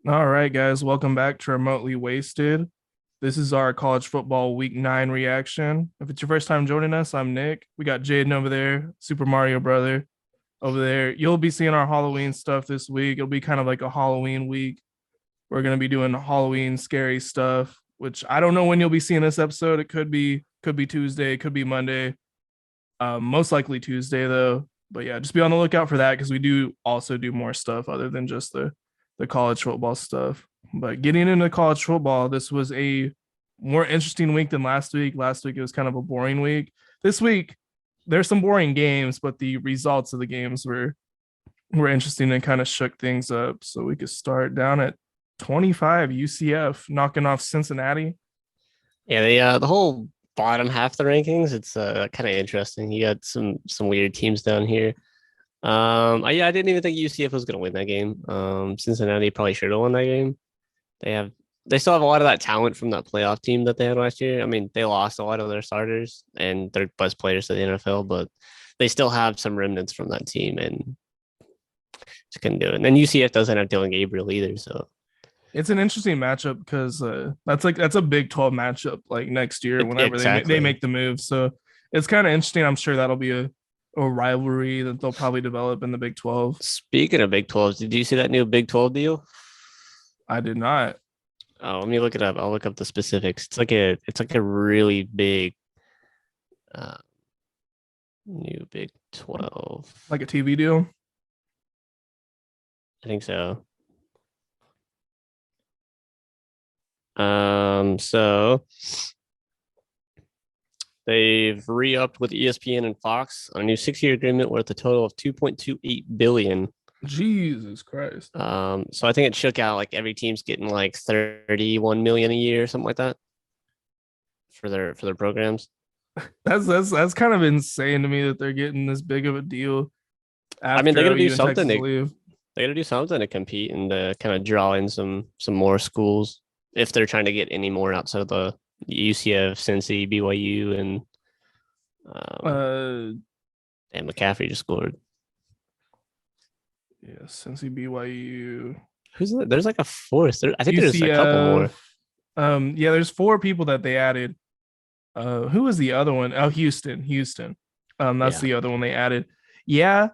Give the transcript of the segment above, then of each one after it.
All right, guys, welcome back to Remotely Wasted. This is our college football week 9 reaction. If it's your first time joining us, I'm Nick. We got Jaden over there, Super Mario Brother over there. You'll be seeing our Halloween stuff this week. It'll be kind of like a Halloween week. We're going to be doing Halloween scary stuff, which I don't know when you'll be seeing this episode. It could be Tuesday, it could be Monday. Most likely Tuesday though. But yeah, just be on the lookout for that because we do also do more stuff other than just the college football stuff. But getting into college football, this was a more interesting week than last week. Last week it was kind of a boring week. This week there's some boring games, but the results of the games were interesting and kind of shook things up. So we could start down at 25 UCF knocking off Cincinnati. Yeah, the whole bottom half of the rankings, it's kind of interesting. You got some weird teams down here. Yeah, I didn't even think UCF was gonna win that game. Cincinnati probably should have won that game. They have they still have a lot of that talent from that playoff team that they had last year. I mean, they lost a lot of their starters and their best players to the NFL, but they still have some remnants from that team and just couldn't do it. And then UCF doesn't have Dylan Gabriel either, so It's an interesting matchup because that's a Big 12 matchup like next year whenever they exactly. make the move. So it's kind of interesting. I'm sure that'll be a rivalry that they'll probably develop in the Big 12. Speaking of Big 12, did you see that new Big 12 deal? I did not. Oh, let me look it up. I'll look up the specifics. It's like a really big uh, new Big 12. Like a TV deal. I think so. So they've re-upped with ESPN and Fox on a new 6-year agreement worth a total of 2.28 billion. Jesus Christ. So I think it shook out like every team's getting like 31 million a year or something like that for their programs. That's kind of insane to me that they're getting this big of a deal I mean, after they got to do OU and something. Texas They leave. they got to do something to compete and to kind of draw in some more schools if they're trying to get any more outside of the UCF, Cincy, BYU, um, Uh and McCaffrey just scored. yeah, Cincy BYU, There's like a fourth. I think there's a couple more. UCF. Yeah, there's four people that they added. Who was the other one? Oh, Houston. That's Yeah, the other one they added. Yeah.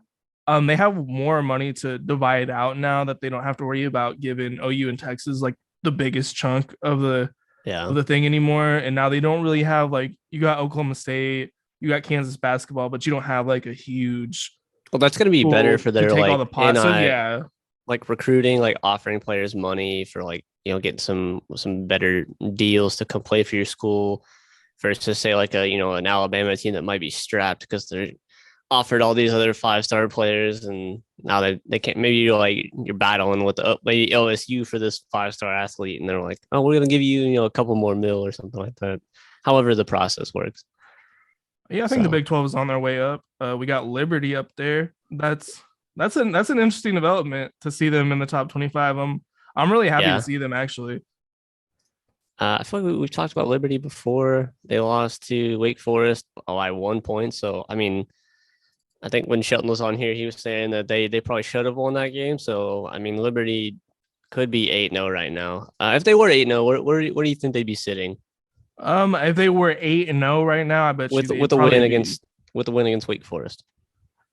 They have more money to divide out now that they don't have to worry about giving OU and Texas like the biggest chunk yeah. of the thing anymore. And now they don't really have like you got Oklahoma State, you got Kansas basketball, but you don't have like a huge Well, that's gonna be better pool for to their take all like the pots. So NI yeah, like recruiting, like offering players money for like getting some better deals to come play for your school versus say like an Alabama team that might be strapped because they're offered all these other 5-star players and now they can't. Maybe you're battling with maybe OSU for this 5-star athlete and they're like, oh, we're gonna give you a couple more mil or something like that. However the process works. yeah, I think the So Big 12 is on their way up. We got Liberty up there. That's an interesting development to see them in the top 25. I'm really happy to yeah. see them actually. I feel like we've talked about Liberty before. They lost to Wake Forest by 1 point. So, I mean, I think when Shelton was on here, he was saying that they probably should have won that game. So, I mean, Liberty could be 8-0 right now. If they were 8-0, where do you think they'd be sitting If they were 8-0 right now, I bet you with they'd with a probably win be. against Wake Forest?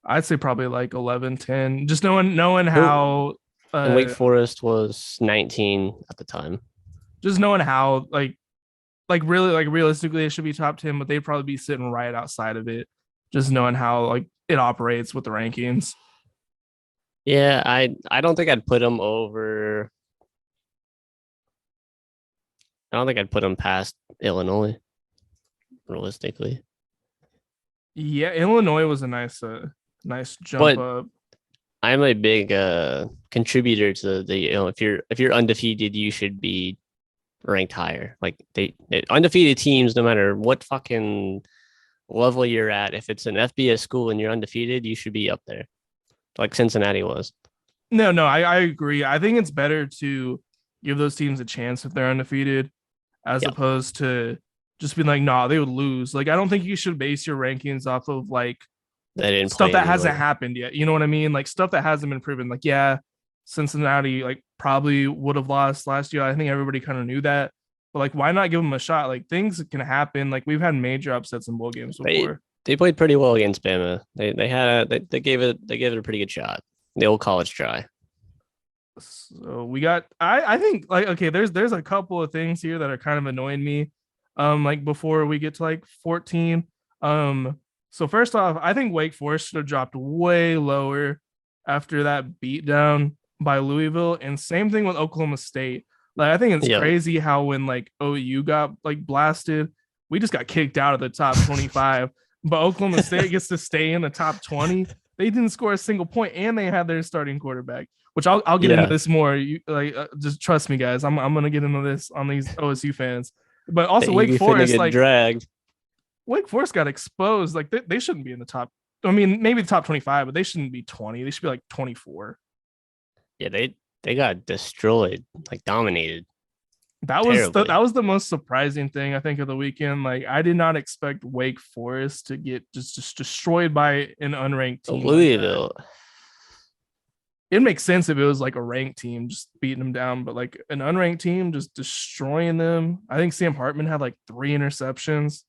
I'd say probably like 11-10. Just knowing Who how and Wake uh Forest was 19 at the time. just knowing how like really like realistically it should be top 10, but they'd probably be sitting right outside of it. Just knowing how like it operates with the rankings. Yeah, I don't think I'd put them over. I don't think I'd put them past Illinois realistically. Yeah, Illinois was a nice jump But up. I'm a big contributor to if you're undefeated, you should be ranked higher. Like undefeated teams, no matter what fucking level you're at, if it's an FBS school and you're undefeated, you should be up there, like Cincinnati was. No, I agree. I think it's better to give those teams a chance if they're undefeated, as Yep, opposed to just being like, nah, they would lose. Like, I don't think you should base your rankings off of like they didn't stuff play that hasn't anyone. happened yet. You know what I mean? Like stuff that hasn't been proven. Like, yeah, Cincinnati like probably would have lost last year. I think everybody kind of knew that. But like, why not give them a shot? Like things can happen. Like we've had major upsets in bowl games They before. they played pretty well against Bama. They gave it a pretty good shot. The old college try. So we got I think like okay, there's a couple of things here that are kind of annoying me. Like before we get to like 14. So first off, I think Wake Forest should have dropped way lower after that beatdown by Louisville. And same thing with Oklahoma State. Like I think it's Yeah, crazy how when like OU got like blasted, we just got kicked out of the top 25. But Oklahoma State gets to stay in the top 20. They didn't score a single point and they had their starting quarterback, which I'll get into yeah. this more. You like just trust me, guys. I'm gonna get into this on these OSU fans, but That also you Wake be finna Forest. get Like dragged. Wake Forest got exposed. Like they shouldn't be in the top. I mean, maybe the top 25, but they shouldn't be 20. They should be like 24. Yeah, they got destroyed, like dominated That terribly. was the most surprising thing I think of the weekend. Like I did not expect Wake Forest to get just destroyed by an unranked team like that. Louisville. It makes sense if it was like a ranked team just beating them down, but like an unranked team just destroying them. I think Sam Hartman had like 3 interceptions.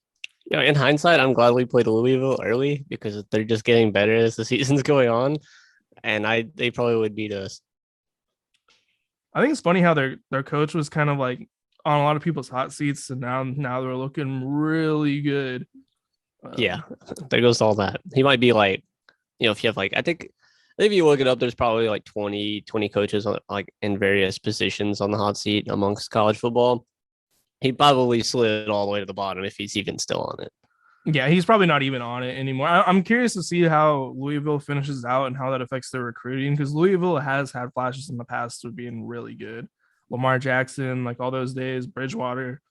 In hindsight, I'm glad we played Louisville early because they're just getting better as the season's going on, and they probably would beat us. I think it's funny how their coach was kind of like on a lot of people's hot seats, and now they're looking really good. Yeah, there goes all that. He might be like, if you have like, I think if you look it up, there's probably like 20 coaches on, like in various positions on the hot seat amongst college football. He probably slid all the way to the bottom if he's even still on it. Yeah, he's probably not even on it anymore. I'm curious to see how Louisville finishes out and how that affects their recruiting because Louisville has had flashes in the past of being really good. Lamar Jackson, like all those days, Bridgewater.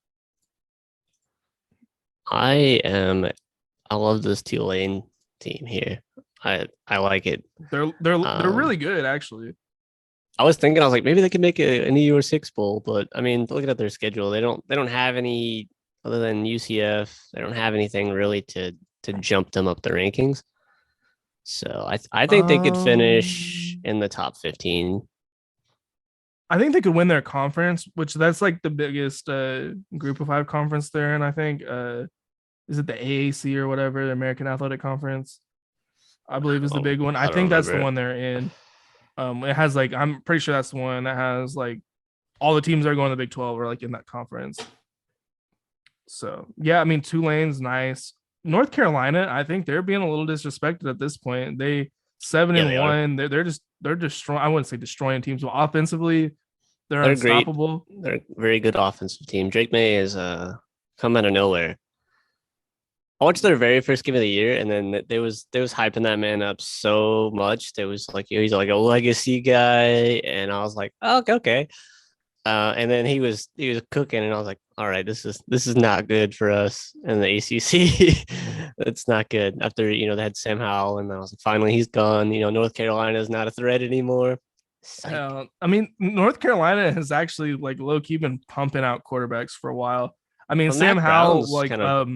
I am. I love this Tulane team here. I like it. They're Um, really good actually. I was thinking, I was like, maybe they could make an EU six bowl, but I mean, looking at their schedule, they don't have any other than UCF. They don't have anything really to jump them up the rankings. So I think they could finish Um, in the top 15. I think they could win their conference, which that's like the biggest group of five conference they're in. I think is it the AAC or whatever, the American Athletic Conference? I believe is the Oh, big one. I I don't think that's the remember. one they're in. It has like I'm pretty sure that's the one that has like all the teams that are going to the Big 12 are like in that conference. So yeah, I mean Tulane's nice. North Carolina, I think they're being a little disrespected at this point. They seven Yeah, and they are. one. They're destroying. I wouldn't say destroying teams, but offensively, they're They're great. unstoppable. They're a very good offensive team. Drake May is come out of nowhere. I watched their very first game of the year, and then they was hyping that man up so much. There was like he's like a legacy guy, and I was like, oh, okay, okay. And then he was cooking, and I was like, all right, this is not good for us in the ACC. It's not good. After they had Sam Howell, and I was like, finally he's gone. North Carolina is not a threat anymore. Psych. I mean, North Carolina has actually like low key been pumping out quarterbacks for a while. I mean, But Sam Mac Howell, Brown's like, kind of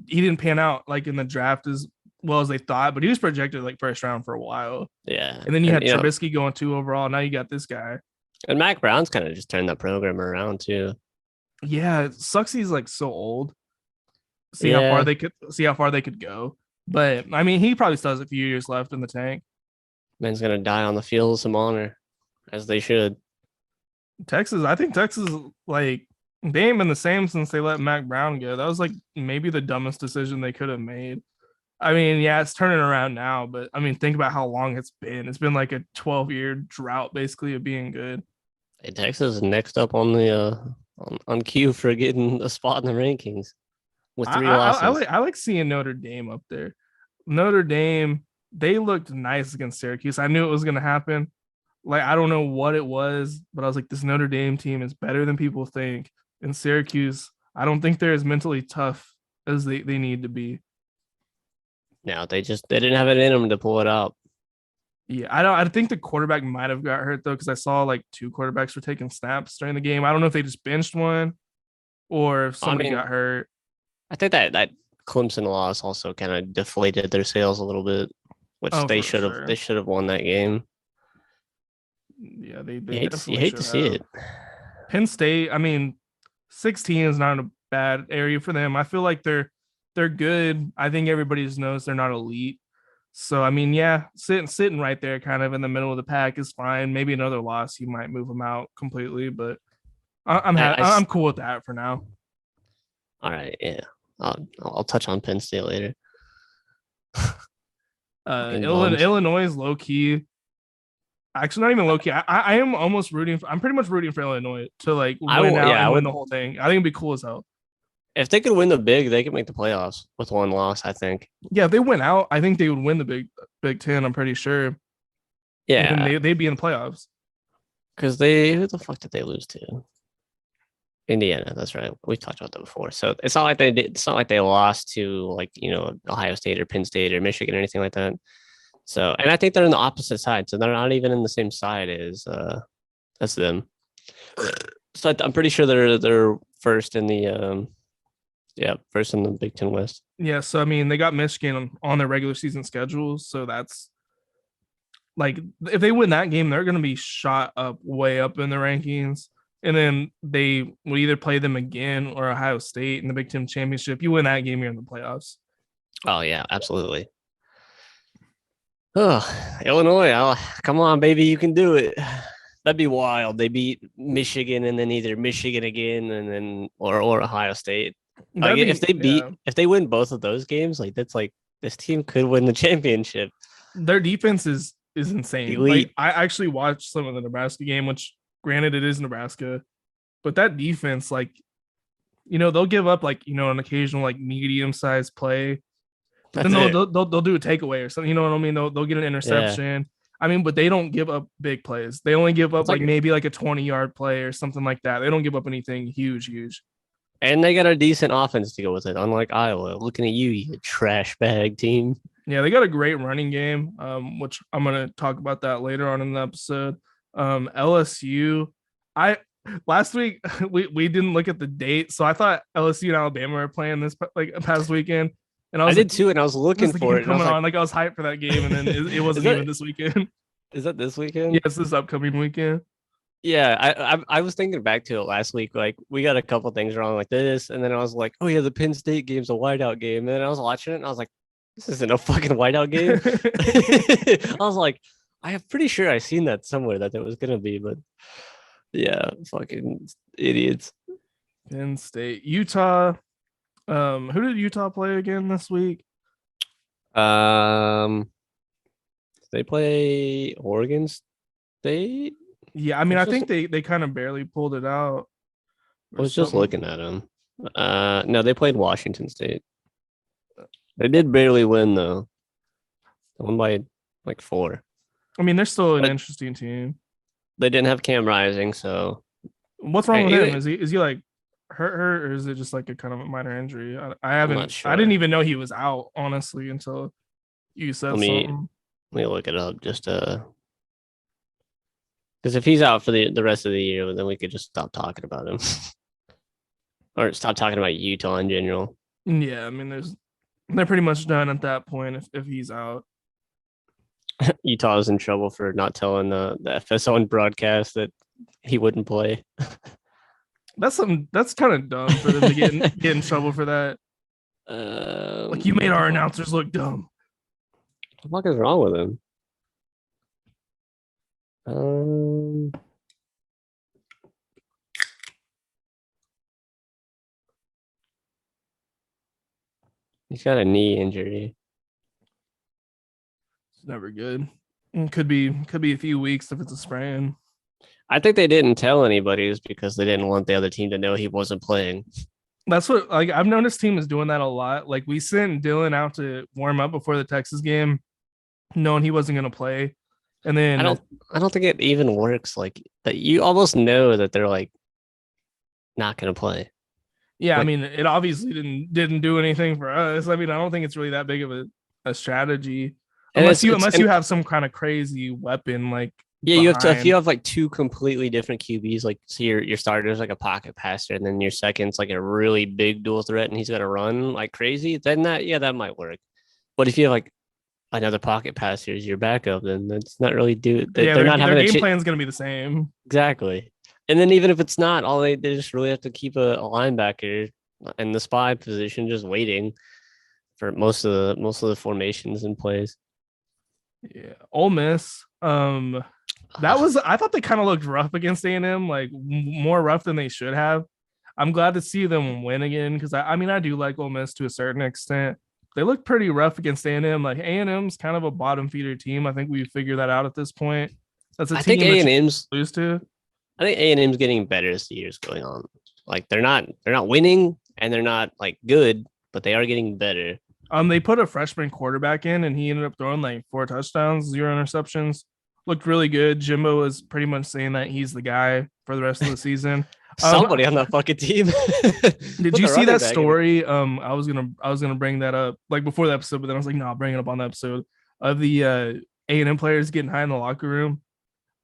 he didn't pan out like in the draft as well as they thought, but he was projected like first round for a while. yeah, And then you and had Trubisky going 2 overall. Now you got this guy. and Mac Brown's kind of just turned that program around too. Yeah, it sucks. He's like so old. Yeah, See how far they could go. But I mean, he probably still has a few years left in the tank. man's gonna die on the field of some honor, as they should. Texas, I think Texas like they ain't been the same since they let Mac Brown go. That was like maybe the dumbest decision they could have made. I mean, yeah, it's turning around now, but I mean, think about how long it's been. It's been like a 12-year drought basically of being good. Hey, Texas is next up on the on cue for getting a spot in the rankings with three losses. I like seeing Notre Dame up there. Notre Dame, they looked nice against Syracuse. I knew it was gonna happen. Like I don't know what it was, but I was like, this Notre Dame team is better than people think. And Syracuse, I don't think they're as mentally tough as they need to be. Now they didn't have it in them to pull it out. Yeah, I think the quarterback might have got hurt though, because I saw like 2 quarterbacks were taking snaps during the game. I don't know if they just benched one or if I somebody mean, got hurt. I think that Clemson loss also kind of deflated their sales a little bit, which Oh, they for should have they sure. should have won that game. Yeah, they You definitely hate to should see have. it. Penn State, I mean, 16 is not a bad area for them. I feel like they're good. I think everybody just knows they're not elite. So I mean, yeah, sitting right there, kind of in the middle of the pack is fine. Maybe another loss, you might move them out completely, but I'm cool with that for now. All right, yeah. I'll touch on Penn State later. Fucking bums. Illinois is low key. Actually, not even low key. I am almost rooting. I'm pretty much rooting for Illinois to like I win will. out Yeah, I and win would. the whole thing. I think it'd be cool as hell. If they could win the big, they could make the playoffs with one loss. I think. Yeah, if they win out, I think they would win the Big Ten. I'm pretty sure, and then Yeah, they'd be in the playoffs. because they who the fuck did they lose to? Indiana. That's right. We talked about that before. So it's not like they did. It's not like they lost to like Ohio State or Penn State or Michigan or anything like that. So and I think they're in the opposite side. So they're not even in the same side as them. So I'm pretty sure they're first in the first in the Big Ten West. Yeah, so I mean, they got Michigan on their regular season schedule, so that's like if they win that game, they're going to be shot up way up in the rankings. And then they will either play them again or Ohio State in the Big Ten championship. You win that game, you're in the playoffs. Oh yeah, absolutely. Oh, Illinois, come on, baby, you can do it. That'd be wild. They beat Michigan and then either Michigan again and then or Ohio State. Like if they win both of those games, like that's like this team could win the championship. Their defense is insane. Elite. Like I actually watched some of the Nebraska game, which granted it is Nebraska, but that defense, like, they'll give up like, an occasional like medium sized play. But then they'll do a takeaway or something. You know what I mean? They'll get an interception. Yeah. I mean, but they don't give up big plays. They only give up like maybe like a 20-yard play or something like that. They don't give up anything huge. And they got a decent offense to go with it, unlike Iowa. Looking at you, you trash bag team. Yeah, they got a great running game, which I'm going to talk about that later on in the episode. LSU, last week we didn't look at the date, so I thought LSU and Alabama were playing this like past weekend. And I did too, and I was looking for it coming on. Like I was hyped for that game, and then it wasn't even this weekend. Is that this weekend? Yeah, it's this upcoming weekend. Yeah, I was thinking back to it last week. Like we got a couple things wrong like this, and then I was like, oh yeah, the Penn State game's a whiteout game. And then I was watching it, and I was like, this isn't a fucking whiteout game. I was like, I am pretty sure I seen that somewhere that it was gonna be, but yeah, fucking idiots. Penn State, Utah. Who did Utah play again this week? They play Oregon State. Yeah, I mean, I think they kind of barely pulled it out. I was just looking at them. No, they played Washington State. They did barely win though. They won by like 4. I mean, they're still an interesting team. They didn't have Cam Rising, so what's wrong with him? Is he like hurt or is it just like a kind of a minor injury? I haven't. Sure. I didn't even know he was out, honestly, until you said something. Let me look it up just because if he's out for the rest of the year, then we could just stop talking about him or stop talking about Utah in general. Yeah, I mean, they're pretty much done at that point if he's out. Utah is in trouble for not telling the FS1 broadcast that he wouldn't play. That's kind of dumb for them to get in trouble for that. Like you made our announcers look dumb. What the fuck is wrong with him? He's got a knee injury. It's never good. Could be a few weeks if it's a sprain. I think they didn't tell anybody is because they didn't want the other team to know he wasn't playing. That's what I've noticed team is doing that a lot. Like we sent Dylan out to warm up before the Texas game, knowing he wasn't going to play. And then I don't think it even works like that. You almost know that they're like not going to play. Yeah, I mean, it obviously didn't do anything for us. I mean, I don't think it's really that big of a strategy unless you have some kind of crazy weapon like. Yeah, if you have like 2 completely different QBs, like so your starter's like a pocket passer, and then your second's like a really big dual threat, and he's got to run like crazy. Then that might work. But if you have like another pocket passer as your backup, then that's not really do. Yeah, They're not their having a game plan is going to be the same. exactly. And then even if it's not, all they just really have to keep a linebacker in the spy position, just waiting for most of the formations and plays. Yeah, Ole Miss. That was I thought they kind of looked rough against A&M, like more rough than they should have. I'm glad to see them win again because I mean I do like Ole Miss to a certain extent. They look pretty rough against A&M. Like A&M's kind of a bottom feeder team. I think we figured that out at this point. That's a I think team A that and you M's. lose to. I think A&M's getting better as the years going on. Like they're not winning and they're not like good, but they are getting better. They put a freshman quarterback in, and he ended up throwing like 4 touchdowns, 0 interceptions. Looked really good. Jimbo was pretty much saying that he's the guy for the rest of the season. Um, Somebody on that fucking team. did Put you the see running that back in. story? I was gonna bring that up like before the episode, but then I was like, no, I'll bring it up on the episode of the A&M players getting high in the locker room,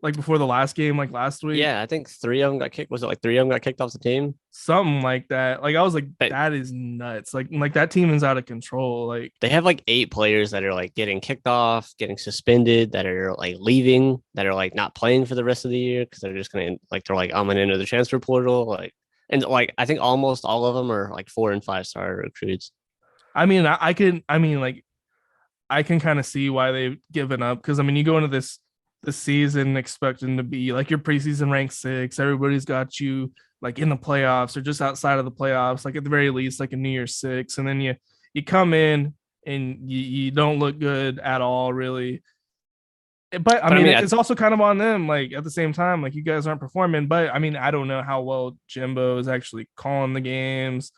like before the last game, like last week. Yeah, I think three of them got kicked. Was it like three of them got kicked off the team? Something like that. Like I was like, But that is nuts. Like that team is out of control. Like they have like 8 players that are like getting kicked off, getting suspended, that are like leaving, that are like not playing for the rest of the year because they're just gonna like they're like I'm gonna enter the transfer portal. Like and like I think almost all of them are like 4 and 5 star recruits. I mean, I mean, like I can kind of see why they've given up because I mean, you go into this season expecting to be like your preseason rank 6. Everybody's got you like in the playoffs or just outside of the playoffs, like at the very least, like a New Year's 6, and then you come in and you don't look good at all, really. But I But I mean, mean, it's also kind of on them. Like at the same time, like you guys aren't performing. But I mean, I don't know how well Jimbo is actually calling the games,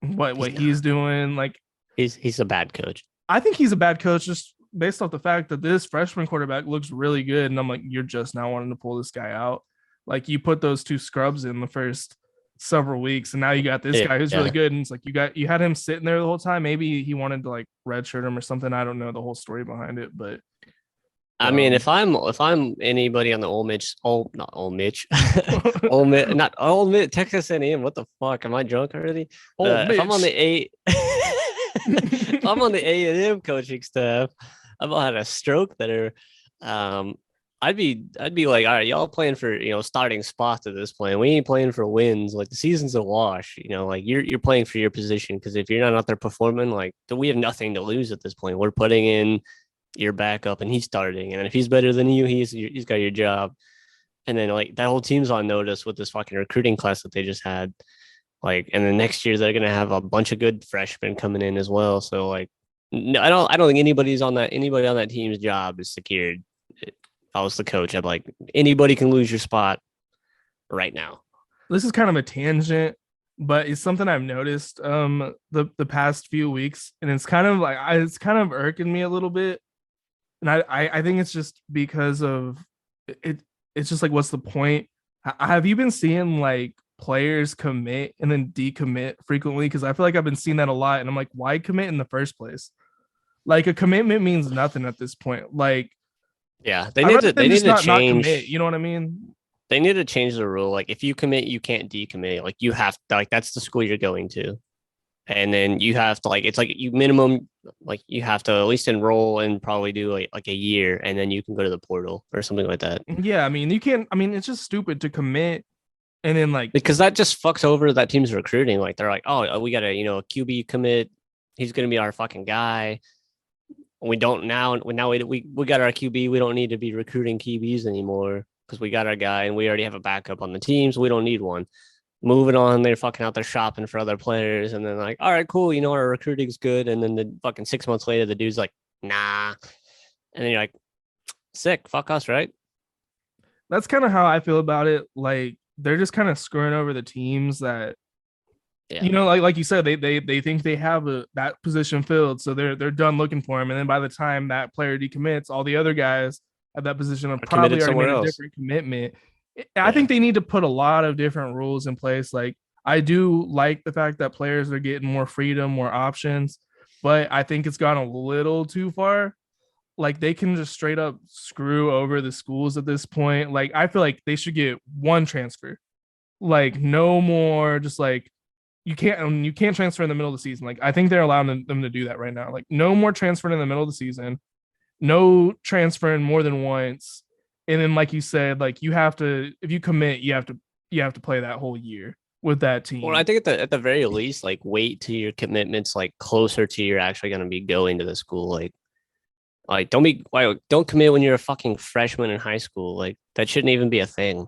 what he's he's not. doing. Like He's a bad coach. I think he's a bad coach just based off the fact that this freshman quarterback looks really good. And I'm like, you're just now wanting to pull this guy out. Like you put those 2 scrubs in the first several weeks, and now you got this guy who's really Yeah. good. And it's like you had him sitting there the whole time. Maybe he wanted to like redshirt him or something. I don't know the whole story behind it, but I mean, um if I'm anybody on the Ole Mitch, oh not Ole Mitch, Ole Mitch, not Ole Mitch, Texas A&M. What the fuck? Am I drunk already? oh If I'm on the Mitch. if I'm on the A&M coaching staff, I'm about to have a stroke there. Um, I'd be like, all right, y'all playing for starting spots at this point. We ain't playing for wins. Like the season's a wash. Like you're playing for your position because if you're not out there performing, like we have nothing to lose at this point. We're putting in your backup and he's starting. And if he's better than you, he's got your job. And then like that whole team's on notice with this fucking recruiting class that they just had. Like, and then next year they're gonna have a bunch of good freshmen coming in as well. So like, no, I don't think anybody on that team's job is secured. If I was the coach, I'm like anybody can lose your spot right now. This is kind of a tangent, but it's something I've noticed the past few weeks, and it's kind of like it's kind of irking me a little bit. And I think it's just because of it. It's just like, what's the point? Have you been seeing like players commit and then decommit frequently? Because I feel like I've been seeing that a lot, and I'm like, why commit in the first place? Like a commitment means nothing at this point. Like Yeah, I'd rather they them need just to not commit. change. You know what I mean? They need to change the rule. Like if you commit, you can't decommit. Like you have to, like that's the school you're going to. And then you have to like it's like you minimum like you have to at least enroll and probably do like a year and then you can go to the portal or something like that. Yeah, I mean, you can't. I mean, it's just stupid to commit and then like Because that just fucks over that team's recruiting. Like they're like, oh, we got a QB commit. He's gonna be our fucking guy. We don't now we got our QB. We don't need to be recruiting QBs anymore because we got our guy and we already have a backup on the team, so we don't need one. Moving on, they're fucking out there shopping for other players, and then like, all right, cool, our recruiting's good, and then the fucking 6 months later, the dude's like, nah, and then you're like, sick, fuck us, right? that's kind of how I feel about it. Like they're just kind of screwing over the teams that Yeah, like you said, they think they have that position filled, so they're done looking for him. And then by the time that player decommits, all the other guys at that position have are probably committed already somewhere made a else. different commitment. I Yeah, think they need to put a lot of different rules in place. Like I do like the fact that players are getting more freedom, more options, but I think it's gone a little too far. Like they can just straight up screw over the schools at this point. Like I feel like they should get one transfer, like no more just like you can't transfer in the middle of the season. Like I think they're allowing them to do that right now. Like no more transferring in the middle of the season, no transferring more than once. And then like you said, like you have to if you commit, you have to play that whole year with that Well, I team. think at the very least, like wait till your commitments like closer to you're actually going to be going to the school. Like don't commit when you're a fucking freshman in high school. Like that shouldn't even be a thing.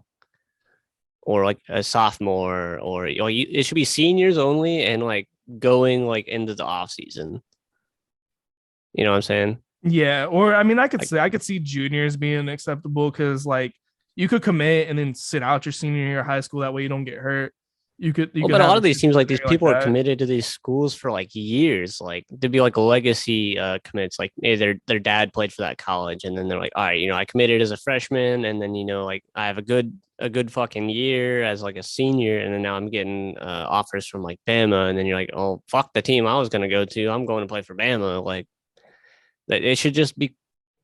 Or like a sophomore, or it should be seniors only, and like going like into the off season. You know what I'm saying? Yeah, or I mean, Like, I could see juniors being acceptable because like you could commit and then sit out your senior year of high school. That way you don't get hurt. You well, could but a have lot a of these teams, like these scenario like people, are that. committed to these schools for like years, like to be like legacy commits. Like maybe their dad played for that college, and then they're like, all right, I committed as a freshman, and then like I have a good fucking year as like a senior, and then now I'm getting offers from like Bama, and then you're like, oh fuck the team I was gonna go to, I'm going to play for Bama. Like that, it should just be,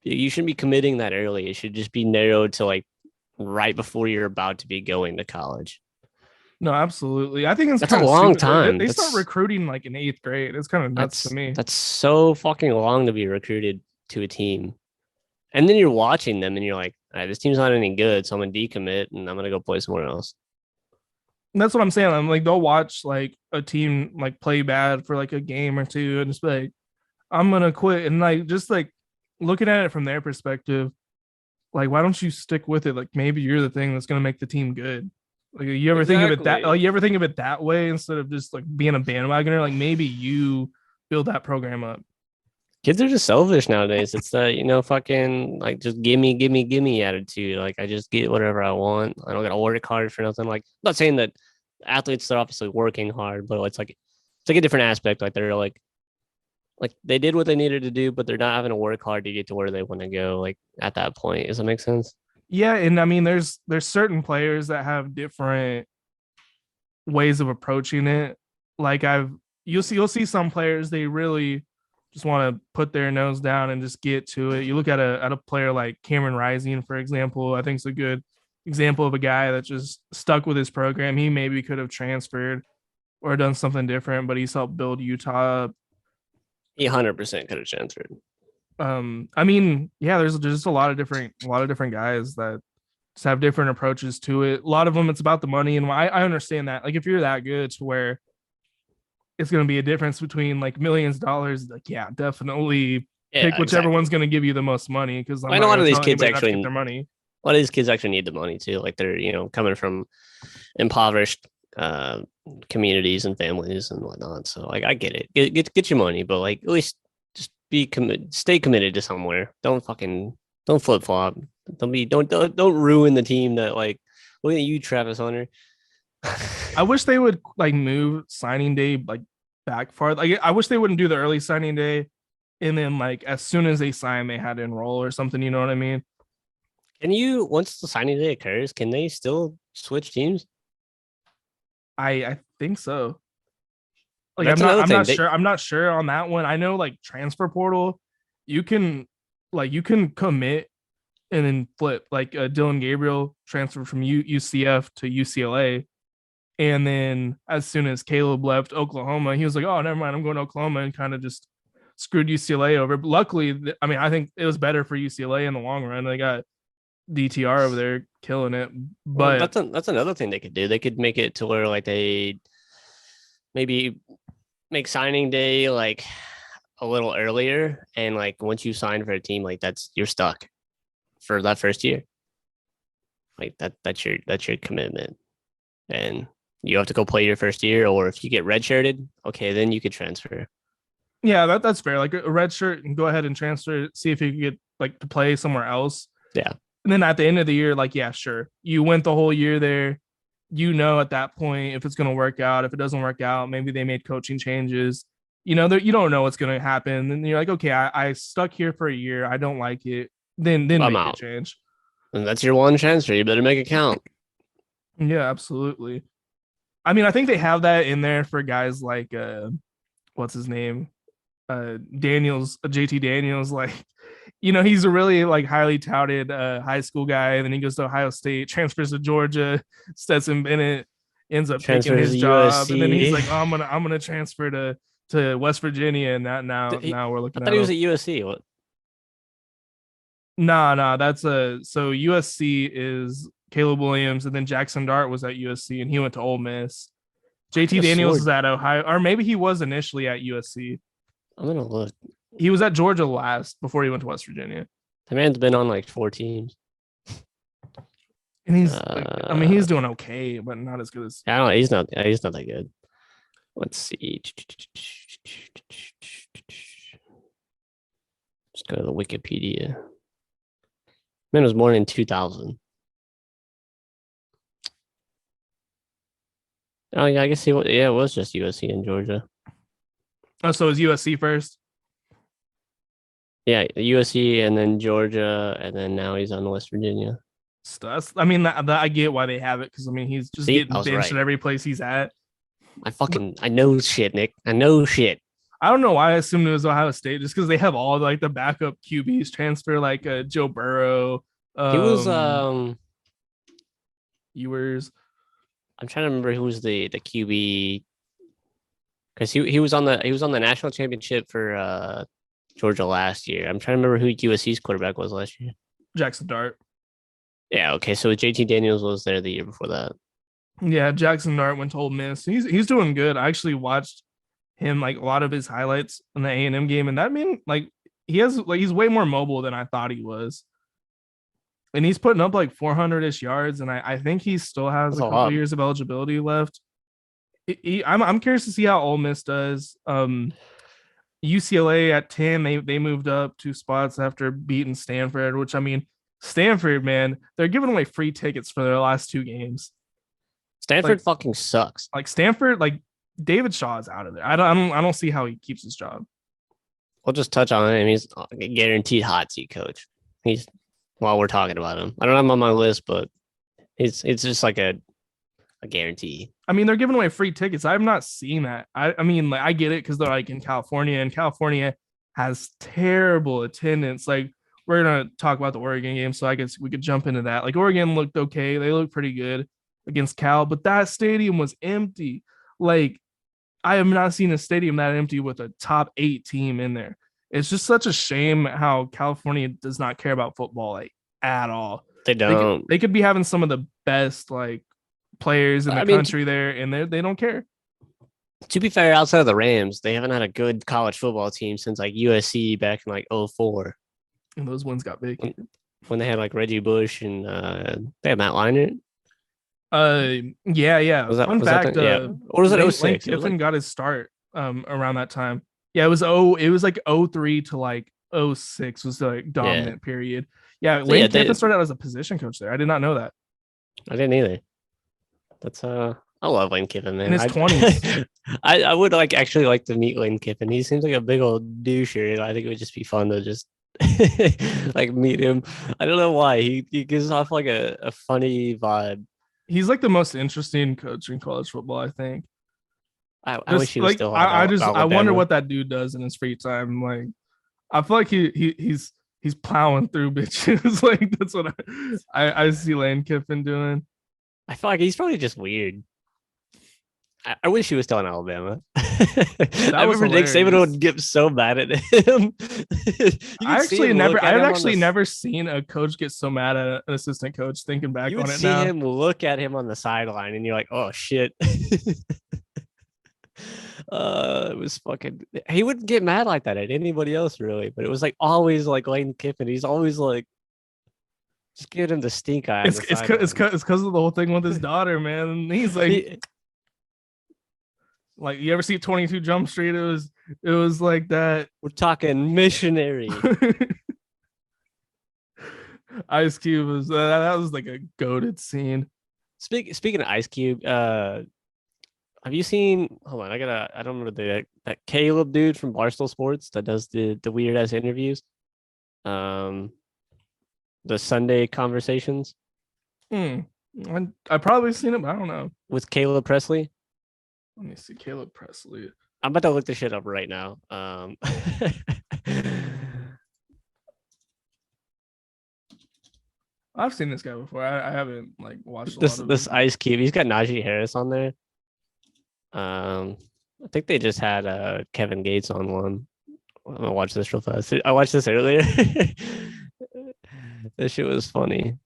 you shouldn't be committing that early. It should just be narrowed to like right before you're about to be going to college. No, absolutely. I think it's That's a kind of long stupid. time. They start recruiting like in eighth grade. It's kind of nuts to me. That's so fucking long to be recruited to a team. And then you're watching them and you're like, all right, this team's not any good, so I'm gonna decommit and I'm gonna go play somewhere else. And that's what I'm saying. I'm like they'll watch like a team like play bad for like a game or two and just be like, I'm gonna quit. And like just like looking at it from their perspective, like why don't you stick with it? Like maybe you're the thing that's gonna make the team good. Like you ever think of it that Exactly. like you ever think of it that way instead of just like being a bandwagoner? Like maybe you build that program up. Kids are just selfish nowadays. It's that, fucking like just gimme attitude. Like I just get whatever I want. I don't gotta work hard for nothing. Like I'm not saying that athletes are obviously working hard, but it's like a different aspect. Like they're like they did what they needed to do, but they're not having to work hard to get to where they want to go. Like at that point, does that make sense? Yeah, and I mean there's certain players that have different ways of approaching it. Like you'll see some players they really just want to put their nose down and just get to it. You look at a player like Cameron Rising, for example. I think it's a good example of a guy that just stuck with his program. He maybe could have transferred or done something different, but he's helped build Utah up. He 100% could have transferred. I mean, yeah, there's just a lot of different guys that just have different approaches to it. A lot of them, it's about the money, and I understand that. Like, if you're that good to where it's going to be a difference between like millions of dollars, like yeah, definitely pick Yeah, whichever one's exactly. going to give you the most money. Because I'm And not a lot going of to these tell kids anybody not to get actually, their money. a lot of these kids actually need the money too. Like they're, coming from impoverished communities and families and whatnot. So like I get it. Get your money, but like at least just stay committed to somewhere. Don't flip flop. Don't ruin the team that like look at you, Travis Hunter. I wish they would like move signing day like back far. Like I wish they wouldn't do the early signing day, and then like as soon as they sign, they had to enroll or something. You know what I mean? Can you, once the signing day occurs, can they still switch teams? I think so. Like That's another I'm thing. not They sure. I'm not sure on that one. I know like transfer portal, you can you can commit and then flip. Like Dylan Gabriel transferred from UCF to UCLA, and then as soon as Caleb left Oklahoma, he was like, "Oh, never mind, I'm going to Oklahoma," and kind of just screwed UCLA over. But luckily, I mean, I think it was better for UCLA in the long run. They got DTR over there killing it, Well, but that's another thing they could do. They could make it to where like they maybe make signing day like a little earlier, and like once you sign for a team, like you're stuck for that first year. Like that's your commitment, and you have to go play your first year. Or if you get redshirted, okay, then you could transfer. yeah, that's fair. Like a red shirt, and go ahead and transfer. See if you can get like to play somewhere else. Yeah, And then at the end of the year, like yeah, sure, you went the whole year there. You know at that point if it's going to work out. If it doesn't work out, maybe they made coaching changes. You know, you don't know what's going to happen. And you're like, okay, I stuck here for a year. I don't like it. Then I'm make a out, change. and that's your one transfer. You better make it count. Yeah, absolutely. I mean, I think they have that in there for guys like what's his name? Daniels, JT Daniels, like he's a really like highly touted high school guy, and then he goes to Ohio State, transfers to Georgia, Stetson Bennett. ends up taking Transfers his to job, and then he's USC. like, "Oh, I'm gonna transfer to West Virginia," and that now we're I looking thought at he was him. at USC. What? Nah, that's a so USC is Caleb Williams, and then Jackson Dart was at USC, and he went to Ole Miss. I JT could have Daniels is swore. at Ohio, or maybe he was initially at USC. I'm gonna look. He was at Georgia last before he went to West Virginia. The man's been on like 4 teams. And he's like, I mean, Uh, he's doing okay, but not as good as. I don't know. He's not. He's not that good. Let's see. Just go to the Wikipedia. Man was born in 2000. Oh yeah, I guess he was. Yeah, it was just USC and Georgia. Oh, so is USC first? Yeah, USC and then Georgia, and then now he's on West Virginia. So that's, I mean, that I get why they have it because I mean, he's just See, I getting was benched right. at every place he's at. I know shit, Nick. I know shit. I don't know why I assumed it was Ohio State, just because they have all like the backup QBs transfer, like Joe Burrow, He was um, Ewers. I'm trying to remember who was the QB because he was on the national championship for Georgia last year. I'm trying to remember who USC's quarterback was last year. Jackson Dart. Yeah, okay. So JT Daniels was there the year before that. Yeah, Jackson Dart went to Ole Miss. He's doing good. I actually watched him like a lot of his highlights in the A&M game, and that mean like he's way more mobile than I thought he was. And he's putting up like 400-ish yards, and I think he still has That's a a couple lot. years of eligibility left. I'm curious to see how Ole Miss does. UCLA at 10, they moved up 2 spots after beating Stanford, which I mean, Stanford, man, they're giving away free tickets for their last 2 games. Like Stanford fucking sucks. Stanford, like David Shaw is out of there. I don't see how he keeps his job. We'll just touch on him. He's a guaranteed hot seat coach. He's while we're talking about him. I don't have him on my list, but it's just like a guarantee. I mean, they're giving away free tickets. I've not seen that. I mean, like I get it because they're like in California, and California has terrible attendance. Like we're gonna talk about the Oregon game, so I guess we could jump into that. Like Oregon looked okay; they looked pretty good against Cal, but that stadium was empty. Like I have not seen a stadium that empty with a top 8 team in there. It's just such a shame how California does not care about football like at all. They They could don't. they could be having some of the best like players in the I mean, country there, and they don't care. to be fair, outside of the Rams, they haven't had a good college football team since like USC back in like '04 And those wins got big. when they had like Reggie Bush and they had Matt Leinart. Yeah. Fun Was that fact, yeah, or was it Lane 06? It was Kiffin like got his start around that time. Yeah, it was like 03 to like 06 was the like yeah. dominant period. Yeah, So yeah, Lane Kiffin started out as a position coach there. I did not know that. I didn't either. That's I love Lane Kiffin, In man. his 20s. I would like actually like to meet Lane Kiffin. He seems like a big old doucher. I think it would just be fun to just like meet him. I don't know why. He gives off like a funny vibe. He's like the most interesting coach in college football, I think. I wish Just he was like still at I wonder Alabama. what that dude does in his free time. Like I feel like he's plowing through bitches. Like that's what I see Lane Kiffin doing. I feel like he's probably just weird. I wish he was still in Alabama. I That was remember Nick Saban hilarious. would get so mad at him. You could see him look at I've him on actually the never seen a coach get so mad at an assistant coach. Thinking back you would on it see now, him look at him on the sideline, and you're like, oh shit. It was fucking. He wouldn't get mad like that at anybody else, really. But it was like always like Lane Kiffin. He's always like, just give him the stink eye on the sideline. it's because of the whole thing with his daughter, man. And he's He, like you ever see 22 Jump Street? It was like that. we're talking missionary. Ice Cube was that was like a goated scene. Speaking of Ice Cube, have you seen? Hold on, I don't remember that Caleb dude from Barstool Sports that does the weird ass interviews. Um, the Sunday conversations Hmm. I probably seen it, but I don't know. with Caleb Presley. Let me see. Caleb Presley. I'm about to look this shit up right now. I've seen this guy before. I haven't like watched a lot This of this him. Ice Cube, he's got Najee Harris on there. I think they just had Kevin Gates on one. I'm gonna watch this real fast. I watched this earlier. This shit was funny.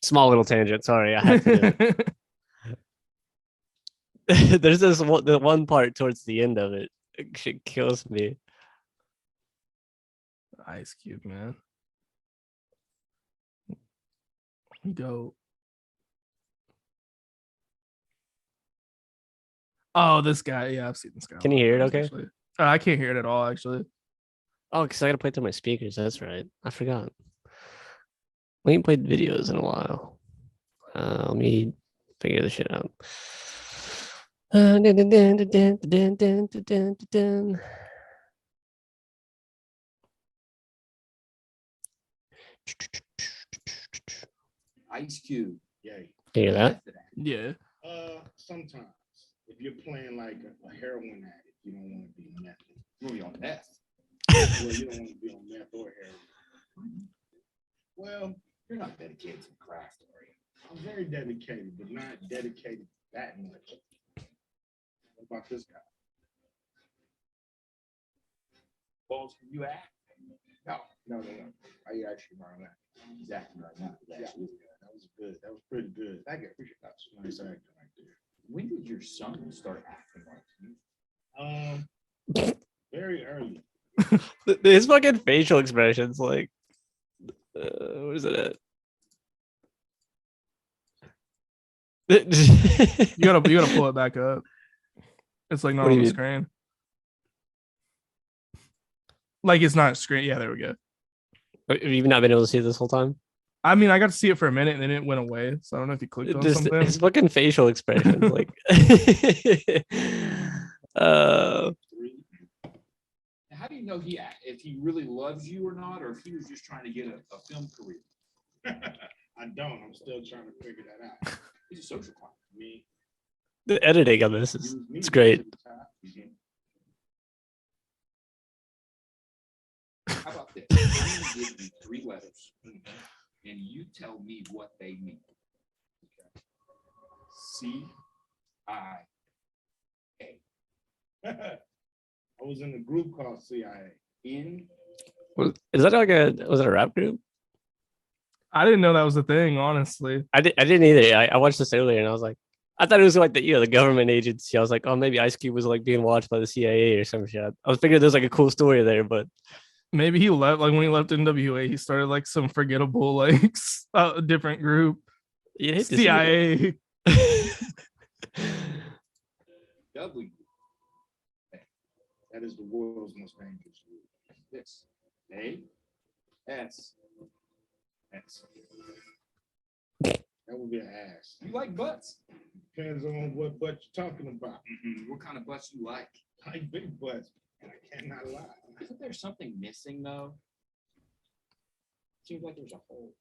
Small little tangent. Sorry, I had to do it. There's the one part towards the end of it. It shit kills me. Ice Cube, man. Go. Oh, this guy. Yeah, I've seen this guy. Can you hear it okay? Actually. I can't hear it at all, actually. Oh, because I gotta play through my speakers. That's right. I forgot. We ain't played videos in a while. Let me figure this shit out. Ice Cube. Yeah. Hear that? Yeah. Sometimes if you're playing like a heroin addict, you don't want to be on meth. You want to be on meth? Well, you don't want to be on meth or heroin. Well, You're not dedicated to the craft, are you? I'm very dedicated, but not dedicated that much. What about this guy? Balls, can you act? No. I actually learned that. He's acting right now. He's Yeah, actually- that was good. That was pretty good. Thank you. I appreciate that. Nice acting right there. When did your son start acting like you? Very early. His fucking facial expressions, like, where's it at? You gotta pull it back up. It's like not What do on you the mean? screen. Like it's not screen. Yeah, there we go. Have you not been able to see it this whole time? I mean, I got to see it for a minute and then it went away. So I don't know if you clicked on Just something. his fucking facial expressions, like, How do you know if he really loves you or not, or if he was just trying to get a film career? I don't. I'm still trying to figure that out. He's a social climber. Me. the editing on this is it's great. How about this? I'm gonna give you 3 letters, and you tell me what they mean. Okay. CIA. I was in a group called CIA. Is that like was it a rap group? I didn't know that was a thing, honestly. I didn't either. I watched this earlier and I was like, I thought it was like the government agency. I was like, oh, maybe Ice Cube was like being watched by the CIA or some shit. I was figuring there's like a cool story there, but Maybe he left, like when he left NWA, he started like some forgettable, like different group. you hate to see it. CIA. Dudley. That is the world's most dangerous group. This. A-S. S. That would be an ass. You like butts? Depends on what butt you're talking about. What kind of butts you like? I like big butts, and I cannot lie. Isn't there something missing though? Seems like there's a hole.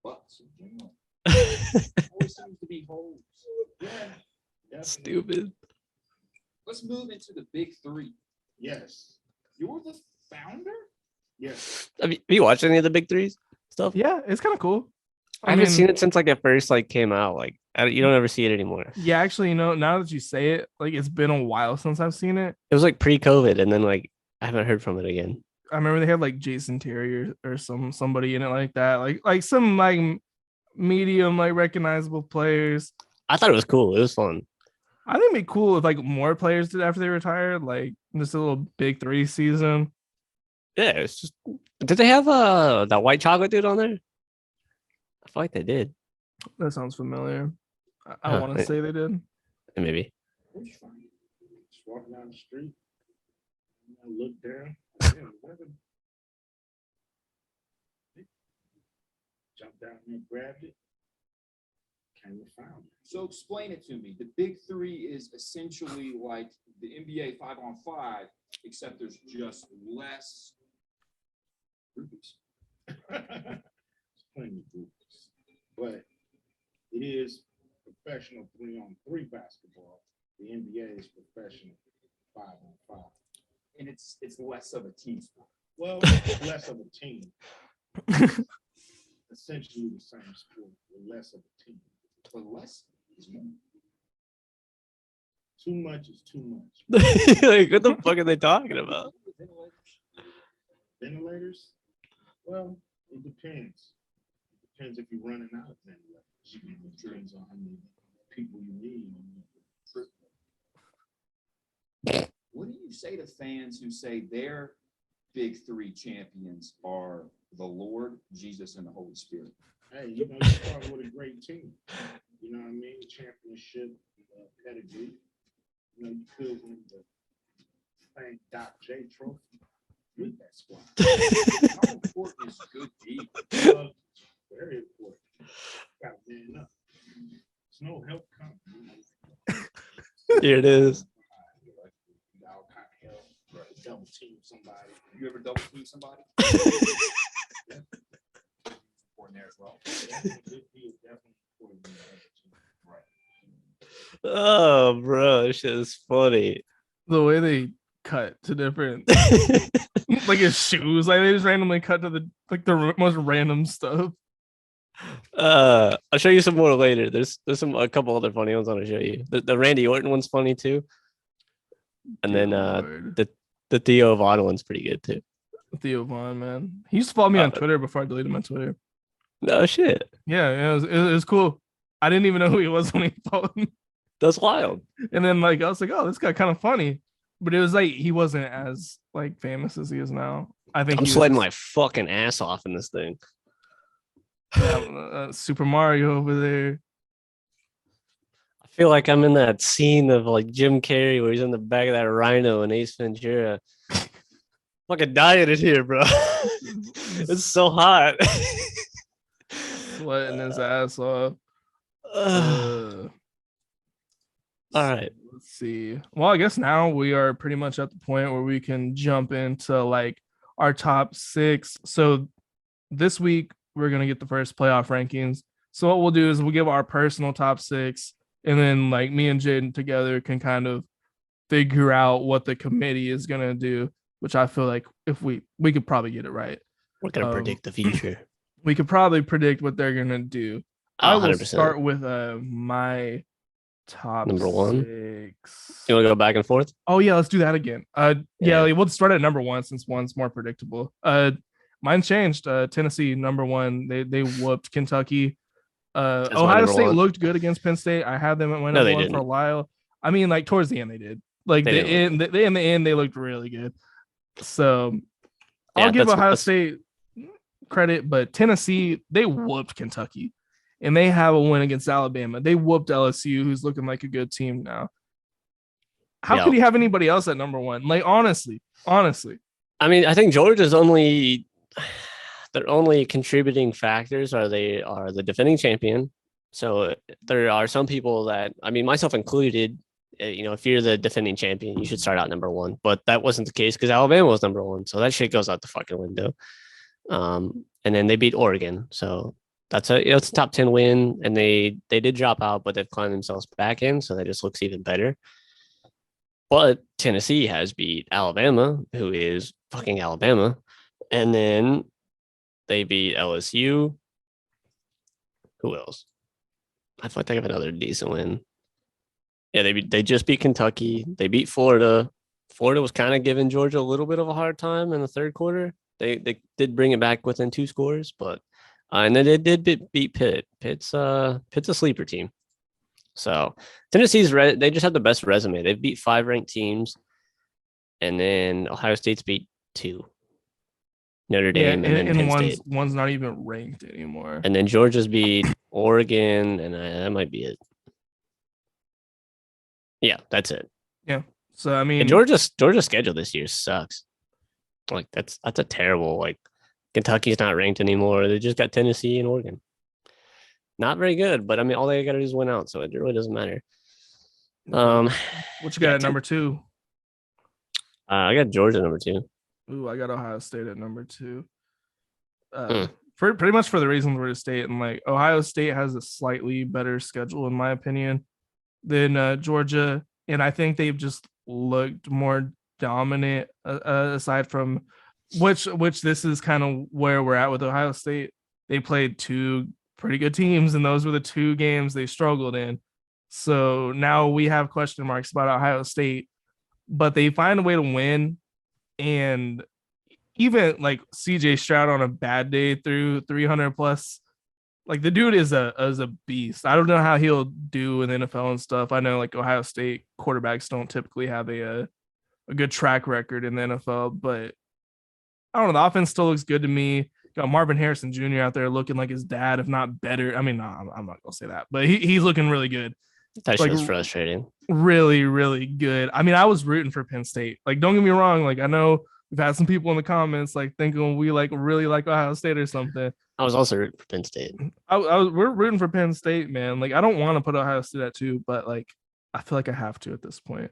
Butts in general. Always seems to be holes. Yeah. Definitely. Stupid. Let's move into the big 3. Yes. You're the founder? Yes. Have you watched any of the big threes stuff? Yeah, it's kind of cool. I haven't seen it since like it first like came out. Like you don't ever see it anymore. Yeah, actually, now that you say it, like it's been a while since I've seen it. It was like pre-COVID, and then like I haven't heard from it again. I remember they had like Jason Terry or somebody in it like that, like some like medium like recognizable players. I thought it was cool. It was fun. I think it'd be cool if like more players did after they retired, like just a little big 3 season. Yeah, it's just. Did they have that white chocolate dude on there? I feel like they did. That sounds familiar. I want to say they did. Maybe. Just walking down the street. I look down. Yeah, jumped down and grabbed it. Came and found it. So explain it to me. The big 3 is essentially like the NBA 5-on-5, except there's just less groupies. It's plenty of groups. But it is professional 3-on-3 basketball. The NBA is professional 5-on-5. And it's less of a team sport. Well, it's less of a team. Essentially the same sport with less of a team. But less is more. Too much is too much. Like, what the fuck are they talking about? Ventilators? Well, it depends. It depends if you're running out of ventilators. It depends on how many people you need. What do you say to fans who say their big three champions are the Lord, Jesus, and the Holy Spirit? Hey, you start with a great team. You know what I mean? Championship pedigree. You could win the St. Doc J trophy with that squad. How important is good deed? Very important. Got to man up. There's no help coming. Here it is. All kind of help. Right. Double team somebody. You ever double team somebody? Important there as well. Definitely important. Right. Oh, bro, this shit is funny. The way they cut to different, like his shoes, like they just randomly cut to the most random stuff. I'll show you some more later. There's a couple other funny ones I want to show you. The Randy Orton one's funny too, and then the Theo Vaughn one's pretty good too. Theo Vaughn, man, he used to follow me on Twitter before I deleted my Twitter. No shit. Yeah, it was cool. I didn't even know who he was when he followed me. That's wild. And then I was like, oh, this guy kind of funny, but it was like he wasn't as famous as he is now. I think I'm sweating my fucking ass off in this thing. Super Mario over there. I feel like I'm in that scene of Jim Carrey where he's in the back of that rhino and Ace Ventura. Fucking dying in here, bro. It's so hot. Sweating his ass off. All right. Let's see. Well, I guess now we are pretty much at the point where we can jump into our top 6. So this week we're gonna get the first playoff rankings. So what we'll do is we'll give our personal top 6, and then me and Jaden together can kind of figure out what the committee is gonna do. Which I feel like if we could probably get it right. We're gonna predict the future. We could probably predict what they're gonna do. I will start with my top number 1. 6. You want to go back and forth? Oh yeah, let's do that again. We'll start at number 1 since one's more predictable. Mine changed. Tennessee number 1. They whooped Kentucky. Ohio State looked good against Penn State. I had them at my number 1 for a while. I mean, towards the end they did. In the end they looked really good. So I'll give Ohio State credit, but Tennessee, they whooped Kentucky. And they have a win against Alabama. They whooped LSU, who's looking like a good team now. How could you have anybody else at number 1? Honestly. I mean, I think Georgia's their only contributing factors are they are the defending champion. So there are some people that, I mean, myself included, if you're the defending champion, you should start out number 1. But that wasn't the case because Alabama was number 1. So that shit goes out the fucking window. And then they beat Oregon. So it's a top 10 win, and they did drop out, but they've climbed themselves back in, so that just looks even better. But Tennessee has beat Alabama, who is fucking Alabama, and then they beat LSU. Who else? I feel like they have another decent win. Yeah, they just beat Kentucky. They beat Florida. Florida was kind of giving Georgia a little bit of a hard time in the third quarter. They did bring it back within 2 scores, but. And then they did beat Pitt. Pitt's a sleeper team. So Tennessee's they just have the best resume. They've beat 5 ranked teams, and then Ohio State's beat 2. Notre Dame and then Penn State. One's not even ranked anymore. And then Georgia's beat Oregon, and that might be it. Yeah, that's it. Yeah. So I mean, and Georgia's schedule this year sucks. That's a terrible Kentucky's not ranked anymore. They just got Tennessee and Oregon. Not very good, but I mean, all they got to do is win out, so it really doesn't matter. What you got at number 2? I got Georgia number 2. Ooh, I got Ohio State at number 2. for pretty much for the reason Florida State, and like Ohio State has a slightly better schedule in my opinion than Georgia, and I think they've just looked more dominant. Aside from which this is kind of where we're at with Ohio State. They played two pretty good teams, and those were the two games they struggled in. So now we have question marks about Ohio State, but they find a way to win. And even like CJ Stroud on a bad day threw 300 plus. Like the dude is a beast. I don't know how he'll do in the NFL and stuff. I know like Ohio State quarterbacks don't typically have a good track record in the NFL, but I don't know. The offense still looks good to me. Got Marvin Harrison Jr. out there looking like his dad, if not better. I mean, no, I'm not gonna say that, but he's looking really good. That shit was frustrating. Really, really good. I mean, I was rooting for Penn State. Like, don't get me wrong. Like, I know we've had some people in the comments like thinking we like really like Ohio State or something. I was also rooting for Penn State. We're rooting for Penn State, man. Like, I don't want to put Ohio State at 2, but like, I feel like I have to at this point.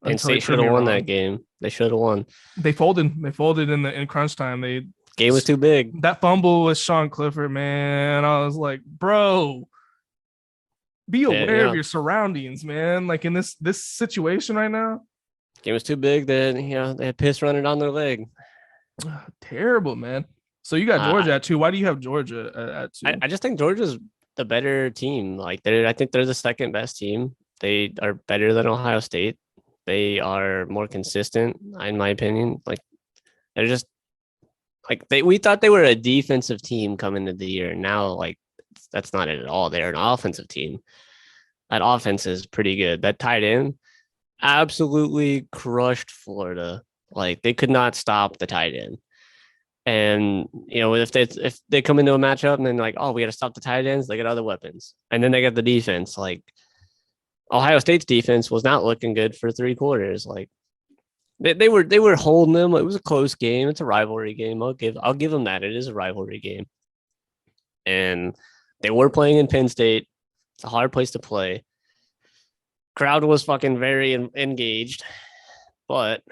Penn State should have won that game. They should have won. They folded. They folded in crunch time. Game was too big. That fumble with Sean Clifford, man. I was like, bro, be aware of your surroundings, man. Like in this situation right now. Game was too big. Then they had piss running down their leg. Terrible, man. So you got Georgia at 2. Why do you have Georgia at 2? I just think Georgia's the better team. Like I think they're the second best team. They are better than Ohio State. They are more consistent, in my opinion. Like they're just like we thought they were a defensive team coming into the year. Now, like that's not it at all. They're an offensive team. That offense is pretty good. That tight end absolutely crushed Florida. Like they could not stop the tight end. And if they come into a matchup and then like, oh, we got to stop the tight ends, they got other weapons, and then they got the defense. Like Ohio State's defense was not looking good for 3 quarters. Like they were holding them. It was a close game. It's a rivalry game. I'll give them that. It is a rivalry game. And they were playing in Penn State. It's a hard place to play. Crowd was fucking very engaged, but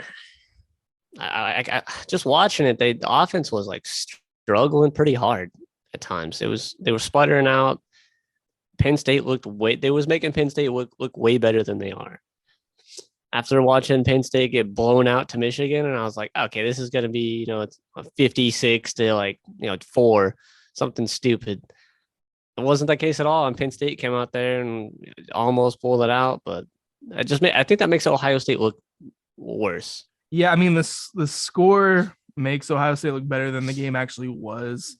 I just watching it, the offense was like struggling pretty hard at times. They were sputtering out. Penn State they was making Penn State look way better than they are. After watching Penn State get blown out to Michigan, and I was like, okay, this is going to be, it's 56 to 4, something stupid. It wasn't that case at all. And Penn State came out there and almost pulled it out, but I think that makes Ohio State look worse. Yeah, I mean, the score makes Ohio State look better than the game actually was.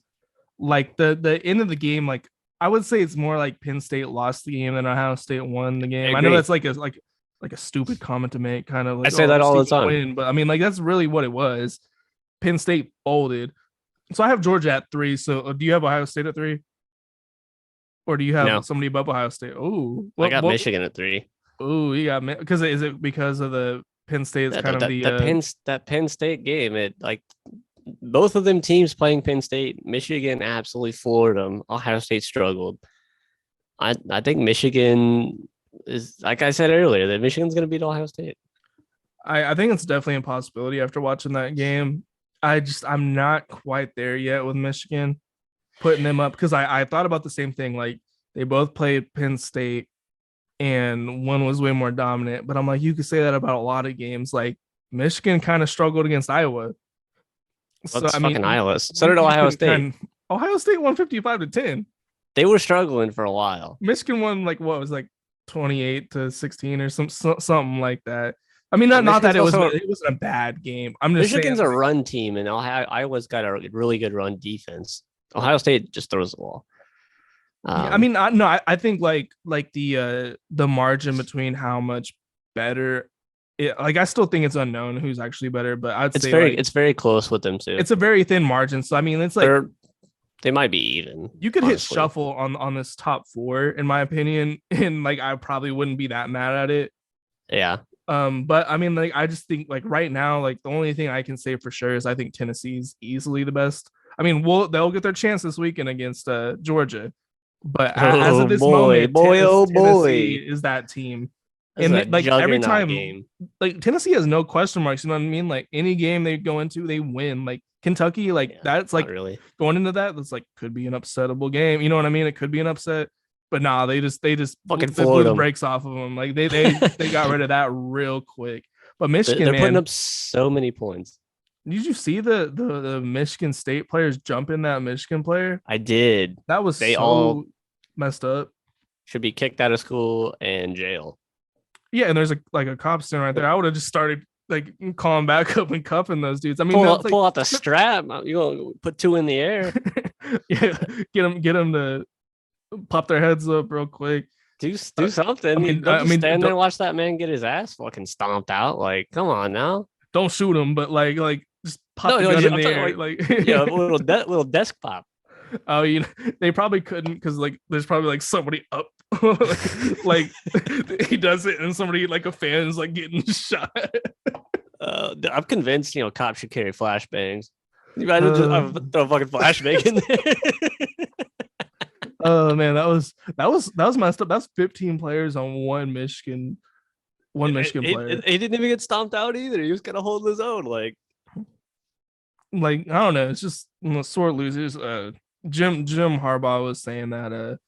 Like the end of the game, like I would say it's more like Penn State lost the game than Ohio State won the game. I know that's like a stupid comment to make, kind of like I say that all the time. Win, but I mean, like that's really what it was. Penn State folded. So I have Georgia at 3. So do you have Ohio State at 3? Or do you have somebody above Ohio State? Oh, I got Michigan at 3. Oh, you got because is it because of the Penn State's that Penn State game? It like both of them teams playing Penn State. Michigan absolutely floored them. Ohio State struggled. I think Michigan is, like I said earlier, that Michigan's going to beat Ohio State. I think it's definitely a possibility after watching that game. I'm not quite there yet with Michigan putting them up because I thought about the same thing. Like they both played Penn State and one was way more dominant, but I'm like, you could say that about a lot of games. Like Michigan kind of struggled against Iowa. So I mean, Iowa. So did Ohio State. Ohio State won 55-10. They were struggling for a while. Michigan won like what was like 28-16 or something like that. I mean, not that it wasn't a bad game. I'm just Michigan's a run team, and Iowa's got a really good run defense. Ohio State just throws the ball. I mean, I think like the margin between how much better. I still think it's unknown who's actually better, but I'd say it's very close with them too. It's a very thin margin, so I mean, it's like they might be even. You could hit shuffle on this top 4, in my opinion, and like I probably wouldn't be that mad at it. Yeah. But I mean, like I just think like right now, like the only thing I can say for sure is I think Tennessee's easily the best. I mean, they'll get their chance this weekend against Georgia, but as of this moment, Tennessee is that team. And like every time, like Tennessee has no question marks. You know what I mean? Like any game they go into, they win. Like Kentucky, like Yeah, that's not like really. going into that. That's like could be an upsettable game. You know what I mean? It could be an upset, but nah, they just Fucking they blew floored the 'em. brakes off of them. Like they got rid of that real quick. But Michigan, They're putting man, up so many points. did you see the Michigan State players jumping that Michigan player? I did. That was They so all messed up. should be kicked out of school and jail. Yeah, and there's a cop standing right there. I would have just started like calling back up and cuffing those dudes. I mean, Pull that's like pull out the strap. You gonna put two in the air. yeah, get them to pop their heads up real quick. Do something. Don't just stand there and watch that man get his ass fucking stomped out. Like, come on now. Don't shoot him, but like just pop the gun in the air. Like yeah, a little desk pop. Oh, you know, they probably couldn't because like there's probably like somebody up, like he does it and somebody like a fan is like getting shot. I'm convinced cops should carry flashbangs. You might just throw a fucking flashbang in there. Oh man, that was messed up. That's 15 players on one Michigan player. He didn't even get stomped out either. He was kind of holding his own. Like I don't know. It's just sore losers. Jim Harbaugh was saying that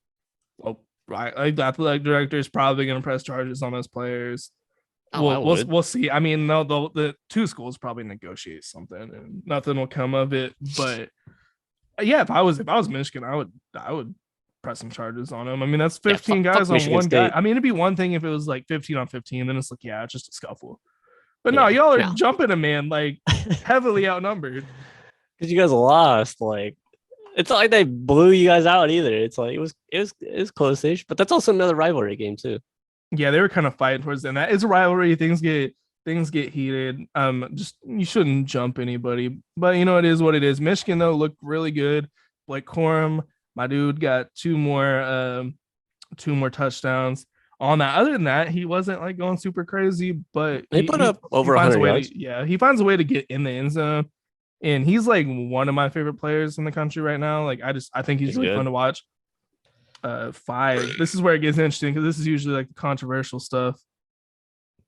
the athletic director is probably going to press charges on those players. We'll see. I mean, the two schools probably negotiate something, and nothing will come of it. But yeah, if I was Michigan, I would press some charges on him. I mean, that's 15 guys on one guy. I mean, it'd be one thing if it was like 15 on 15, then it's like, yeah, it's just a scuffle. But no, y'all are jumping a man like heavily outnumbered. Because you guys lost. Like, it's not like they blew you guys out either. It's like it was close-ish, but that's also another rivalry game too. Yeah, they were kind of fighting towards the end. That is a rivalry. Things get heated. Just you shouldn't jump anybody, but it is what it is. Michigan though looked really good. Blake Corum, my dude, got two more touchdowns on that. Other than that, he wasn't like going super crazy, but he put up over 100 yards. He finds a way to get in the end zone, and he's like one of my favorite players in the country right now. Like I think he's really fun to watch. 5. This is where it gets interesting because this is usually like the controversial stuff.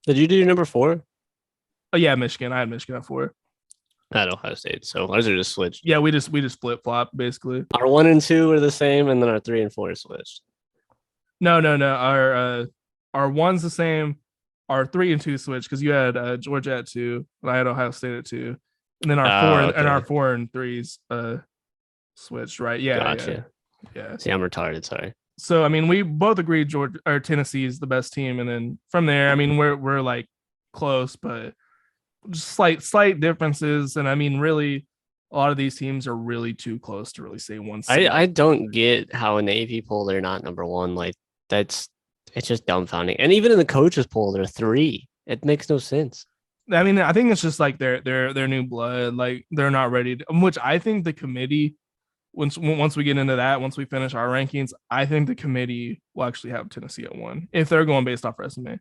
Did you do your number 4? Oh yeah, Michigan. I had Michigan at 4. I had Ohio State, so ours are just switched. Yeah, we just flip flop basically. Our 1 and 2 are the same, and then our 3 and 4 are switched. No. Our 1's the same. Our 3 and 2 switched because you had Georgia at 2, and I had Ohio State at 2, and then our 4 and 3's switched. Right? Yeah. Gotcha. Yeah. See, I'm retarded. Sorry. So I mean, we both agreed Georgia or Tennessee is the best team, and then from there, I mean, we're like close, but just slight differences. And I mean, really, a lot of these teams are really too close to really say one. I don't get how in the AP poll they're not number 1. Like it's just dumbfounding. And even in the coaches poll, they're 3. It makes no sense. I mean, I think it's just like they're new blood. Like they're not ready to, which I think the committee. Once we get into that, once we finish our rankings, I think the committee will actually have Tennessee at 1 if they're going based off resume.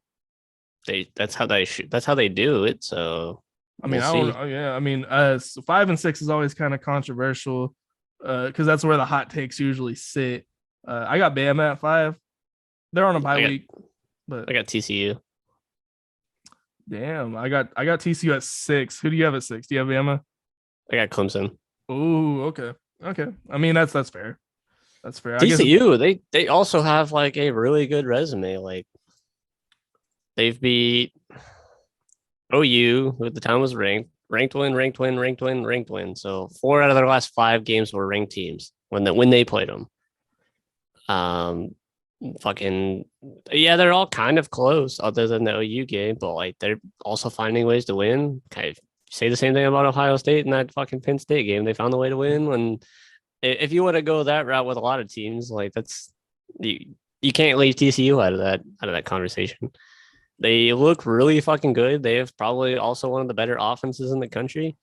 That's how they do it. So I mean, I mean, 5 and 6 is always kind of controversial because that's where the hot takes usually sit. I got Bama at 5. They're on a bye week, but I got TCU. Damn, I got TCU at 6. Who do you have at 6? Do you have Bama? I got Clemson. Oh, okay. I mean, that's fair. That's fair. TCU, they also have like a really good resume. Like they've beat OU, who at the time was ranked win. So 4 out of their last 5 games were ranked teams when they played them. They're all kind of close other than the OU game, but like they're also finding ways to win. Kind of say the same thing about Ohio State in that fucking Penn State game. They found a way to win. And if you want to go that route with a lot of teams, like that's you can't leave TCU out of that conversation. They look really fucking good. They have probably also one of the better offenses in the country.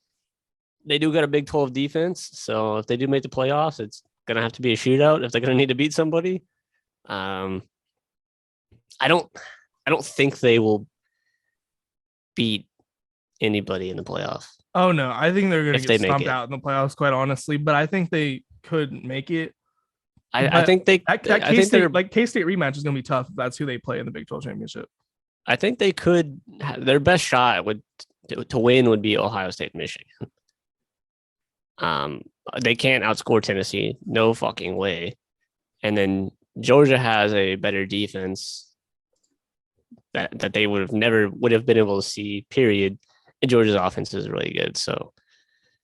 They do got a Big 12 defense, so if they do make the playoffs, it's gonna have to be a shootout if they're gonna need to beat somebody. I don't think they will beat anybody in the playoffs. Oh no, I think they're going to get stomped out in the playoffs, quite honestly. But I think they could make it. I think they. K-State rematch is going to be tough if that's who they play in the Big 12 championship. I think they could. Their best shot to win would be Ohio State, Michigan. They can't outscore Tennessee. No fucking way. And then Georgia has a better defense that they would have been able to see, period. And Georgia's offense is really good. So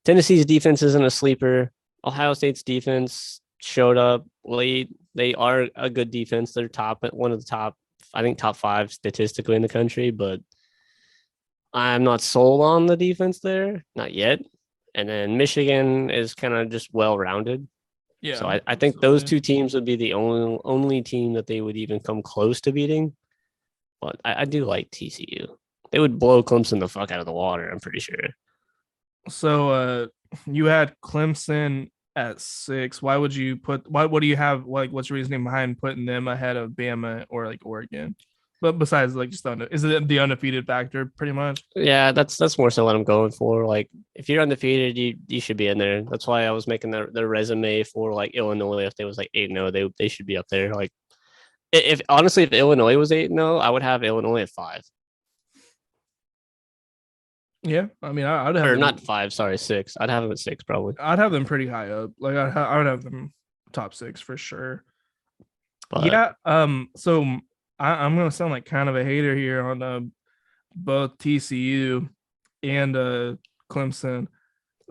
Tennessee's defense isn't a sleeper. Ohio State's defense showed up late. They are a good defense. They're one of the top, I think top 5 statistically in the country, but I'm not sold on the defense there, not yet. And then Michigan is kind of just well rounded. Yeah. So I think those absolutely. two teams would be the only team that they would even come close to beating. But I do like TCU. They would blow Clemson the fuck out of the water, I'm pretty sure. So you had Clemson at 6. Why would you put what do you have, like, what's your reasoning behind putting them ahead of Bama or like Oregon? But besides, like, just is it the undefeated factor pretty much? Yeah, that's more so what I'm going for. Like, if you're undefeated, you should be in there. That's why I was making their resume for like Illinois. If they was like 8-0, they should be up there. Like, if honestly, if Illinois was 8-0, I would have Illinois at 5. Yeah, I mean, I'd have Or them, not 5, sorry, 6. I'd have them at 6 probably. I'd have them pretty high up. Like, I would have them top 6 for sure. But Yeah. So I'm gonna sound like kind of a hater here on both TCU and Clemson.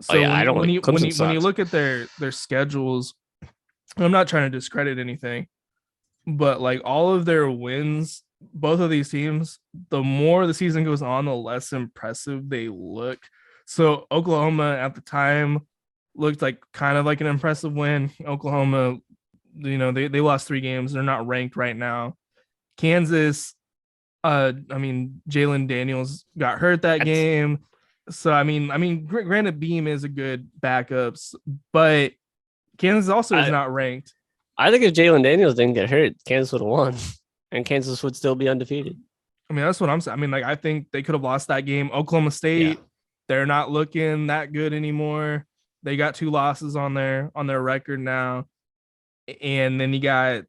So yeah, I don't when like you Clemson when you sucks. look at their schedules, I'm not trying to discredit anything, but like all of their wins, both of these teams, the more the season goes on, the less impressive they look. So Oklahoma at the time looked like kind of like an impressive win. Oklahoma, they lost 3 games. They're not ranked right now. Kansas, I mean, Jalen Daniels got hurt that That's, game. So granted, Beam is a good backups, but Kansas also is I, not ranked. I think if Jalen Daniels didn't get hurt, Kansas would have won, and Kansas would still be undefeated. I mean, that's what I'm saying. I mean, like, I think they could have lost that game. Oklahoma State, Yeah. they're not looking that good anymore. They got 2 losses on their record now. And then you got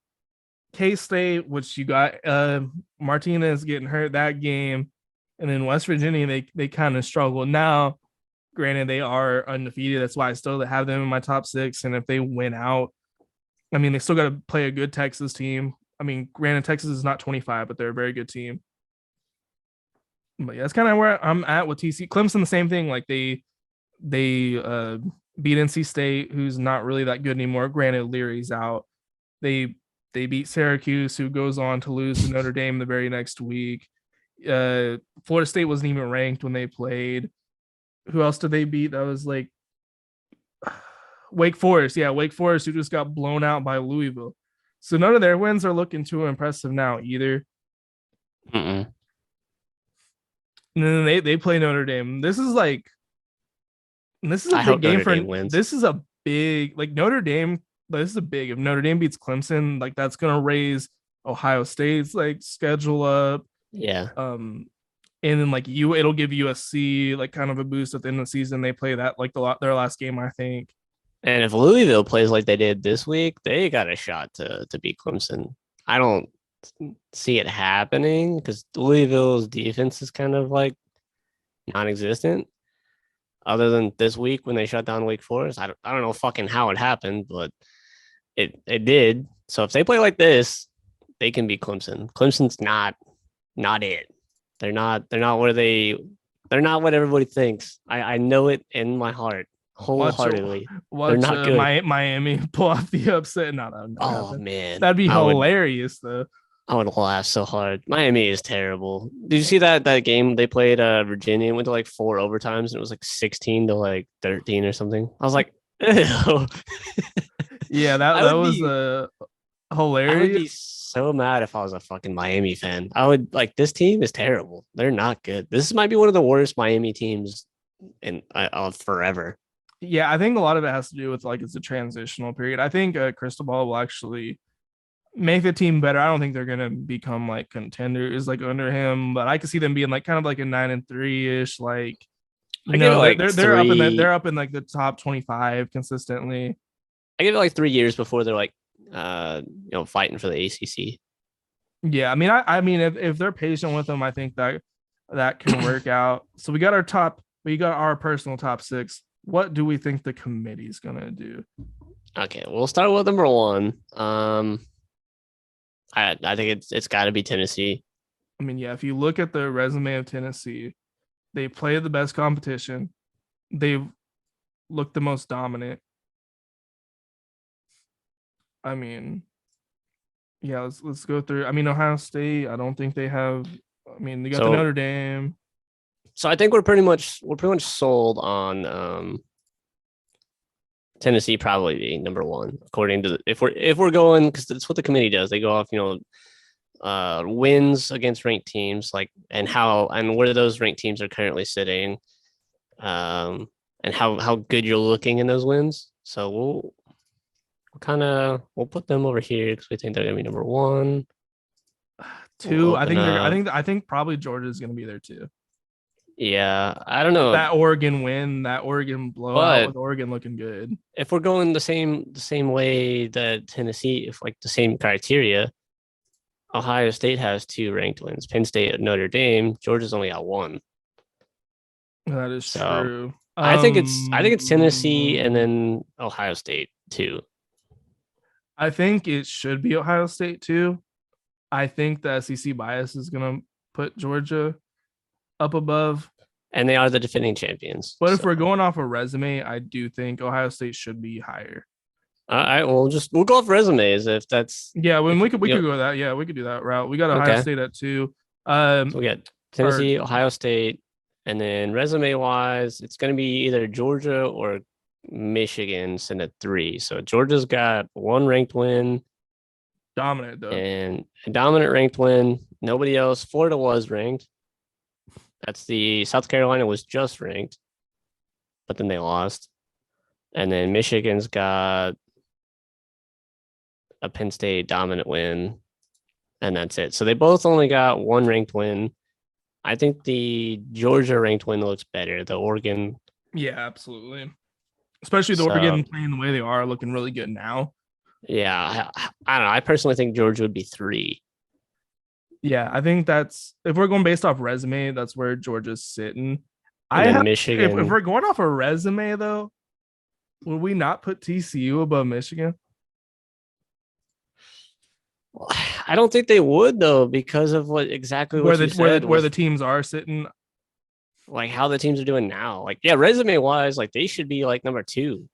K-State, which you got Martinez getting hurt that game. And then West Virginia, they kind of struggle. Now, granted, they are undefeated. That's why I still have them in my top 6. And if they win out, I mean, they still got to play a good Texas team. I mean, granted, Texas is not 25, but they're a very good team. But yeah, that's kind of where I'm at with TC. Clemson, the same thing. Like, they beat NC State, who's not really that good anymore. Granted, Leary's out. They beat Syracuse, who goes on to lose to Notre Dame the very next week. Florida State wasn't even ranked when they played. Who else did they beat? That was like Wake Forest. Yeah, Wake Forest, who just got blown out by Louisville. So none of their wins are looking too impressive now either. Mm-mm. And then they play Notre Dame. This is a I big hope game Notre for Dame wins. this is a big, like, Notre Dame. This is a big, if Notre Dame beats Clemson, like, that's gonna raise Ohio State's like schedule up. Yeah. And then like it'll give USC like kind of a boost at the end of the season. They play that like their last game, I think. And if Louisville plays like they did this week, they got a shot to beat Clemson. I don't see it happening because Louisville's defense is kind of like non-existent. Other than this week when they shut down Wake Forest, I don't know fucking how it happened, but it did. So if they play like this, they can beat Clemson. Clemson's not it. They're not what everybody thinks. I know it in my heart wholeheartedly. Watch not good. Miami pull off the upset. No, that would never Oh happen. man, That'd be hilarious though. I would laugh so hard. Miami is terrible. Did you see that game they played Virginia and went to like 4 overtimes and it was like 16 to like 13 or something? I was like, ew. Yeah, that was hilarious. I would be so mad if I was a fucking Miami fan. I would like, this team is terrible. They're not good. This might be one of the worst Miami teams in forever. Yeah, I think a lot of it has to do with like it's a transitional period. I think Cristobal will actually make the team better. I don't think they're gonna become like contenders like under him, but I can see them being like kind of like a 9-3 ish. Like, they're up in like the top 25 consistently. I give it like 3 years before they're like fighting for the ACC. Yeah, I mean if they're patient with them, I think that can work out. So we got our personal top 6. What do we think the committee's gonna do? Okay, we'll start with number one. I think it's got to be Tennessee. I mean, yeah, if you look at the resume of Tennessee, they play the best competition. They've looked the most dominant. I mean, yeah, let's go through. I mean, Ohio State, I don't think they have. I mean, they got the So- Notre Dame. So I think we're pretty much sold on Tennessee probably being number one, according to if we're going, because that's what the committee does. They go off, wins against ranked teams, like and where those ranked teams are currently sitting, and how good you're looking in those wins. So we'll put them over here because we think they're gonna be number one. Two, I open think up. I think probably Georgia's gonna be there too. Yeah, I don't know. That Oregon win, that Oregon blowout But- with Oregon looking good. If we're going the same way that Tennessee, if like the same criteria, Ohio State has 2 ranked wins. Penn State, Notre Dame, Georgia's only got 1. That is So, true. I think it's Tennessee and then Ohio State too. I think it should be Ohio State too. I think the SEC bias is gonna put Georgia up above. And they are the defending champions. But if so. we're going off a resume, I do think Ohio State should be higher. We'll go off resumes if that's Yeah, when we could Yep. go that. Yeah, we could do that route. We got Ohio Okay. State at 2. so we got Tennessee, Ohio State, and then resume wise, it's going to be either Georgia or Michigan sitting at 3. So Georgia's got 1 ranked win dominant though. and a dominant ranked win. Nobody else. Florida was ranked. That's the South Carolina was just ranked, but then they lost. And then Michigan's got a Penn State dominant win, and that's it. So they both only got 1 ranked win. I think the Georgia ranked win looks better. The Oregon, Yeah, absolutely. Especially the So- Oregon playing the way they are, looking really good now. yeah, I don't know. I personally think Georgia would be 3. Yeah, I think that's if we're going based off resume, that's where Georgia's sitting. And then if Michigan. we're going off a resume though, would we not put TCU above Michigan? I don't think they would though, because of what exactly Where what you the said where with, the teams are sitting. like how the teams are doing now. Like, yeah, resume wise, like they should be like number 2.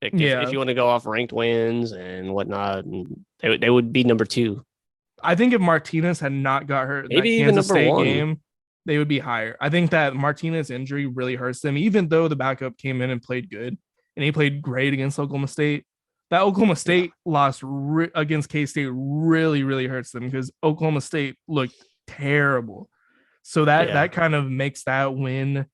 Like, Yeah. if you want to go off ranked wins and whatnot, and they would be number 2. I think if Martinez had not got hurt in that Maybe even Kansas number State 1. game, they would be higher. I think that Martinez injury really hurts them, even though the backup came in and played good, and he played great against Oklahoma State. That Oklahoma State loss against K-State really hurts them because Oklahoma State looked terrible. So that kind of makes that win.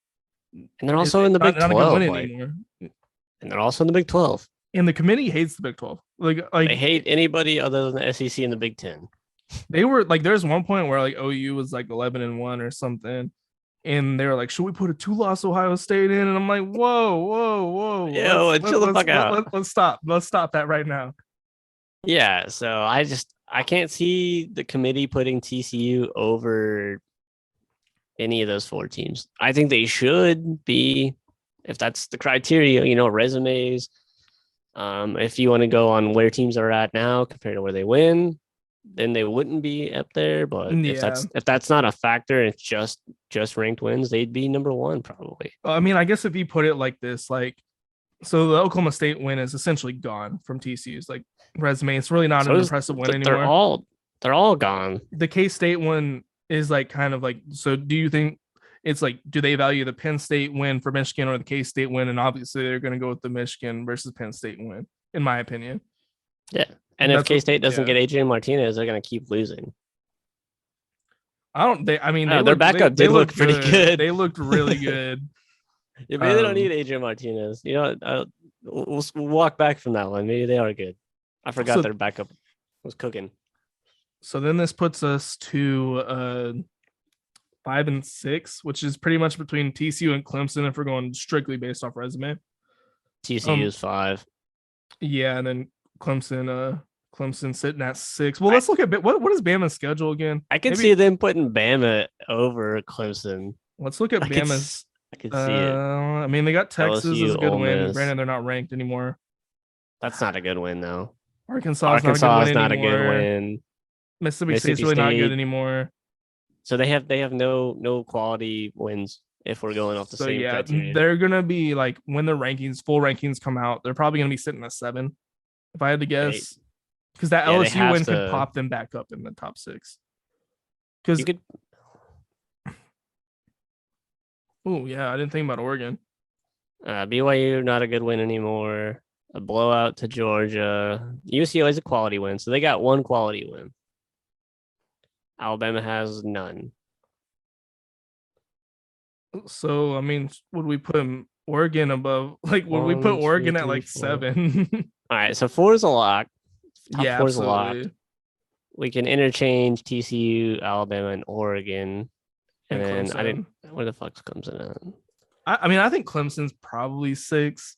And they're also in the Big not a good 12. win Like, anymore. and they're also in the Big 12. And the committee hates the Big 12. Like They hate anybody other than the SEC in the Big 10. they were like, there's one point where like OU was like 11-1 or something, and they were like, should we put a 2-loss Ohio State in? And I'm like, whoa. Yo, chill the fuck out. Let's stop that right now. Yeah, so I can't see the committee putting TCU over any of those 4 teams. I think they should be, if that's the criteria, resumes. If you want to go on where teams are at now compared to where they win, then they wouldn't be up there. But if that's not a factor, it's just ranked wins, they'd be number 1 probably. I mean, I guess if you put it like this, like, so the Oklahoma State win is essentially gone from TCU's like resume. It's really not an impressive win anymore. They're all gone. The K-State one is like kind of like, so do you think it's like, do they value the Penn State win for Michigan or the K-State win? And obviously they're going to go with the Michigan versus Penn State win, in my opinion. Yeah. And if K-State doesn't get Adrian Martinez, they're going to keep losing. Their backup did look pretty good. They looked really good. Yeah, maybe they don't need Adrian Martinez. We'll walk back from that one. Maybe they are good. I forgot their backup was cooking. So then this puts us to 5 and 6, which is pretty much between TCU and Clemson if we're going strictly based off resume. TCU is 5. Yeah, and then Clemson sitting at 6. Well, let's look at what is Bama's schedule again? I could see them putting Bama over Clemson. Let's look at Bama's I could see it. I mean, they got Texas as LSU, a good Ole win. Miss. Granted, they're not ranked anymore. That's not a good win, though. Arkansas is not a good Arkansas win is not a anymore. good win. Mississippi State's Mississippi really not good State. anymore. So they have no quality wins if we're going off the So same yeah, criteria. they're gonna be like when the full rankings come out, they're probably gonna be sitting at 7, if I had to guess, because that Yeah, they LSU have win could to- pop them back up in the top 6. Because You could oh yeah, I didn't think about Oregon. BYU not a good win anymore. A blowout to Georgia. UCLA is a quality win, so they got one quality win. Alabama has none. So I mean, would we put Oregon above? Like, would we put 1, 2, Oregon at 3, like 4. 7? All right, so 4 is a lock. Top Yeah, 4 is a lock. absolutely. We can interchange TCU, Alabama, and Oregon. And then I Clemson. didn't. Where the fuck comes in at? I mean, I think Clemson's probably 6.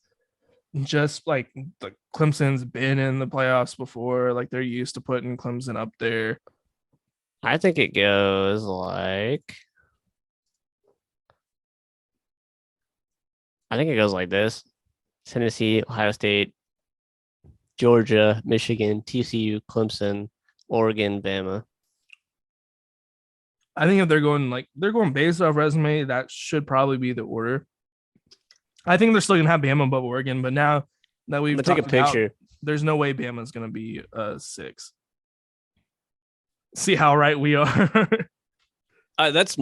Just like the Clemson's been in the playoffs before, like they're used to putting Clemson up there. I think it goes like. I think it goes like this: Tennessee, Ohio State, Georgia, Michigan, TCU, Clemson, Oregon, Bama. I think if they're going based off resume, that should probably be the order. I think they're still gonna have Bama above Oregon, but now that I'm we've gonna take a talked about, picture. there's no way Bama's gonna be 6. See how right we are. That's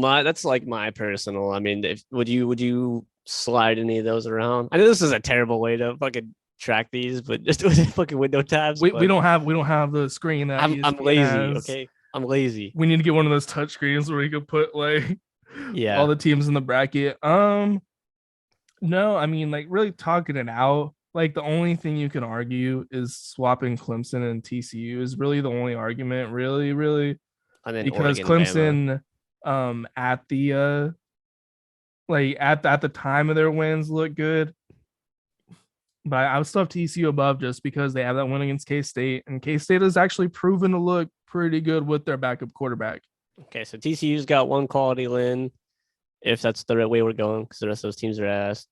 like my personal. I mean, would you slide any of those around? I know this is a terrible way to fucking track these, but just with fucking window tabs. we don't have the screen that I'm ESPN lazy. has. Okay, I'm lazy. We need to get one of those touch screens where we could put like Yeah. all the teams in the bracket. No, I mean, like really talking it out. Like the only thing you can argue is swapping Clemson and TCU is really the only argument, really, And then because Oregon, Clemson, at the at the time of their wins look good, but I would still have TCU above just because they have that win against K-State, and K-State has actually proven to look pretty good with their backup quarterback. Okay, so TCU's got one quality win, if that's the right way we're going, because the rest of those teams are ass.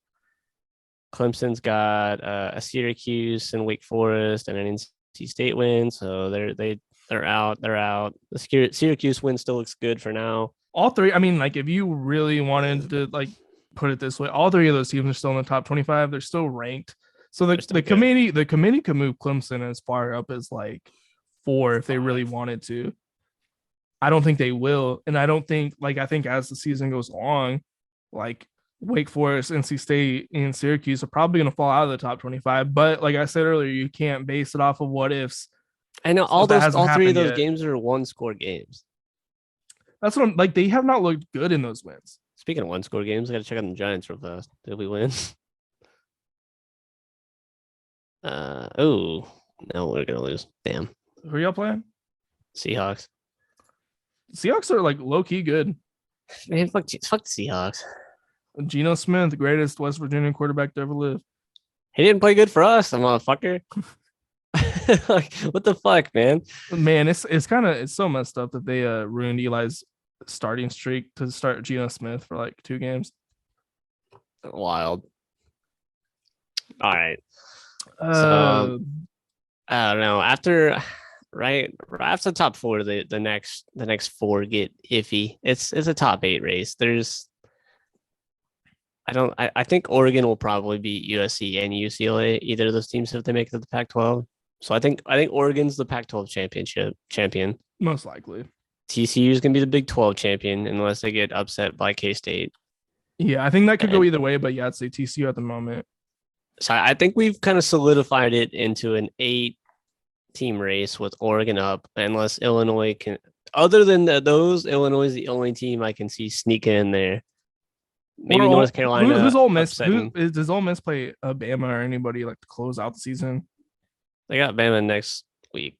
Clemson's got a Syracuse and Wake Forest and an NC State win, so they're out. The Syracuse win still looks good for now. All three, I mean, like if you really wanted to like put it this way, all three of those teams are still in the top 25. They're still ranked. So the still good. committee could move Clemson as far up as like 4 if they really wanted to. I don't think they will, and I think as the season goes along, like Wake Forest, NC State, and Syracuse are probably going to fall out of the top 25. But like I said earlier, you can't base it off of what ifs. I know So all that hasn't 3 of happened those yet. games are 1-score games. That's what I'm like. They have not looked good in those wins. Speaking of 1-score games, I got to check on the Giants real fast. Did we win? Oh no, we're gonna lose. Damn, Who are y'all playing? Seahawks. Seahawks are like low key good. Man, fuck the Seahawks. Geno Smith, the greatest West Virginia quarterback to ever live. He didn't play good for us, motherfucker. Like, what the fuck, man? Man, it's so messed up that they ruined Eli's starting streak to start Geno Smith for like 2 games. Wild. All right. Uh, I don't know. After the top 4, the next 4 get iffy. It's a top 8 race. I think Oregon will probably beat USC and UCLA, either of those teams, if they make it to the Pac-12. So I think Oregon's the Pac-12 champion. most likely. TCU is gonna be the Big 12 champion unless they get upset by K-State. Yeah, I think that could go And- either way, but yeah, I'd say TCU at the moment. So I think we've kind of solidified it into an 8-team race with Oregon up, unless Illinois can. Other than those, Illinois is the only team I can see sneaking in there. Maybe Or North Carolina. Who's Ole Miss? upsetting. Does Ole Miss play Bama or anybody like to close out the season? They got Bama next week.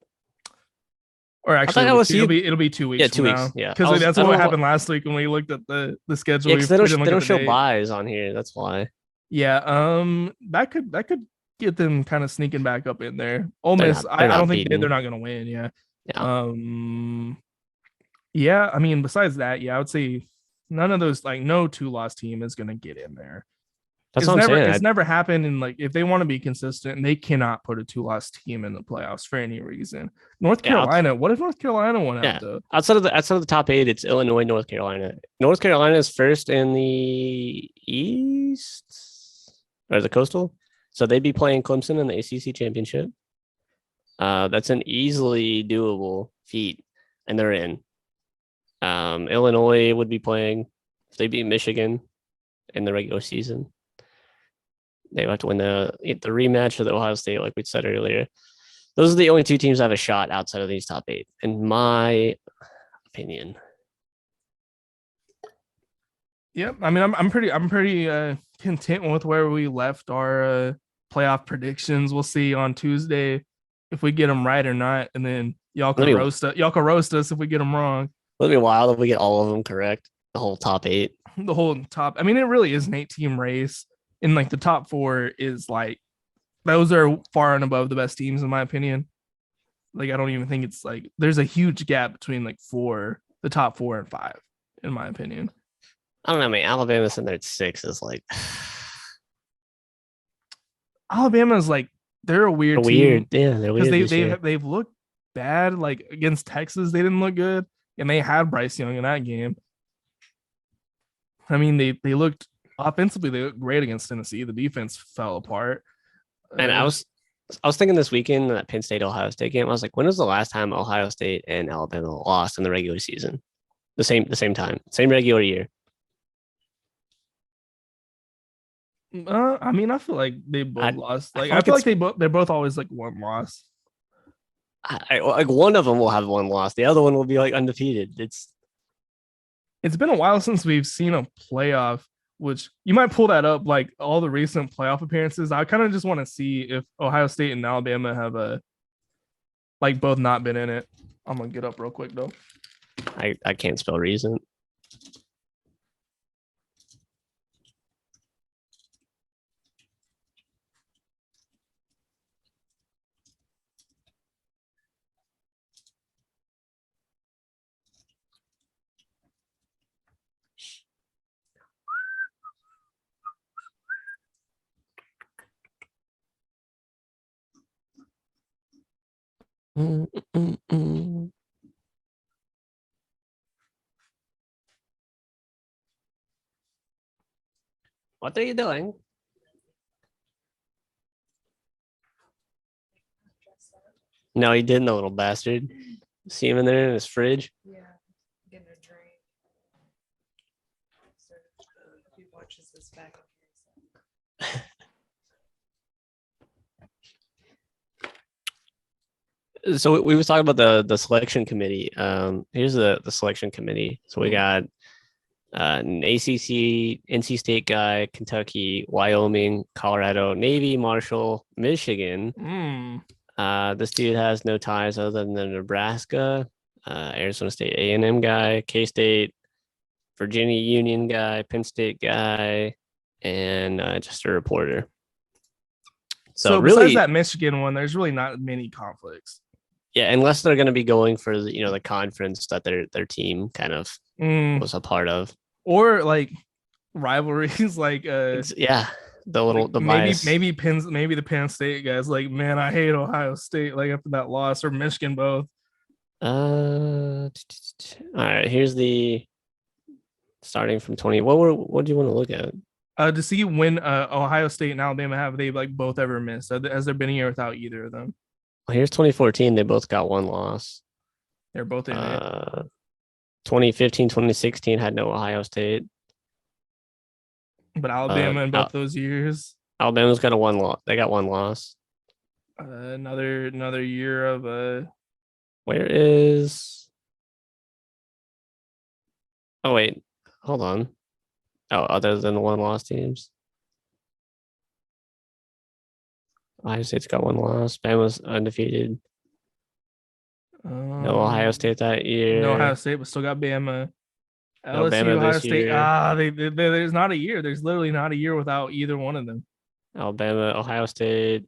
Or actually, LSU it'll be 2 weeks. Yeah, 2 from weeks. now. Yeah. Because that's I what don't know happened last week when we looked at the schedule. Yeah, because they We don't, didn't they look don't at the show date. buys on here. That's why. Yeah, that could get them kind of sneaking back up in there. Ole They're Miss, not- I they're don't not think beaten. they're not gonna win. Yeah. Yeah. Yeah. I mean, besides that, yeah, I would say None of those, like, no 2-loss team is going to get in there. That's what I'm saying. It's never happened. And like, if they want to be consistent, they cannot put a 2-loss team in the playoffs for any reason. North Carolina, what if North Carolina won out though? Outside of the top 8, it's Illinois, North Carolina. North Carolina is first in the East or the Coastal, so they'd be playing Clemson in the ACC championship. That's an easily doable feat, and they're in. Illinois would be playing if they beat Michigan in the regular season. They would have to win the rematch of the Ohio State, like we said earlier. Those are the only 2 teams that have a shot outside of these top 8, in my opinion. Yep. I mean, I'm pretty content with where we left our playoff predictions. We'll see on Tuesday if we get them right or not, and then y'all can roast us. Y'all can roast us if we get them wrong. It'll be wild if we get all of them correct. The whole top 8. The whole top. I mean, it really is an 8-team race. And like the top 4 is like, those are far and above the best teams in my opinion. Like, I don't even think it's like, there's a huge gap between like the top 4 and 5, in my opinion. I don't know, man. Alabama's in there at 6 is like, Alabama's like, they're a weird team. Yeah, they're weird because they've looked bad. Like against Texas, they didn't look good, and they had Bryce Young in that game. I mean, they looked offensively, they looked great against Tennessee. The defense fell apart. And I was thinking this weekend, that Penn State Ohio State game, I was like, when was the last time Ohio State and Alabama lost in the regular season? The same time, same regular year. I mean, I feel like they both lost. Like, I feel like they're both always like one loss. Like one of them will have one loss. The other one will be like undefeated. It's been a while since we've seen a playoff, which you might pull that up, like all the recent playoff appearances. I kind of just want to see if Ohio State and Alabama have both not been in it. I'm gonna get up real quick though. I can't spell reason. What are you doing? No, he didn't, the little bastard. See him in there in his fridge. Yeah, getting a drink. So if he watches this back So we was talking about the selection committee. Here's the selection committee. So we got an ACC, NC State guy, Kentucky, Wyoming, Colorado, Navy, Marshall, Michigan. This dude has no ties other than Nebraska, Arizona State A&M guy, K-State, Virginia Union guy, Penn State guy, and just a reporter. So really, besides that Michigan one, there's really not many conflicts. Yeah, unless they're going to be going for the conference that their team kind of was a part of, or like rivalries, like the bias. maybe the Penn State guys like, man, I hate Ohio State, like after that loss, or Michigan both. All right, here's the starting from 20. What do you want to look at? To see when Ohio State and Alabama have they like both ever missed? Has there been a year without either of them? Well, here's 2014. They both got one loss. They're both in it. 2015, 2016 had no Ohio State. But Alabama in both those years. Alabama's got one loss. They got one loss. Another year of Where is? Oh wait, hold on. Oh, other than the one loss teams. Ohio State's got one loss. Bama's undefeated. No Ohio State that year. No Ohio State, but still got Bama. LSU, Bama Ohio State. There's not a year. There's literally not a year without either one of them. Alabama, Ohio State,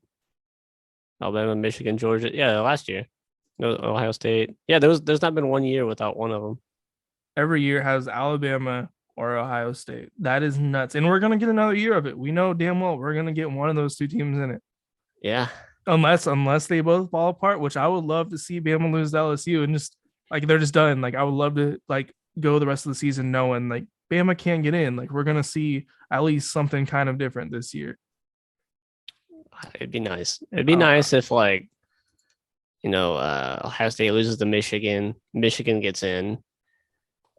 Alabama, Michigan, Georgia. Yeah, last year. No Ohio State. Yeah, there's not been 1 year without one of them. Every year has Alabama, or Ohio State. That is nuts. And we're gonna get another year of it. We know damn well we're gonna get one of those two teams in it. Yeah. Unless they both fall apart, which I would love to see Bama lose to LSU and just like they're just done. Like I would love to like go the rest of the season knowing like Bama can't get in. Like we're gonna see at least something kind of different this year. It'd be nice. It'd be nice if like, Ohio State loses to Michigan. Michigan gets in.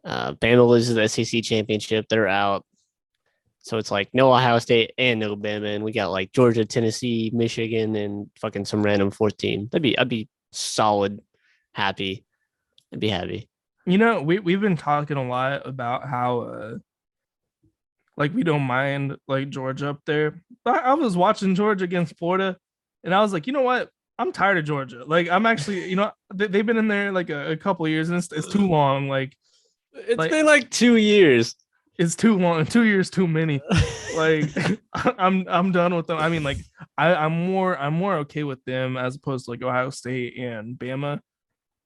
Bama loses the SEC championship. They're out. So it's like no Ohio State and no Bama, and we got like Georgia, Tennessee, Michigan, and fucking some random fourth team. I'd be solid, happy. I'd be happy. We've been talking a lot about how like we don't mind like Georgia up there. I was watching Georgia against Florida, and I was like, you know what? I'm tired of Georgia. Like I'm actually, they've been in there like a couple of years, and it's too long. Like it's been like 2 years. It's too long. 2 years too many. Like I'm done with them. I mean, like I'm more okay with them as opposed to like Ohio State and Bama.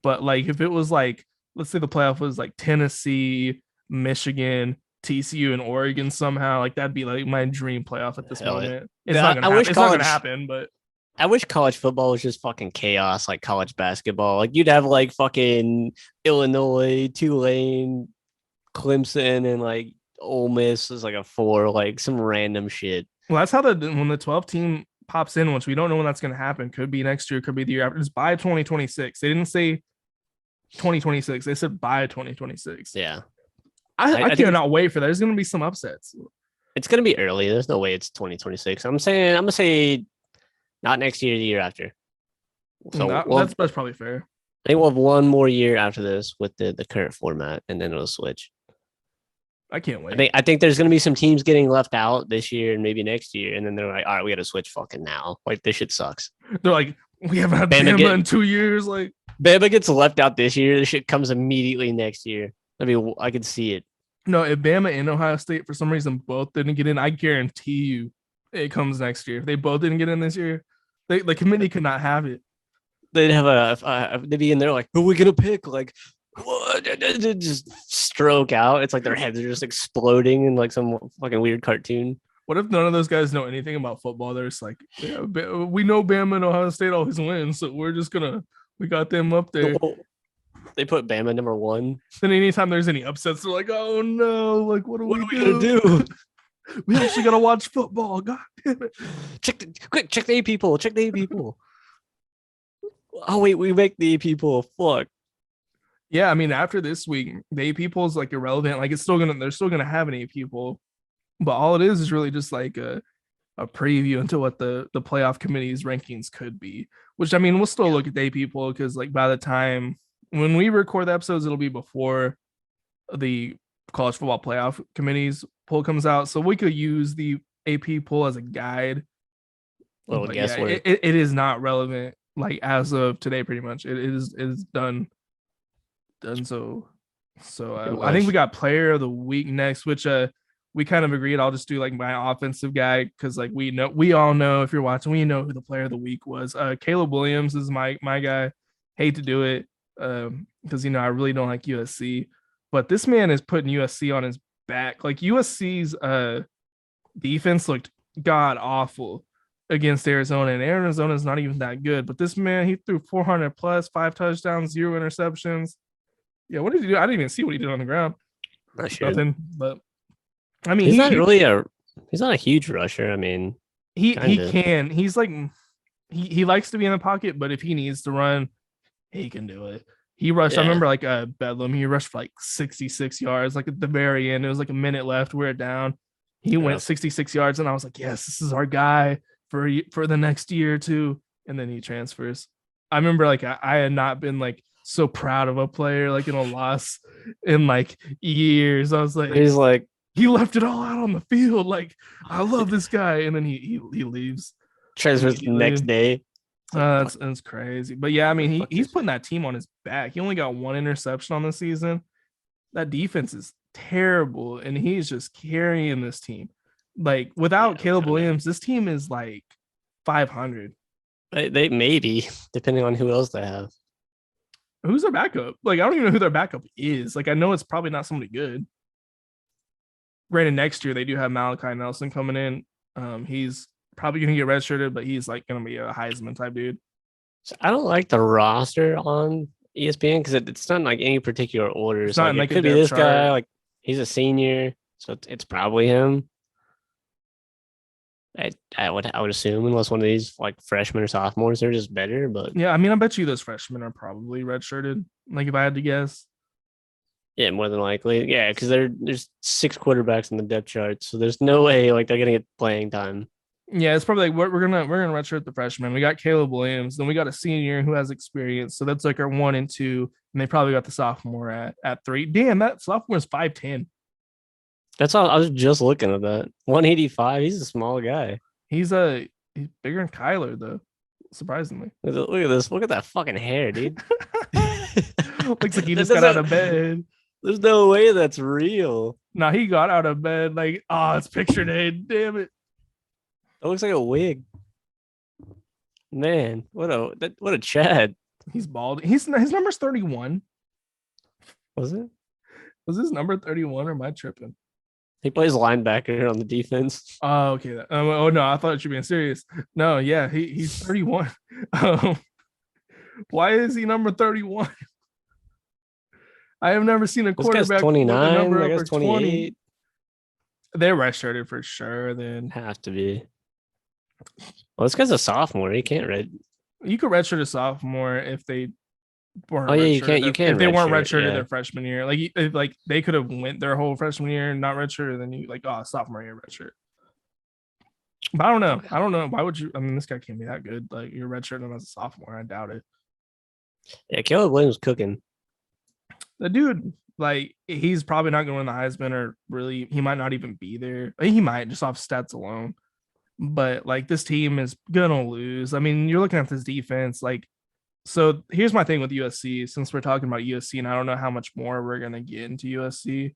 But like if it was like, let's say the playoff was like Tennessee, Michigan, TCU, and Oregon somehow, like that'd be like my dream playoff at this moment. It's not gonna happen, but I wish college football was just fucking chaos like college basketball. Like you'd have like fucking Illinois, Tulane, Clemson, and like Ole Miss is like a 4, like some random shit. Well, that's how when the 12 team pops in, which we don't know when that's going to happen. Could be next year, could be the year after. It's by 2026. They didn't say 2026. They said by 2026. Yeah. I cannot wait for that. There's going to be some upsets. It's going to be early. There's no way it's 2026. I'm going to say not next year, the year after. So that's probably fair. I think we'll have one more year after this with the current format, and then it'll switch. I can't wait. I think there's going to be some teams getting left out this year and maybe next year, and then they're like, all right, we got to switch fucking now. Like, this shit sucks. They're like, we haven't had Bama in 2 years. Like, Bama gets left out this year. This shit comes immediately next year. I mean, I could see it. No, if Bama and Ohio State for some reason both didn't get in, I guarantee you it comes next year. If they both didn't get in this year, the committee could not have it. They'd have they'd be in there like, who are we gonna pick? Like, what? Just stroke out. It's like their heads are just exploding in like some fucking weird cartoon. What if none of those guys know anything about football? They're just like, yeah, we know Bama and Ohio State always win, so we got them up there. They put Bama number 1. Then anytime there's any upsets, they're like, oh no, like what are we gonna do? We actually gotta watch football. God damn it! Check the AP poll. Check the AP poll. Oh wait, we make the AP poll. Fuck. Yeah, I mean, after this week, the AP poll is like irrelevant. Like they're still gonna have an AP poll, but all it is really just like a preview into what the playoff committee's rankings could be. Which I mean, we'll still look at the AP poll because like by the time when we record the episodes, it'll be before the college football playoff committee's poll comes out, so we could use the AP poll as a guide. Little guesswork. Yeah, it is not relevant like as of today. Pretty much, it is done. So I think we got player of the week next, which we kind of agreed. I'll just do like my offensive guy because like we all know if you're watching, we know who the player of the week was. Caleb Williams is my guy. Hate to do it because I really don't like USC, but this man is putting USC on his back. Like USC's defense looked god awful against Arizona, and Arizona's not even that good. But this man, he threw 400 plus, 5 touchdowns, 0 interceptions. Yeah, what did he do? I didn't even see what he did on the ground. Not sure. Nothing. But I mean, he's not a huge rusher. I mean, he can. He's like he likes to be in the pocket, but if he needs to run, he can do it. He rushed. Yeah. I remember like Bedlam. He rushed for like 66 yards. Like at the very end, it was like a minute left. We're down. He went 66 yards, and I was like, yes, this is our guy for the next year or two. And then he transfers. I remember like I had not been like so proud of a player like in a loss in like years. I was like, he left it all out on the field. Like, I love this guy, and then he leaves. Transfers the next day. That's crazy. But yeah, I mean, he's putting that team on his back. He only got 1 interception on the season. That defense is terrible, and he's just carrying this team. Like without Caleb Williams, this team is like 500. They maybe, depending on who else they have. Who's their backup? Like, I don't even know who their backup is. Like, I know it's probably not somebody good. Granted, next year they do have Malachi Nelson coming in. He's probably gonna get redshirted, but he's like gonna be a Heisman type dude. So I don't like the roster on ESPN because it's not in like any particular order. It's So not like in it like a could be depth this guy, chart. like he's a senior, so it's probably him. I would assume unless one of these like freshmen or sophomores, they're just better. But Yeah, I mean, I bet you those freshmen are probably redshirted. Like if I had to guess. yeah, more than likely, yeah, because there's 6 quarterbacks in the depth chart, so there's no way like they're gonna get playing time. Yeah, it's probably like we're gonna redshirt the freshman. We got Caleb Williams, then we got a senior who has experience. So that's like our 1 and 2, and they probably got the sophomore at 3. Damn, that sophomore is 5'10. That's all. I was just looking at that 185. He's a small guy. He's bigger than Kyler though, surprisingly. Look at this. Look at that fucking hair, dude. Looks like he That just got out doesn't- of bed. There's no way that's real. Nah, he got out of bed. Like, oh, it's picture day. Damn it. That looks like a wig. Man, what a Chad. He's bald. His number's 31. Was it? Was his number 31 or am I tripping? He plays linebacker on the defense. Oh, okay. Oh no, I thought you were being serious. No, yeah, he's 31. Um, why is he number 31? I have never seen a This guy's quarterback with a 29. number That over guy's 20. 28. They're redshirted for sure. Then Have to be. Well, this guy's a sophomore. He can't read. you could redshirt a sophomore if they weren't. Oh, yeah, you redshirted can't- you their- can if they weren't redshirt, redshirted yeah. their freshman year. Like they could have went their whole freshman year and not redshirted. Then you like sophomore year redshirt. But I don't know. Okay. I don't know. Why would you? I mean, this guy can't be that good. Like you're redshirting him as a sophomore. I doubt it. Yeah, Caleb Williams cooking. The dude, like, he's probably not going to win the Heisman, or really, he might not even be there. I mean, he might just off stats alone. But like, this team is gonna lose. I mean, you're looking at this defense. Like, so here's my thing with USC. Since we're talking about USC, and I don't know how much more we're gonna get into USC.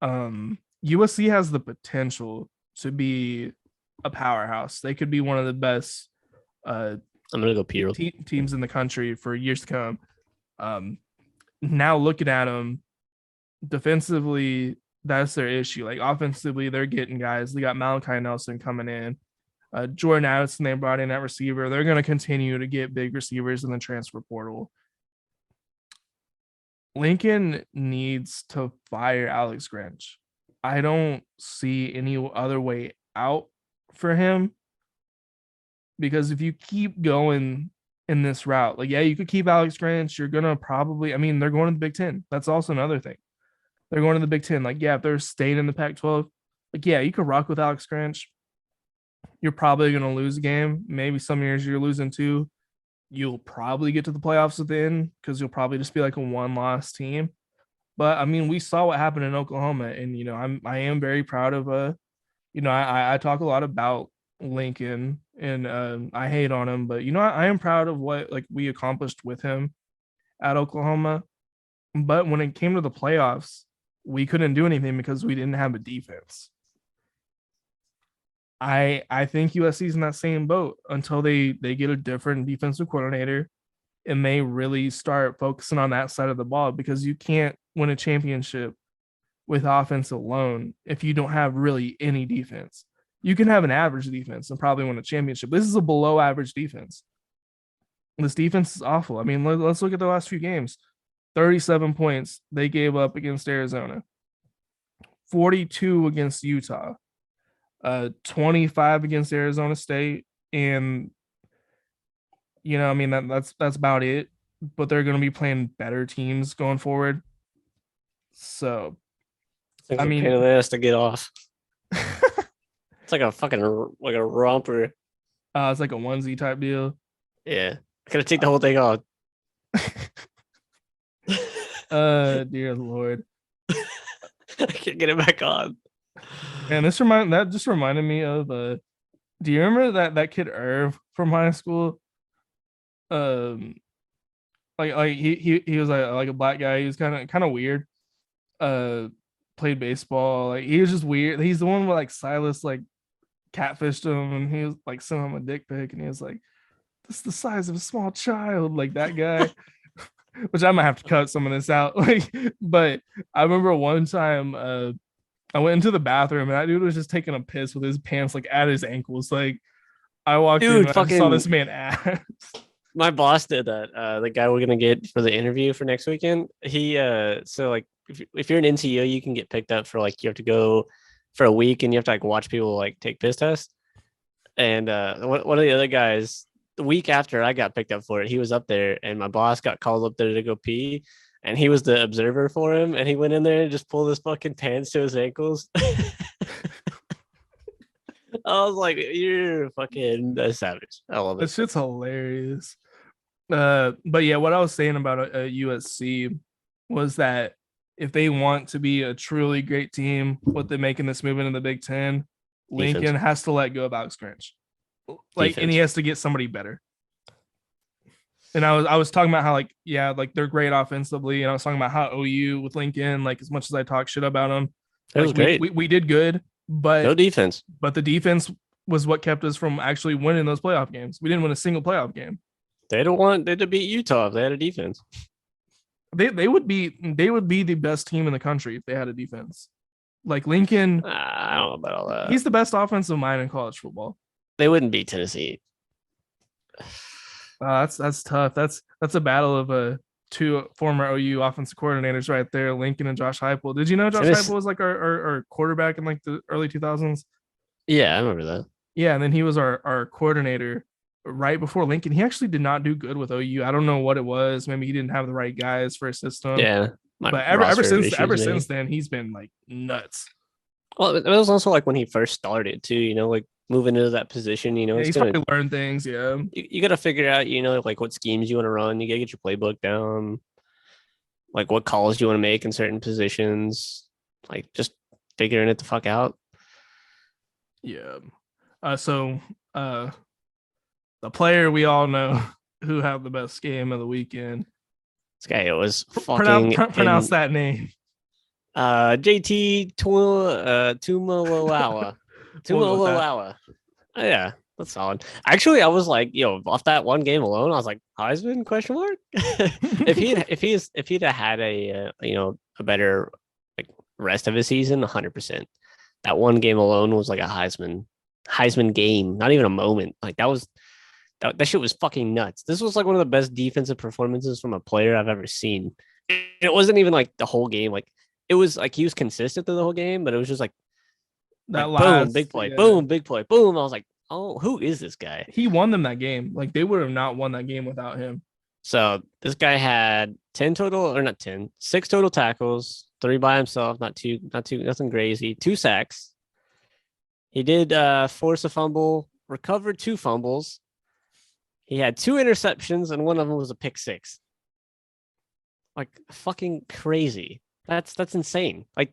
USC has the potential to be a powerhouse. They could be one of the best I'm gonna go pee real quick. teams in the country for years to come. Now looking at them defensively, that's their issue. Like offensively, they're getting guys. They got Malachi Nelson coming in, Jordan Addison they brought in at receiver. They're going to continue to get big receivers in the transfer portal. Lincoln needs to fire Alex Grinch. I don't see any other way out for him, because if you keep going in this route, like, yeah, you could keep Alex Grinch. You're gonna probably, I mean, they're going to the Big Ten. That's also another thing. They're going to the Big Ten. Like, yeah, if they're staying in the Pac-12, like, yeah, you could rock with Alex Grinch. You're probably gonna lose a game. Maybe some years you're losing 2. You'll probably get to the playoffs at the end because you'll probably just be like a 1-loss team. But I mean, we saw what happened in Oklahoma, and I am very proud of I talk a lot about Lincoln, and I hate on him, but I am proud of what like we accomplished with him at Oklahoma. But when it came to the playoffs, we couldn't do anything because we didn't have a defense. I think USC's in that same boat until they get a different defensive coordinator and they really start focusing on that side of the ball, because you can't win a championship with offense alone if you don't have really any defense. You can have an average defense and probably win a championship. This is a below average defense. This defense is awful. I mean, let's look at the last few games. 37 points they gave up against Arizona, 42 against Utah, 25 against Arizona State, and I mean that's about it. But they're going to be playing better teams going forward. So, It's I a mean- pain in the ass to get off. It's like a fucking like a romper. it's like a onesie type deal. Yeah, I gotta take the whole thing off. Dear Lord. I can't get it back on. And that just reminded me of do you remember that kid Irv from high school? Like he was like a black guy. He was kind of weird. Played baseball. Like he was just weird. He's the one where like Silas like catfished him, and he was like sent him a dick pic, and he was like, "This is the size of a small child." Like that guy. Which I might have to cut some of this out. Like, but I remember one time I went into the bathroom and that dude was just taking a piss with his pants like at his ankles. Like I walked in Dude, and I just saw fucking this man ass. my boss did that. The guy we're gonna get for the interview for next weekend. He so like if you're an NCO, you can get picked up for like you have to go for a week and you have to like watch people like take piss tests. And one of the other guys, the week after I got picked up for it, he was up there and my boss got called up there to go pee. And he was the observer for him, and he went in there and just pulled his fucking pants to his ankles. I was like, "You're fucking a savage." I love That it. shit's hilarious. But yeah, what I was saying about USC was that if they want to be a truly great team, what they're making this move into the Big Ten, Lincoln Defense. has to let go of Alex Grinch. Like, and he Defense. has to get somebody better. And I was talking about how like yeah like they're great offensively, and I was talking about how OU with Lincoln, like as much as I talk shit about them, It was like great. we did good, No but defense. the defense was what kept us from actually winning those playoff games. We didn't win a single playoff game. They to beat Utah if they had a defense. They would be the best team in the country if they had a defense. Like Lincoln, I don't know about all that. he's the best offensive mind in college football. They wouldn't beat Tennessee. That's tough. That's a battle of two former OU offensive coordinators right there, Lincoln and Josh Heupel. Did you know Josh Heupel was like our quarterback in like the early 2000s? Yeah, I remember that. Yeah, and then he was our coordinator right before Lincoln. He actually did not do good with OU. I don't know what it was. Maybe he didn't have the right guys for his system. Yeah. But ever since then, he's been like nuts. Well, it was also like when he first started too, you know, like moving into that position, you know, Yeah, it's he's gonna probably learned things. Yeah. you got to figure out, you know, like what schemes you want to run. You got to get your playbook down, like what calls you want to make in certain positions, like just figuring it the fuck out. Yeah. So the player we all know who had the best game of the weekend. This guy, it was fucking pronounce that name. JT Tumalolawa. We'll go with that. Tumalolawa. Oh, yeah, that's solid. Actually, I was like, off that one game alone, I was like, Heisman? Question mark. if he'd have had a a better like rest of his season, 100%. That one game alone was like a Heisman game, not even a moment. Like that shit was fucking nuts. This was like one of the best defensive performances from a player I've ever seen. It wasn't even like the whole game. Like it was like he was consistent through the whole game, but it was just like boom, big play, boom, big play, boom. I was like, oh, who is this guy? He won them that game. Like they would have not won that game without him. So this guy had 6 total tackles, 3 by himself, nothing crazy, 2 sacks. He did force a fumble, recovered 2 fumbles. He had 2 interceptions, and one of them was a pick 6. Like fucking crazy. That's insane. Like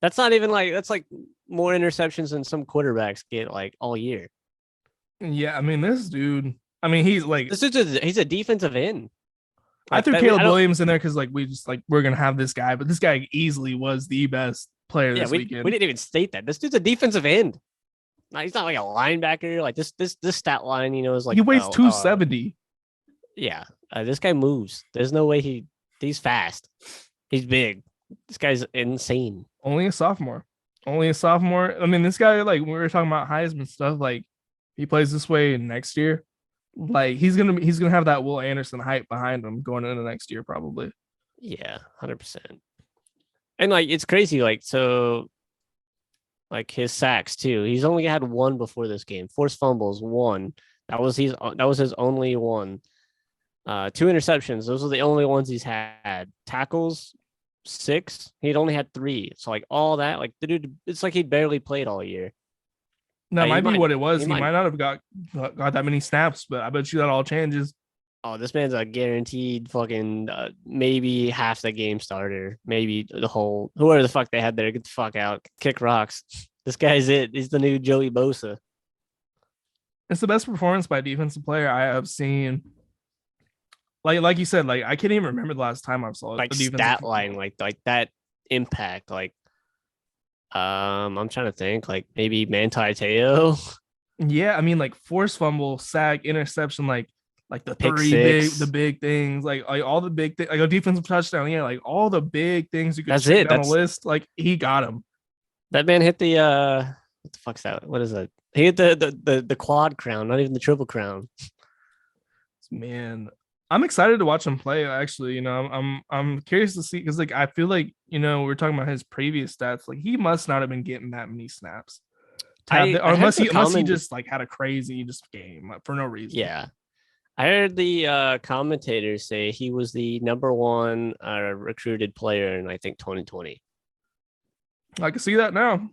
that's not even like that's like more interceptions than some quarterbacks get like all year. Yeah, I mean this dude. I mean he's like he's a defensive end. I threw Caleb Williams in there because like we're gonna have this guy, but this guy easily was the best player this weekend. We didn't even state that. This dude's a defensive end. No, he's not like a linebacker. Like this stat line, is like he weighs 270. Yeah, this guy moves. There's no way he's fast. He's big. This guy's insane. Only a sophomore. I mean, this guy, like when we were talking about Heisman stuff, like he plays this way next year. Like he's gonna have that Will Anderson hype behind him going into next year, probably. Yeah, 100%. And like it's crazy, like so. Like his sacks too. He's only had 1 before this game. Forced fumbles, 1. That was his only one. 2 interceptions. Those are the only ones he's had. Tackles, 6. He'd only had 3. So like all that, like the dude, it's like he barely played all year. That might be what it was. He might not have got that many snaps, but I bet you that all changes. Oh, this man's a guaranteed fucking maybe half the game starter, maybe the whole whoever the fuck they had there. Get the fuck out, kick rocks. This guy's it. He's the new Joey Bosa. It's the best performance by a defensive player I have seen. Like you said, like I can't even remember the last time I saw like stat line, like that impact. Like, I'm trying to think, like maybe Manti Te'o. Yeah, I mean, like forced fumble, sack, interception, like the Pick 3 6. big things, like all the big things, like a defensive touchdown. Yeah, like all the big things you could That's check it. down the list. Like he got him. That man hit the what the fuck's that? What is that? He hit the quad crown, not even the triple crown. Man, I'm excited to watch him play. Actually, I'm curious to see because like I feel like we're talking about his previous stats. Like he must not have been getting that many snaps. Or I heard unless he just like had a crazy just game for no reason. yeah. I heard the commentators say he was the number one recruited player in I think 2020. I can see that now.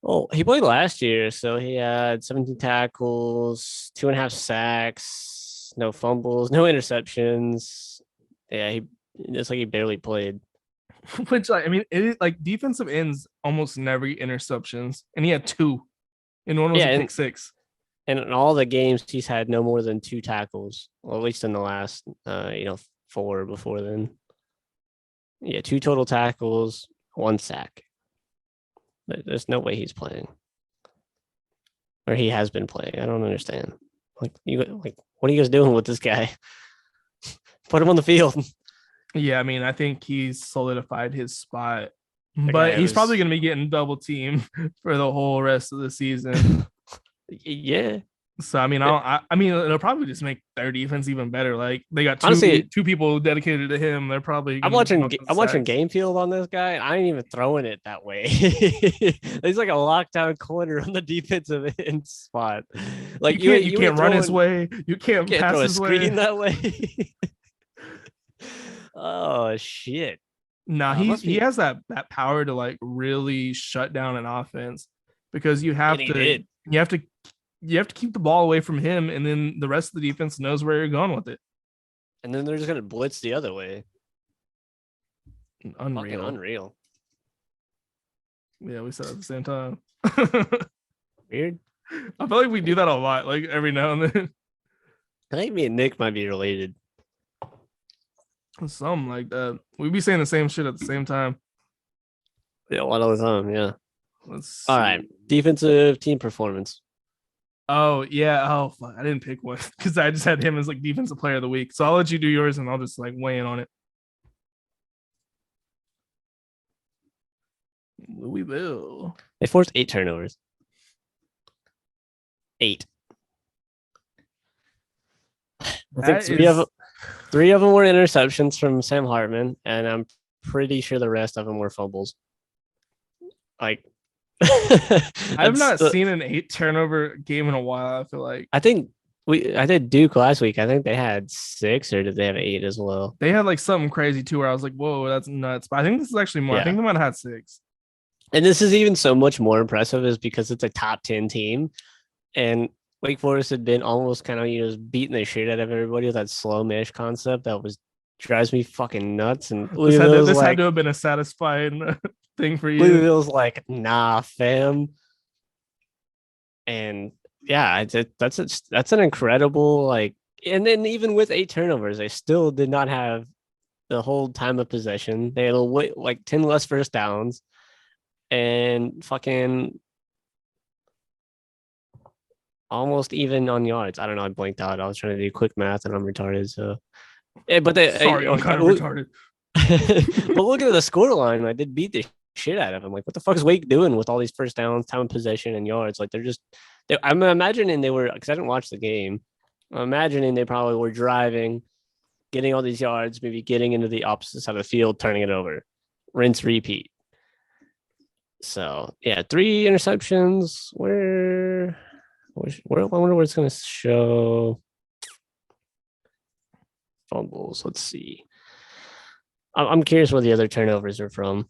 Oh, he played last year, so he had 17 tackles, 2.5 sacks, no fumbles, no interceptions. Yeah, it's like he barely played. Which I mean, like defensive ends almost never get interceptions, and he had 2, and one was Yeah, a and pick 6. And in all the games, he's had no more than 2 tackles, well, at least in the last, 4 before then. Yeah, 2 total tackles, 1 sack. There's no way he's playing, or he has been playing. I don't understand. What are you guys doing with this guy? Put him on the field. Yeah, I mean, I think he's solidified his spot, The but guy he's was- probably going to be getting double teamed for the whole rest of the season. Yeah, So I mean, I mean, it'll probably just make their defense even better. Like they got Honestly, two people dedicated to him. They're probably I'm gonna watching. bump the I'm watching sacks. game field on this guy, and I ain't even throwing it that way. He's like a lockdown corner on the defensive end spot. Like You ain't can't run his throwing- way. You can't Can't pass throw a his way. screen that way. Oh shit! No, Must he be- has that power to like really shut down an offense because you have And he to did. you have to keep the ball away from him, and then the rest of the defense knows where you're going with it. And then they're just gonna blitz the other way. Fucking Unreal. unreal. Yeah, we said it at the same time. Weird. I feel like we do that a lot, like every now and then. I think me and Nick might be related. Something like that. We be saying the same shit at the same time. Yeah, a lot of the time. Yeah. Let's All see. right. Defensive team performance. Oh yeah. Oh fuck. I didn't pick one because I just had him as like defensive player of the week. So I'll let you do yours and I'll just like weigh in on it. Louisville. They forced 8 turnovers. 8. I think That three of them were interceptions from Sam Hartman, and I'm pretty sure the rest of them were fumbles. Like, I've not that's seen an 8 turnover game in a while. I feel like I think I did Duke last week. I think they had 6, or did they have 8 as well? they had like something crazy too where I was like, whoa, that's nuts. But I think this is actually more. I Yeah. think they might have had 6. And this is even so much more impressive is because it's a top 10 team, and Wake Forest had been almost kind of just beating the shit out of everybody with that slow mesh concept that drives me fucking nuts. And This had to have been a satisfying thing for you. Louisville's like, nah, fam. And yeah, that's an incredible like. And then even with 8 turnovers, they still did not have the whole time of possession. They had like 10 less first downs, and fucking almost even on yards. I don't know. I blanked out. I was trying to do quick math, and I'm retarded. So, yeah, but they Sorry, I'm kind of retarded. but look at the scoreline. I did beat the shit out of them. Like, what the fuck is Wake doing with all these first downs, time of possession, and yards? Like, I'm imagining they were, because I didn't watch the game. I'm imagining they probably were driving, getting all these yards, maybe getting into the opposite side of the field, turning it over, rinse, repeat. So yeah, 3 interceptions. Where I wonder where it's going to show fumbles. Let's see. I'm curious where the other turnovers are from.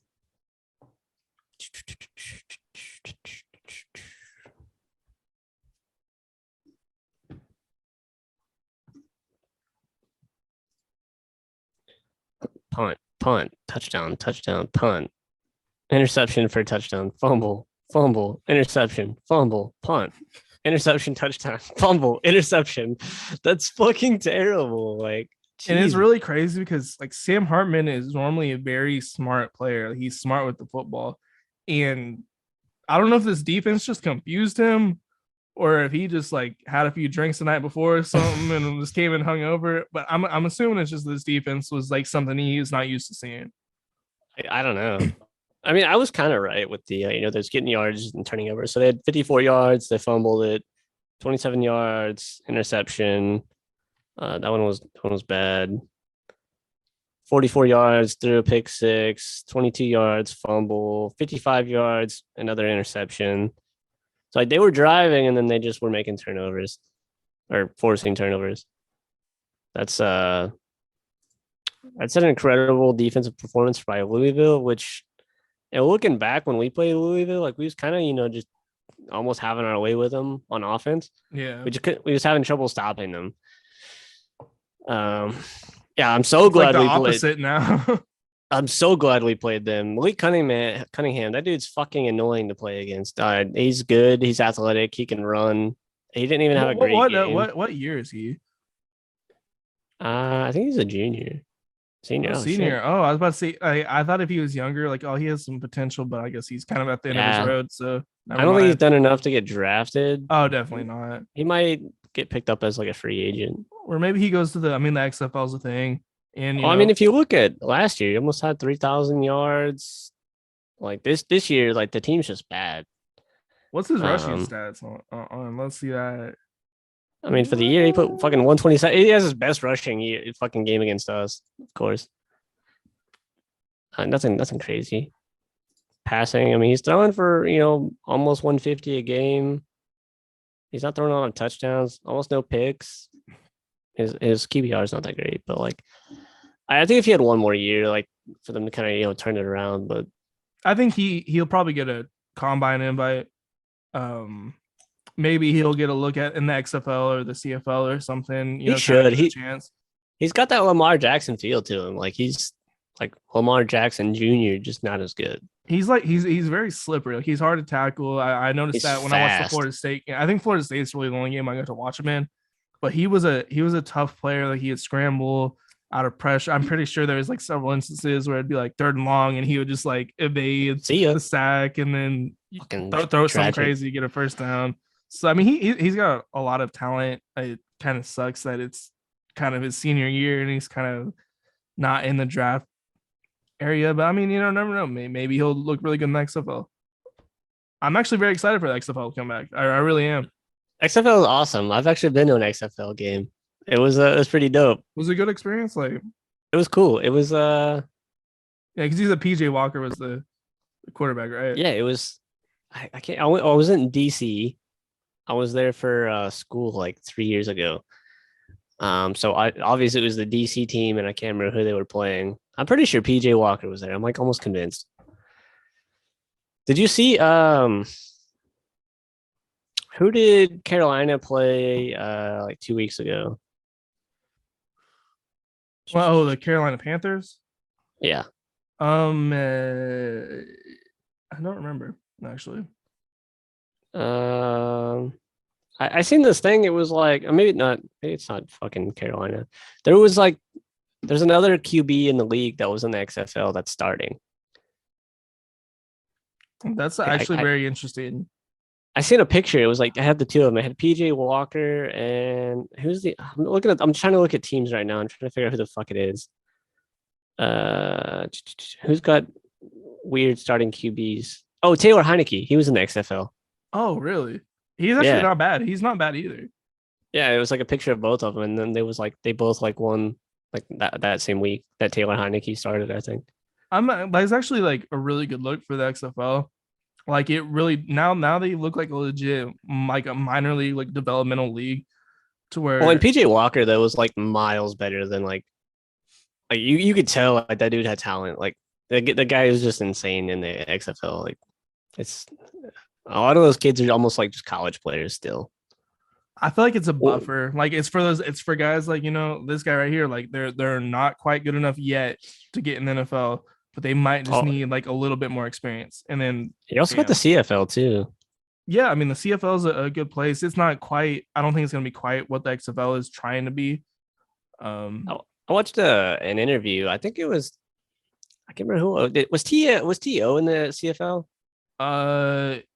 Punt, touchdown, punt, interception for touchdown, fumble, interception, fumble, punt, interception, touchdown, fumble, interception. That's fucking terrible. Like, And it's Jesus. really crazy because like Sam Hartman is normally a very smart player. He's smart with the football. And I don't know if this defense just confused him or if he just like had a few drinks the night before or something and just came in hungover. But I'm assuming it's just this defense was like something he's not used to seeing. I don't know. I mean, I was kind of right with the there's getting yards and turning over. So they had 54 yards, they fumbled it, 27 yards, interception. That one was bad. 44 yards, threw a pick six, 22 yards, fumble, 55 yards, another interception. So like they were driving and then they just were making turnovers or forcing turnovers. That's that's an incredible defensive performance by Louisville, which looking back when we played Louisville, like we was kind of, just almost having our way with them on offense. Yeah. We was having trouble stopping them. Yeah, I'm so It's like glad the we played. opposite now. I'm so glad we played them. Malik Cunningham, that dude's fucking annoying to play against. He's good. He's athletic. He can run. He didn't even have a great game. What year is he? I think he's a junior. Senior. Oh, Oh, senior. shit. Oh, I was about to say. I thought if he was younger, like, oh, he has some potential, but I guess he's kind of at the end of Yeah. his road. So I don't think he's done enough to get drafted. Oh, definitely not. He might get picked up as like a free agent. Or maybe he goes to the. I mean, the XFL is a thing, and I mean, if you look at last year, he almost had 3,000 yards. Like this year, like the team's just bad. what's his rushing stats on? Let's see that. I mean, for the year, he put fucking 127. He has his best rushing fucking game against us, of course. Nothing crazy. Passing, I mean, he's throwing for almost 150 a game. He's not throwing a lot of touchdowns, almost no picks. His QBR is not that great, but like, I think if he had one more year, like for them to kind of turn it around, but I think he'll probably get a combine invite. Maybe he'll get a look at in the XFL or the CFL or something. He should. Chance. He's got that Lamar Jackson feel to him. Like he's like Lamar Jackson Jr., just not as good. He's very slippery. Like he's hard to tackle. I noticed that when I watched the Florida State. I think Florida State's really the only game I got to watch him in. But he was a tough player. Like he would scramble out of pressure. I'm pretty sure there was like several instances where it'd be like 3rd and long, and he would just like evade the sack and then throw something crazy, get a first down. So I mean, he's got a lot of talent. It kind of sucks that it's kind of his senior year and he's kind of not in the draft area. But I mean, never know. Maybe he'll look really good in the XFL. I'm actually very excited for the XFL to come back. I really am. XFL is awesome. I've actually been to an XFL game. It was pretty dope. Was it a good experience? Like it was cool. It was yeah, because he's a PJ Walker was the quarterback, right? Yeah, it was. I was in DC. I was there for school like 3 years ago. So obviously it was the DC team, and I can't remember who they were playing. I'm pretty sure PJ Walker was there. I'm like almost convinced. Did you see who did Carolina play like 2 weeks ago? Well, the Carolina Panthers. Yeah. I don't remember actually. I seen this thing. It was like maybe not. Maybe it's not fucking Carolina. There's another QB in the league that was in the XFL that's starting. That's actually very interesting. I seen a picture. It was like I had the two of them. I had PJ Walker and I'm trying to look at teams right now. I'm trying to figure out who the fuck it is. Who's got weird starting QBs? Oh, Taylor Heineke. He was in the XFL. Oh, really? He's actually not bad. He's not bad either. Yeah, it was like a picture of both of them, and then they both like won like that same week that Taylor Heineke started, I think. It's actually like a really good look for the XFL. Like it really now they look like a legit like a minor league like developmental league to where. Well, and PJ Walker though was like miles better than like you could tell like that dude had talent. Like the guy is just insane in the XFL. Like it's a lot of those kids are almost like just college players still. I feel like it's a buffer. Like it's for guys like this guy right here. Like they're not quite good enough yet to get in the NFL, but they might just need like a little bit more experience. And then you also got the CFL too. Yeah, I mean the CFL is a good place. It's not quite. I don't think it's gonna be quite what the XFL is trying to be. I watched an interview. I think it was. I can't remember who was T.O. in the CFL.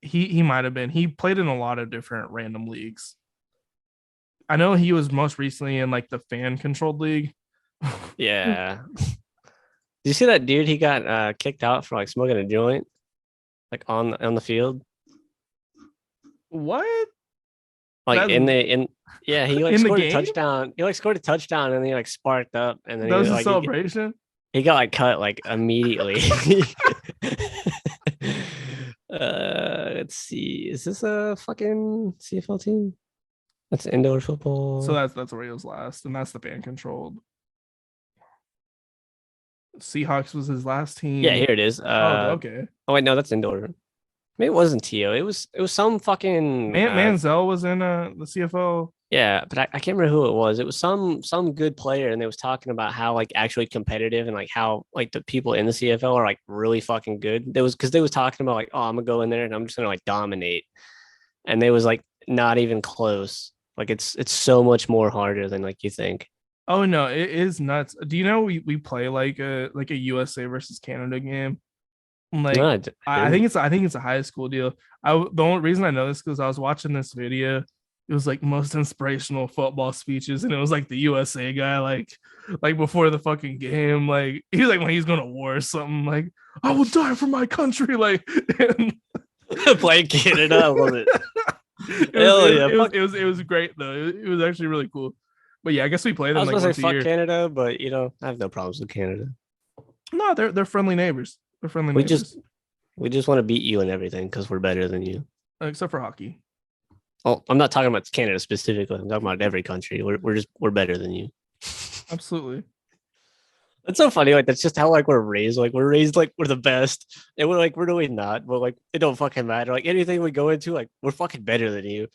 He might have been. He played in a lot of different random leagues. I know he was most recently in like the fan controlled league. Yeah. you see that dude? He got kicked out for like smoking a joint, like on the field, What? like That's in yeah. He like in the scored a game? touchdown. He like scored a touchdown and he like sparked up and then That he was a like celebration. he got like cut like immediately. Let's see. Is this a fucking CFL team? That's indoor football. So that's where he was last, and that's the fan controlled. Seahawks was his last team. Yeah, here it is. Oh, okay. Oh wait, no, that's indoor. Maybe it wasn't TO. It was some fucking Manziel was in the CFL. yeah, but I can't remember who it was. It was some good player, and they was talking about how like actually competitive and like how like the people in the CFL are like really fucking good. There was because they was talking about like, oh, I'm gonna go in there and I'm just gonna like dominate, and they was like not even close. Like it's so much more harder than like you think. Oh no, it is nuts. Do you know we play like a USA versus Canada game? Like No, I think it's a high school deal. The only reason I know this because I was watching this video. It was like most inspirational football speeches, and it was like the USA guy, like before the fucking game, like he's like when he's going to war or something, like I will die for my country, like. And play Canada. I love it. It was great though. It was actually really cool. But yeah, I guess we play I them was like gonna once say a fuck year. Canada, but you know I have no problems with Canada. No, they're friendly neighbors. They're friendly We neighbors. we just want to beat you and everything because we're better than you. Except for hockey. Oh, I'm not talking about Canada specifically. I'm talking about every country. We're better than you. Absolutely. That's so funny. Like that's just how like we're raised. Like we're raised like we're the best, and we're really not. But like it don't fucking matter. Like anything we go into, like we're fucking better than you.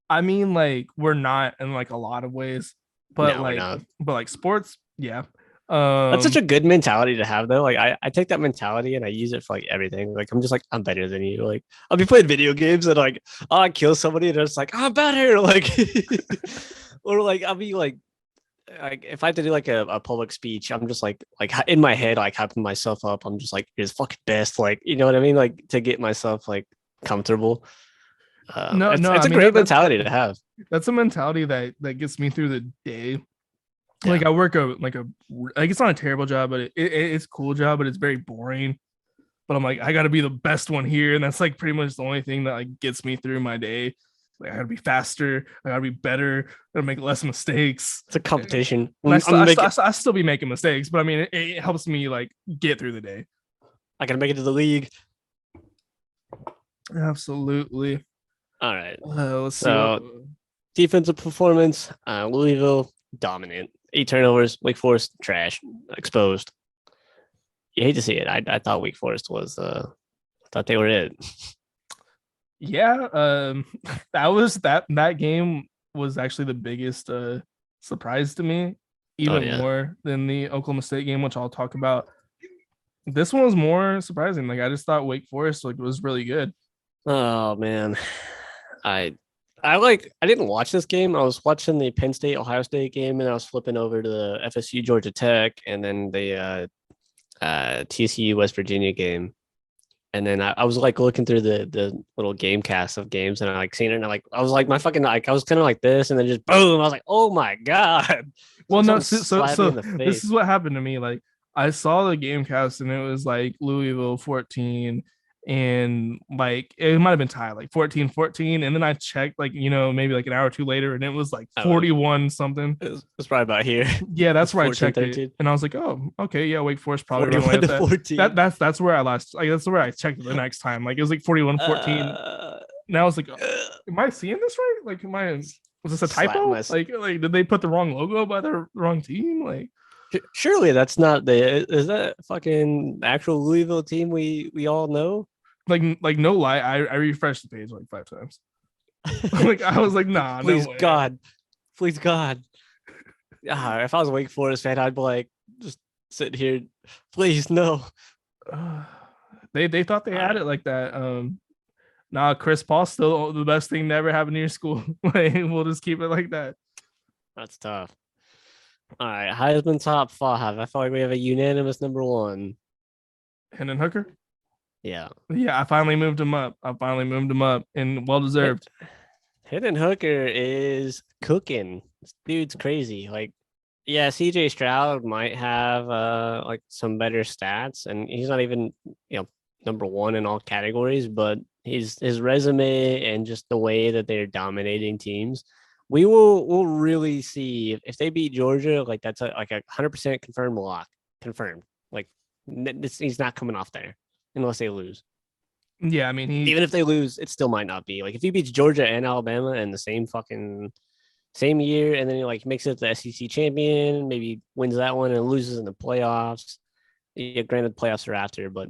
I mean, like we're not in like a lot of ways, but No, we're not. sports, yeah. That's such a good mentality to have, though. Like I take that mentality and I use it for like everything. Like I'm just like I'm better than you. Like I'll be playing video games and like oh, I kill somebody and it's like oh, I'm better. Like or like I'll be like if I have to do like a public speech, I'm just like in my head like hyping myself up. I'm just like you're the fucking best. Like you know what I mean? Like to get myself like comfortable. It's I a mean great mentality to have. that's a mentality that gets me through the day. Yeah. Like I work like it's not a terrible job, but it's a cool job, but it's very boring. But I'm like, I gotta be the best one here. And that's like pretty much the only thing that like gets me through my day. Like I gotta be faster, I gotta be better, I gotta make less mistakes. It's a competition. And I still be making mistakes, but I mean it helps me like get through the day. I gotta make it to the league. Absolutely. All right. Let's see. So defensive performance, Louisville dominant. 8 turnovers. Wake Forest trash. Exposed. You hate to see it. I thought Wake Forest was. I thought they were it. Yeah. That game was actually the biggest surprise to me, even more than the Oklahoma State game, which I'll talk about. This one was more surprising. Like I just thought Wake Forest like was really good. Oh man, I didn't watch this game. I was watching the Penn State Ohio State game, and I was flipping over to the FSU Georgia Tech, and then the TCU West Virginia game. And then I was like looking through the little game cast of games, and I like seen it, and I was like my fucking like I was kind of like this, and then just boom, I was like, oh my god. Well, no, so this is what happened to me. Like I saw the game cast, and it was like Louisville 14. And like it might have been tied like 14-14, and then I checked like maybe like an hour or two later, and it was like 41 something. It's probably about here. Yeah, that's where 14, I checked 13. It, and I was like, oh, okay, yeah, Wake Forest probably went that. That's where I lost. Like that's where I checked it the next time. Like it was like 41-14. And I was like, am I seeing this right? Like, was this a typo? Like did they put the wrong logo by the wrong team? Like. Surely that's not is that fucking actual Louisville team we all know? Like no lie, I refreshed the page like 5 times. Like I was like, nah, please no way. God, please God. If I was a Wake Forest fan, I'd be like, just sit here, please no. They thought they had it like that. Nah, Chris Paul's still the best thing to ever happen to your school. Like we'll just keep it like that. That's tough. All right, Heisman top 5. I feel like we have a unanimous number 1. Hendon Hooker. Yeah, I finally moved him up. And well deserved. Hendon Hooker is cooking. This dude's crazy. Like Yeah, CJ Stroud might have like some better stats, and he's not even number one in all categories, but his resume and just the way that they're dominating teams, we'll really see if they beat Georgia, like that's like a 100% confirmed lock, confirmed. Like he's not coming off there unless they lose. Yeah, I mean Even if they lose, it still might not be. Like if he beats Georgia and Alabama in the same year, and then he like makes it the SEC champion, maybe wins that one and loses in the playoffs. Yeah, granted, playoffs are after, but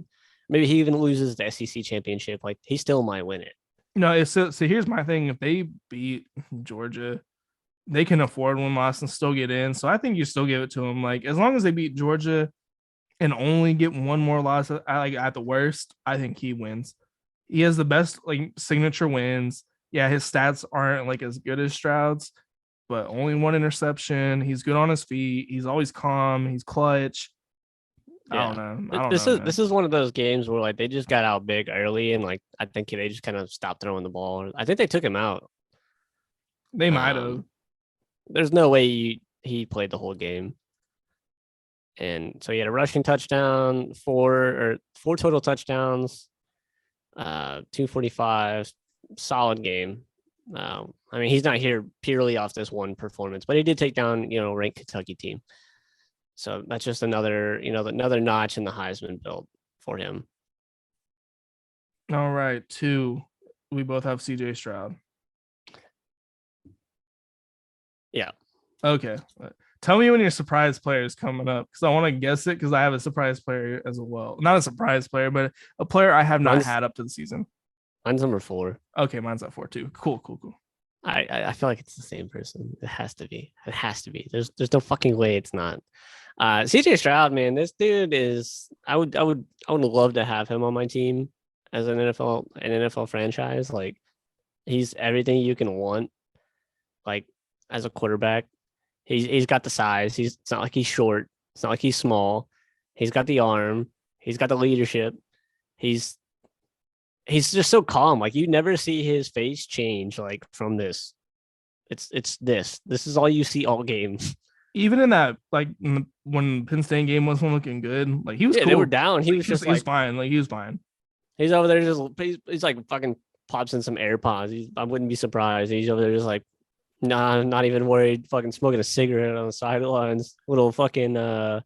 maybe he even loses the SEC championship. Like he still might win it. it's so here's my thing. If they beat Georgia, they can afford one loss and still get in. So I think you still give it to them. Like as long as they beat Georgia and only get one more loss, like at the worst, I think he wins. He has the best like signature wins. Yeah, his stats aren't like as good as Stroud's, but only one interception. He's good on his feet. He's always calm. He's clutch. I don't know. I don't This know, is man. this is one of those games where like they just got out big early, and like I think they just kind of stopped throwing the ball. I think they took him out. They might have. There's no way he played the whole game. And so he had a rushing touchdown, four total touchdowns, 245, solid game. I mean, he's not here purely off this one performance, but he did take down, ranked Kentucky team. So that's just another, another notch in the Heisman build for him. All right, 2. We both have CJ Stroud. Yeah. Okay. Tell me when your surprise player is coming up because I want to guess it because I have a surprise player as well. Not a surprise player, but a player I have not had up to the season. Mine's number 4. Okay, mine's at 4 too. Cool. I feel like it's the same person. It has to be. It has to be. There's no fucking way it's not. CJ Stroud, man, this dude is. I would love to have him on my team as an NFL franchise. Like he's everything you can want. Like as a quarterback, he's got the size. It's not like he's short. It's not like he's small. He's got the arm. He's got the leadership. He's just so calm. Like you never see his face change like from this. It's this. This is all you see all game. Even in that, like when Penn State game wasn't looking good, like he was cool. They were down. He was just he was fine. Like he was fine. He's over there just he's like fucking pops in some AirPods. I wouldn't be surprised. He's over there just like nah, not even worried, fucking smoking a cigarette on the sidelines. Little fucking God,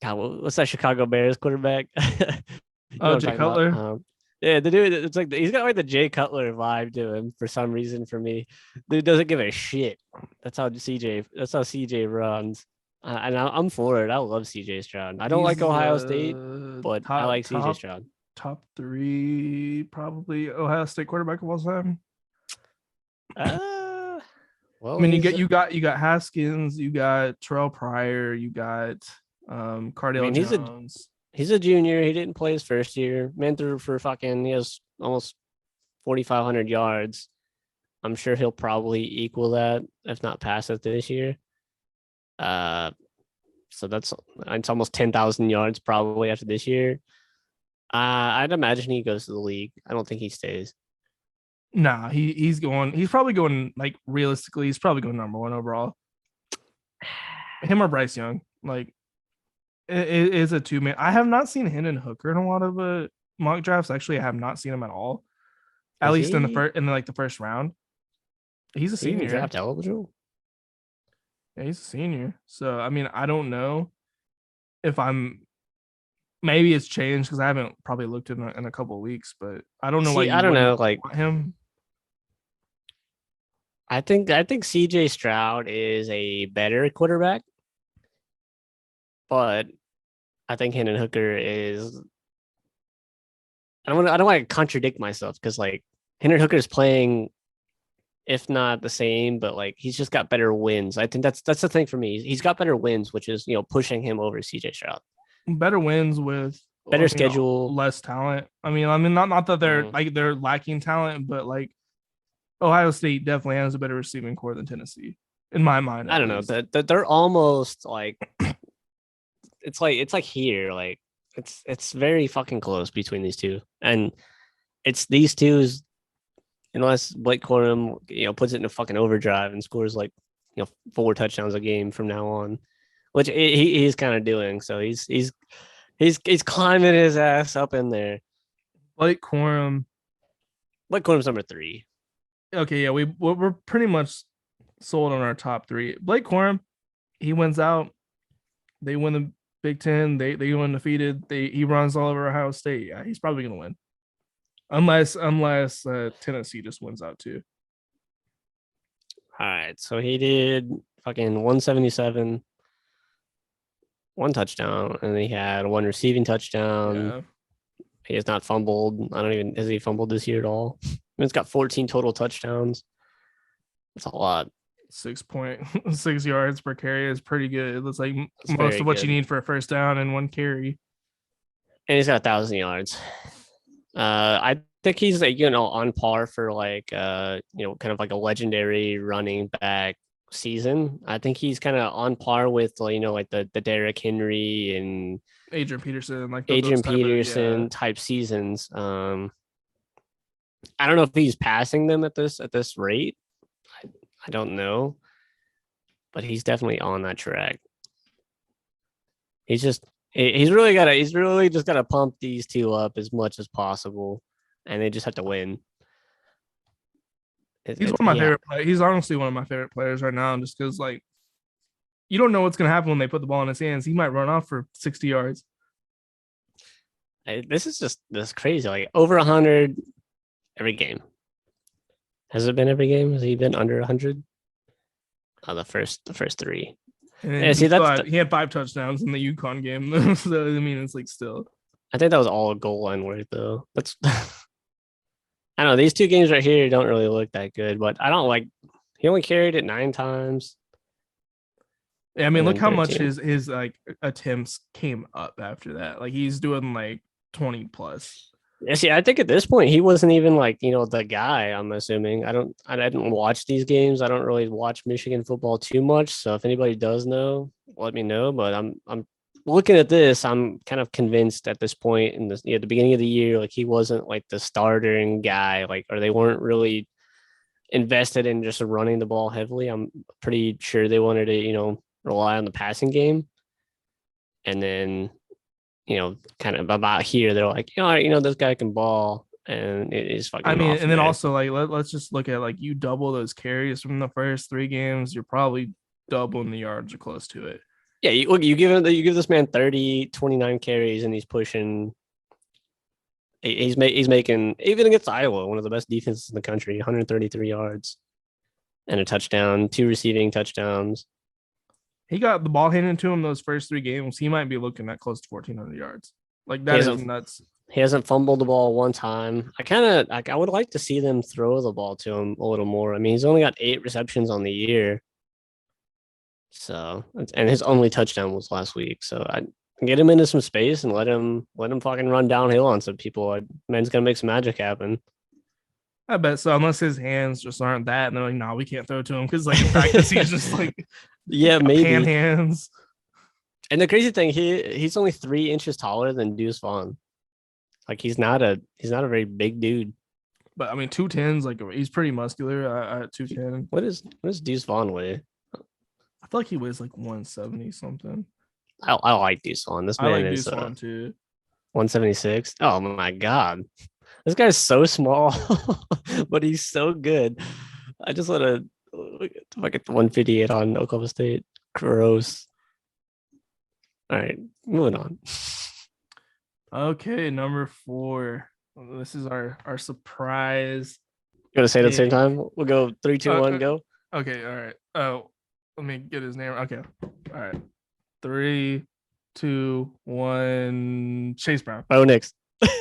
what's that Chicago Bears quarterback? Jay Cutler. Yeah, the dude, it's like he's got like the Jay Cutler vibe to him for some reason for me. Dude doesn't give a shit. That's how CJ runs. And I'm for it. I love CJ Stroud. I don't like Ohio State, but I like CJ Stroud. Top 3 probably Ohio State quarterback of all time. Well, I mean, you got Haskins, you got Terrell Pryor, you got Cardale Jones. He's a junior. He didn't play his first year. Man threw for he has almost 4,500 yards. I'm sure he'll probably equal that, if not pass it this year. So it's almost 10,000 yards probably after this year. I'd imagine he goes to the league. I don't think he stays. Nah, he's probably going, like, realistically, he's probably going number 1 overall. Him or Bryce Young. Like, it is a 2-man. I have not seen Hendon Hooker in a lot of mock drafts. Actually, I have not seen him at all. At least in the first round. He's a senior. Draft eligible? Yeah, he's a senior. So I mean, I don't know if maybe it's changed because I haven't probably looked in a couple of weeks, but I don't know I don't know. Like him. I think CJ Stroud is a better quarterback. But I think Hendon Hooker is. I don't want to contradict myself because like Hendon Hooker is playing, if not the same, but like he's just got better wins. I think that's the thing for me. He's got better wins, which is pushing him over CJ Stroud. Better wins with better schedule, less talent. I mean, not that they're lacking talent, but like Ohio State definitely has a better receiving core than Tennessee, in my mind. I don't know that they're almost like. It's like here, like it's very fucking close between these two, and it's these two's unless Blake Corum puts it in a fucking overdrive and scores like 4 touchdowns a game from now on, which he's kind of doing. So he's climbing his ass up in there. Blake Corum. Blake Corum's number 3. Okay, yeah, we're pretty much sold on our top 3. Blake Corum, he wins out. They win the Big Ten. They go undefeated. He runs all over Ohio State. Yeah, he's probably gonna win, unless Tennessee just wins out too. All right, so he did fucking 177, 1 touchdown, and he had 1 receiving touchdown. Yeah. He has not fumbled. Has he fumbled this year at all? He's got 14 total touchdowns. That's a lot. 6.6 yards per carry is pretty good. It's like That's most very of what you good. need for a first down and 1 carry. And he's got 1,000 yards. I think he's like, on par for like kind of like a legendary running back season. I think he's kind of on par with like the Derrick Henry and Adrian Peterson, like Adrian those type of- Peterson yeah. type seasons. I don't know if he's passing them at this rate. I don't know, but he's definitely on that track. He's really just gotta pump these 2 up as much as possible, and they just have to win. He's one of my favorite players. He's honestly one of my favorite players right now, just because like you don't know what's gonna happen when they put the ball in his hands. He might run off for 60 yards. This is crazy. Like over 100 every game. Has it been every game? Has he been under 100? The first 3. And Yeah, see, he had 5 touchdowns in the UConn game. So I mean, it's like still. I think that was all goal line work though. That's I don't know. These 2 games right here don't really look that good, but I don't like. He only carried it 9 times. Yeah, I mean, look how much 13. his like attempts came up after that. Like he's doing like 20 plus. Yeah, see, I think at this point he wasn't even like the guy. I'm assuming. I didn't watch these games. I don't really watch Michigan football too much. So if anybody does know, let me know. But I'm looking at this. I'm kind of convinced at this point in the beginning of the year, like he wasn't like the starting guy, or they weren't really invested in just running the ball heavily. I'm pretty sure they wanted to rely on the passing game, and then. Kind of about here, they're like, this guy can ball, and it is fucking. I mean, and then also like let's just look at like you double those carries from the first 3 games, you're probably doubling the yards or close to it. Yeah, you give this man 30, 29 carries, and he's pushing. He's making even against Iowa, one of the best defenses in the country, 133 yards, and a touchdown, 2 receiving touchdowns. He got the ball handed to him those first 3 games. He might be looking at close to 1,400 yards. Like that is nuts. He hasn't fumbled the ball 1 time. I would like to see them throw the ball to him a little more. I mean, he's only got 8 receptions on the year. So, and his only touchdown was last week. So I get him into some space and let him fucking run downhill on some people. Man's gonna make some magic happen. I bet so, unless his hands just aren't that, and they're like, "No, we can't throw to him," because like in practice he's just like, yeah, maybe pan hands. And the crazy thing, he's only 3 inches taller than Deuce Vaughn. Like he's not a very big dude. But I mean, 210s, like he's pretty muscular at 210. What is Deuce Vaughn weigh? I feel like he weighs like 170 something. I like Deuce Vaughn. This man I like is Deuce Vaughn too. 176. Oh my god. This guy's so small, but he's so good. I just want to look at the 158 on Oklahoma State. Gross. All right, moving on. Okay, number 4. This is our surprise. You want to say it at the same time? We'll go 3, 2, 1, go. Okay, all right. Oh, let me get his name. Okay, all right. 3, 2, 1. Chase Brown. Bo Nix.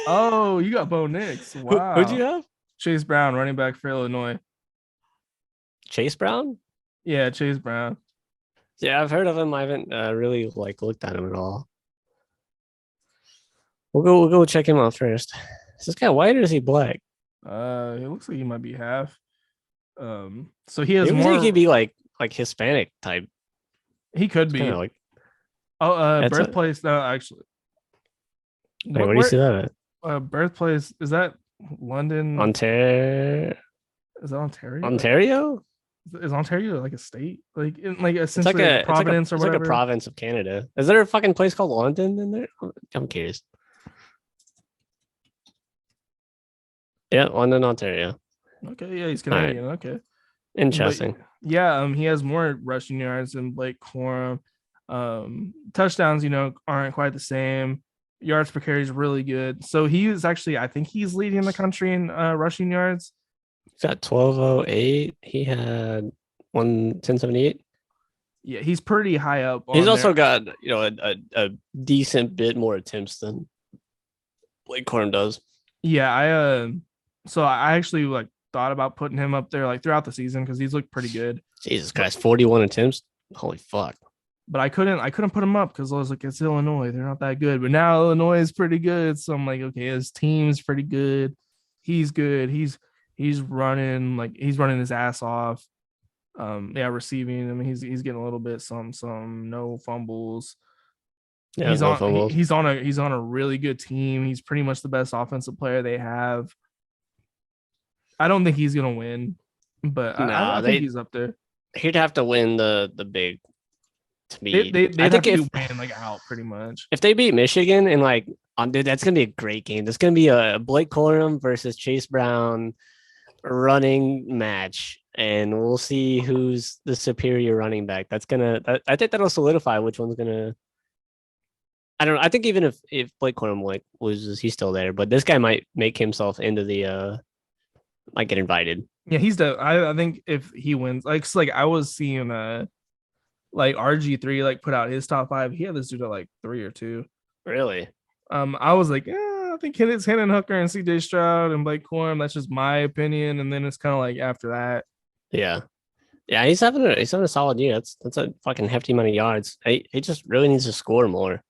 Oh, you got Bo Nix. Wow. Who'd you have? Chase Brown, running back for Illinois. Chase Brown? Yeah, Chase Brown. Yeah, I've heard of him. I haven't really looked at him at all. We'll go check him out first. Is this guy white or is he black? It looks like he might be half. So he has Maybe more. he could be like Hispanic type. He could be. Like birthplace. No, actually. Wait, where do you see that at? Birthplace, is that London? Ontario. Is that Ontario? Ontario? Is Ontario like a state? Like in like It's essentially like Providence or it's like a whatever? province of Canada. Is there a fucking place called London in there? I'm curious. Yeah, London, Ontario. Okay, yeah, he's All right, Canadian. Okay. But interesting. yeah, he has more rushing yards than Blake Corum. Touchdowns, aren't quite the same. Yards per carry is really good. So he is actually, I think he's leading the country in rushing yards. He's got 1208. He had 1078. Yeah, he's pretty high up He's on also there. got a decent bit more attempts than Blake Corum does. Yeah, so I actually like thought about putting him up there like throughout the season because he's looked pretty good. Jesus Christ, 41 attempts. Holy fuck. But I couldn't put him up because I was like, it's Illinois. They're not that good. But now Illinois is pretty good. So I'm like, okay, his team's pretty good. He's good. He's running his ass off. Yeah, receiving. I mean, he's getting a little bit some no fumbles. Yeah, He's no on fumbles. he's on a really good team. He's pretty much the best offensive player they have. I don't think he's gonna win, but I think he's up there. He'd have to win the big to They'd beat. I have think to win like out pretty much. if they beat Michigan and like dude, that's gonna be a great game. That's gonna be a Blake Corum versus Chase Brown running match, and we'll see who's the superior running back. I think that'll solidify which one's gonna. I don't know. I think even if Blake Corum like loses, he's still there. But this guy might make himself into the might get invited. Yeah, I think if he wins, like I was seeing like RG3 like put out his top 5. He had this dude at like 3 or 2. Really? I was like, I think it's Hendon Hooker and CJ Stroud and Blake Corum. That's just my opinion. And then it's kind of like after that. Yeah. Yeah, he's having a solid year. That's a fucking hefty amount of yards. He just really needs to score more.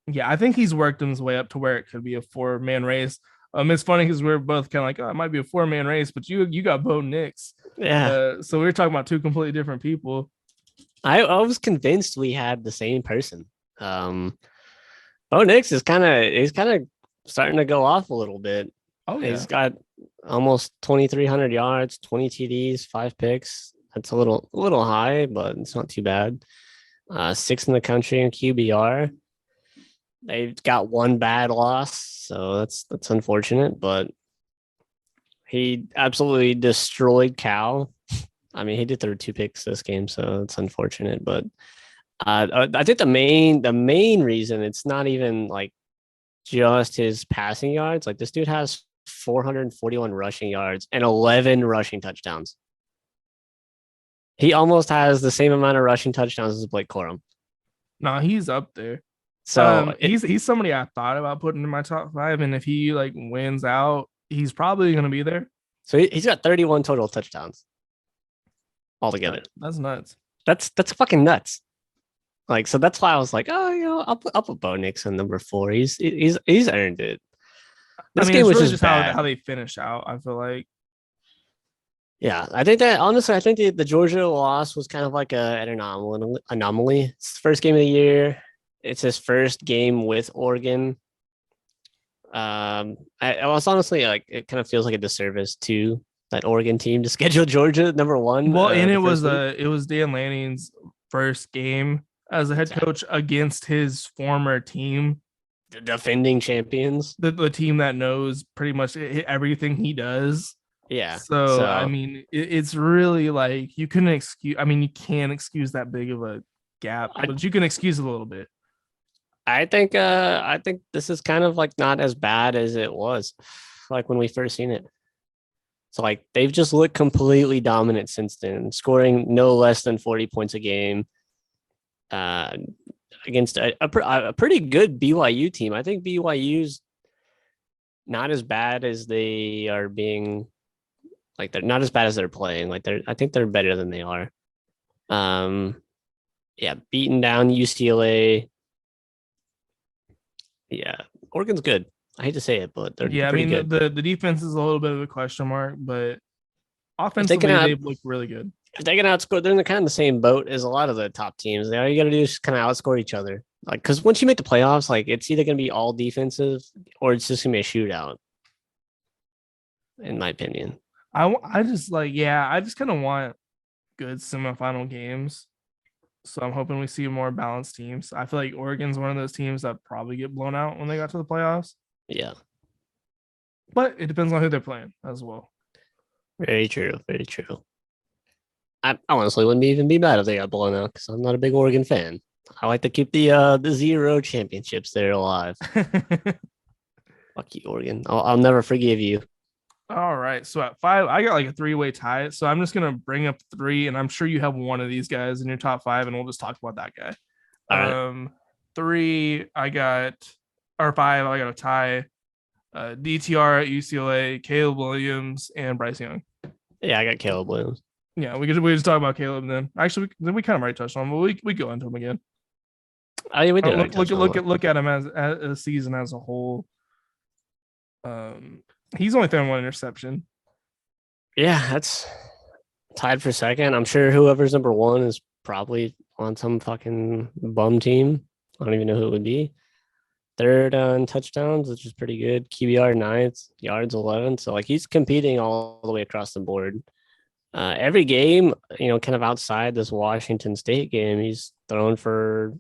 Yeah, I think he's worked his way up to where it could be a 4-man race. It's funny because we're both kind of like, oh, it might be a 4-man race, but you got Bo Nix. Yeah. So we were talking about 2 completely different people. I was convinced we had the same person. Bo Nix he's kind of starting to go off a little bit. Oh yeah. He's got almost 2,300 yards, 20 TDs, 5 picks. That's a little high, but it's not too bad. 6th in the country in QBR. They've got 1 bad loss, so that's unfortunate. But he absolutely destroyed Cal. I mean, he did throw 2 picks this game, so it's unfortunate. But I think the main reason it's not even like just his passing yards. Like this dude has 441 rushing yards and 11 rushing touchdowns. He almost has the same amount of rushing touchdowns as Blake Corum. No, he's up there. So he's somebody I thought about putting in my top 5, and if he like wins out, he's probably gonna be there. So he's got 31 total touchdowns altogether. That's nuts. That's fucking nuts. Like, so that's why I was like, oh, I'll put Bo Nix in number 4. He's earned it. This game was really just how they finish out. I feel like. Yeah, I think that honestly, I think the Georgia loss was kind of like an anomaly. It's the first game of the year. It's his first game with Oregon. I was honestly like, it kind of feels like a disservice to that Oregon team to schedule Georgia number 1. Well, and it was Dan Lanning's first game as a head coach against his former team, the defending champions, the team that knows pretty much everything he does. Yeah. So I mean, it's really like you couldn't excuse. I mean, you can't excuse that big of a gap, but you can excuse it a little bit. I think this is kind of like not as bad as it was like when we first seen it. So like they've just looked completely dominant since then, scoring no less than 40 points a game against a pretty good BYU team. I think BYU's not as bad as they are being. Like they're not as bad as they're playing. Like I think they're better than they are. Yeah, beating down UCLA. Yeah, Oregon's good. I hate to say it, but they're pretty good. The defense is a little bit of a question mark, but offensively they look really good. If they can outscore, they're in kind of the same boat as a lot of the top teams. All you got to do is kind of outscore each other. Like, because once you make the playoffs, like it's either going to be all defensive or it's just going to be a shootout. In my opinion, I just kind of want good semifinal games. So I'm hoping we see more balanced teams. I feel like Oregon's one of those teams that probably get blown out when they got to the playoffs, Yeah, but it depends on who they're playing as well. very true. Very true. I honestly wouldn't even be mad if they got blown out because I'm not a big Oregon fan. I like to keep the 0 championships there alive. Fuck you, Oregon. I'll never forgive you. All right. So at 5, I got like a 3-way tie. So I'm just gonna bring up 3, and I'm sure you have one of these guys in your top 5, and we'll just talk about that guy. All right. 3, I got, or 5, I got a tie. DTR at UCLA, Caleb Williams, and Bryce Young. Yeah, I got Caleb Williams. Yeah, we just talk about Caleb then. Actually, we kind of already touched on him, but we go into him again. Oh, yeah, we did. Look at him as a season as a whole. He's only thrown 1 interception. Yeah, that's tied for second. I'm sure whoever's number 1 is probably on some fucking bum team. I don't even know who it would be. Third on touchdowns, which is pretty good. QBR 9th, yards 11. So like he's competing all the way across the board. Every game, kind of outside this Washington State game, he's thrown for,